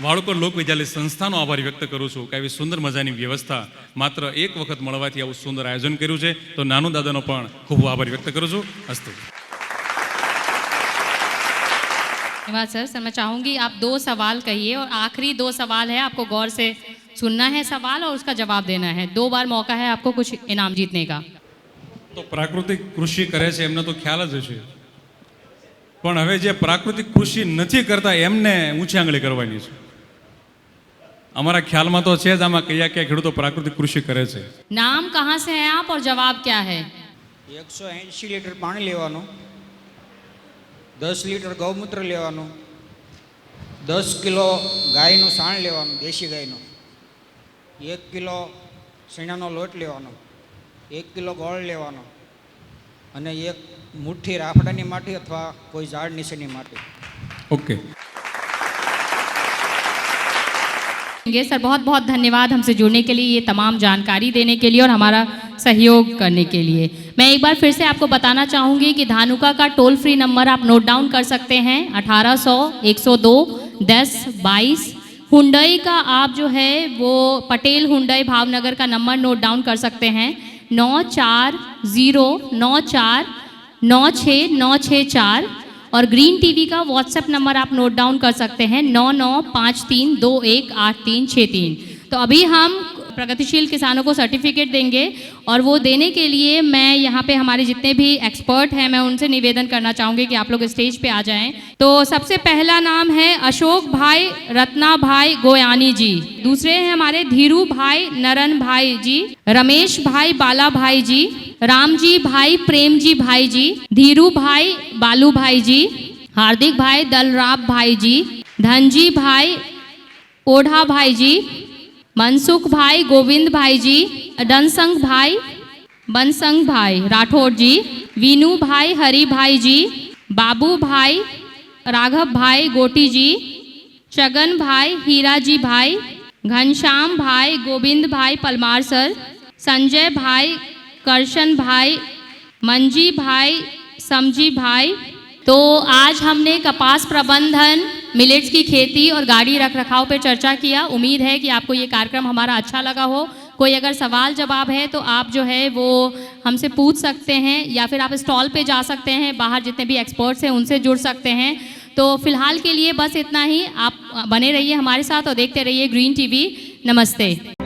વાળકોર લોક વિદ્યાલય સંસ્થાનો આભાર વ્યક્ત કરું છું કે આવી સુંદર મજાની વ્યવસ્થા માત્ર એક વખત મળવાથી આવું સુંદર આયોજન કર્યું છે. તો નાનુ દાદાનો પણ ખૂબ આભાર વ્યક્ત કરું છું. અસ્તુ. धन्यवाद सर. मैं चाहूँगी आप 2 सवाल कहिए और आखिरी 2 सवाल है, आपको गौर से सुनना है सवाल और उसका जवाब देना है. 2 बार मौका है आपको कुछ इनाम जीतने का. તો પ્રાકૃતિક કૃષિ કરે છે એમને તો ખ્યાલ જ હશે, પણ હવે જે પ્રાકૃતિક કૃષિ નથી કરતા એમને ઊંચી આંગળી કરવાની છે. અમારા ખ્યાલમાં તો છે જ આમાં કયા ખેડૂતો પ્રાકૃતિક કૃષિ કરે છે. नाम कहाँ से है आप और जवाब क्या है? 180 લીટર પાણી લેવાનું, 10 લીટર ગૌમૂત્ર લેવાનું, 10 કિલો ગાયનું સાણ લેવાનું, દેશી ગાયનું, 1 કિલો શીણાનો લોટ લેવાનો, 1 કિલો ગોળ લેવાનો અને 1 મુઠ્ઠી રાફડાની માટી અથવા કોઈ ઝાડ નીચેની માટી. ઓકે. सर बहुत बहुत धन्यवाद हमसे जुड़ने के लिए, ये तमाम जानकारी देने के लिए और हमारा सहयोग करने के लिए. मैं एक बार फिर से आपको बताना चाहूँगी कि धानुका का टोल फ्री नंबर आप नोट डाउन कर सकते हैं 1800 102 10 22. हुंडई का आप जो है वो पटेल हुंडई भावनगर का नंबर नोट डाउन कर सकते हैं 9409496964. और ग्रीन टीवी का व्हाट्सएप नंबर आप नोट डाउन कर सकते हैं 9953218363. तो अभी हम प्रगतिशील किसानों को सर्टिफिकेट देंगे और वो देने के लिए मैं यहाँ पे हमारे जितने भी एक्सपर्ट हैं मैं उनसे निवेदन करना चाहूँगी कि आप लोग स्टेज पे आ जाएं. तो सबसे पहला नाम है अशोक भाई रत्ना भाई गोयानी जी, दूसरे हैं हमारे धीरू भाई नरन भाई जी, रमेश भाई बाला भाई जी, रामजी भाई प्रेमजी भाई जी, धीरू भाई बालू भाई जी, हार्दिक भाई दलराब भाई जी, धनजी भाई ओढ़ा भाई जी, मनसुख भाई गोविंद भाई जी, डनसंग भाई बनसंग भाई राठौर जी, वीनू भाई हरि भाई जी, बाबू भाई राघव भाई गोटी जी, चगन भाई हीरा जी भाई, घनश्याम भाई गोविंद भाई पलमार सर, संजय भाई करशन भाई, मंजी भाई समजी भाई. तो आज हमने कपास प्रबंधन, मिलेट्स की खेती और गाड़ी रख रखाव पर चर्चा किया. उम्मीद है कि आपको ये कार्यक्रम हमारा अच्छा लगा हो. कोई अगर सवाल जवाब है तो आप जो है वो हमसे पूछ सकते हैं या फिर आप स्टॉल पे जा सकते हैं, बाहर जितने भी एक्सपर्ट्स हैं उनसे जुड़ सकते हैं. तो फिलहाल के लिए बस इतना ही. आप बने रहिए हमारे साथ और देखते रहिए ग्रीन टीवी. नमस्ते.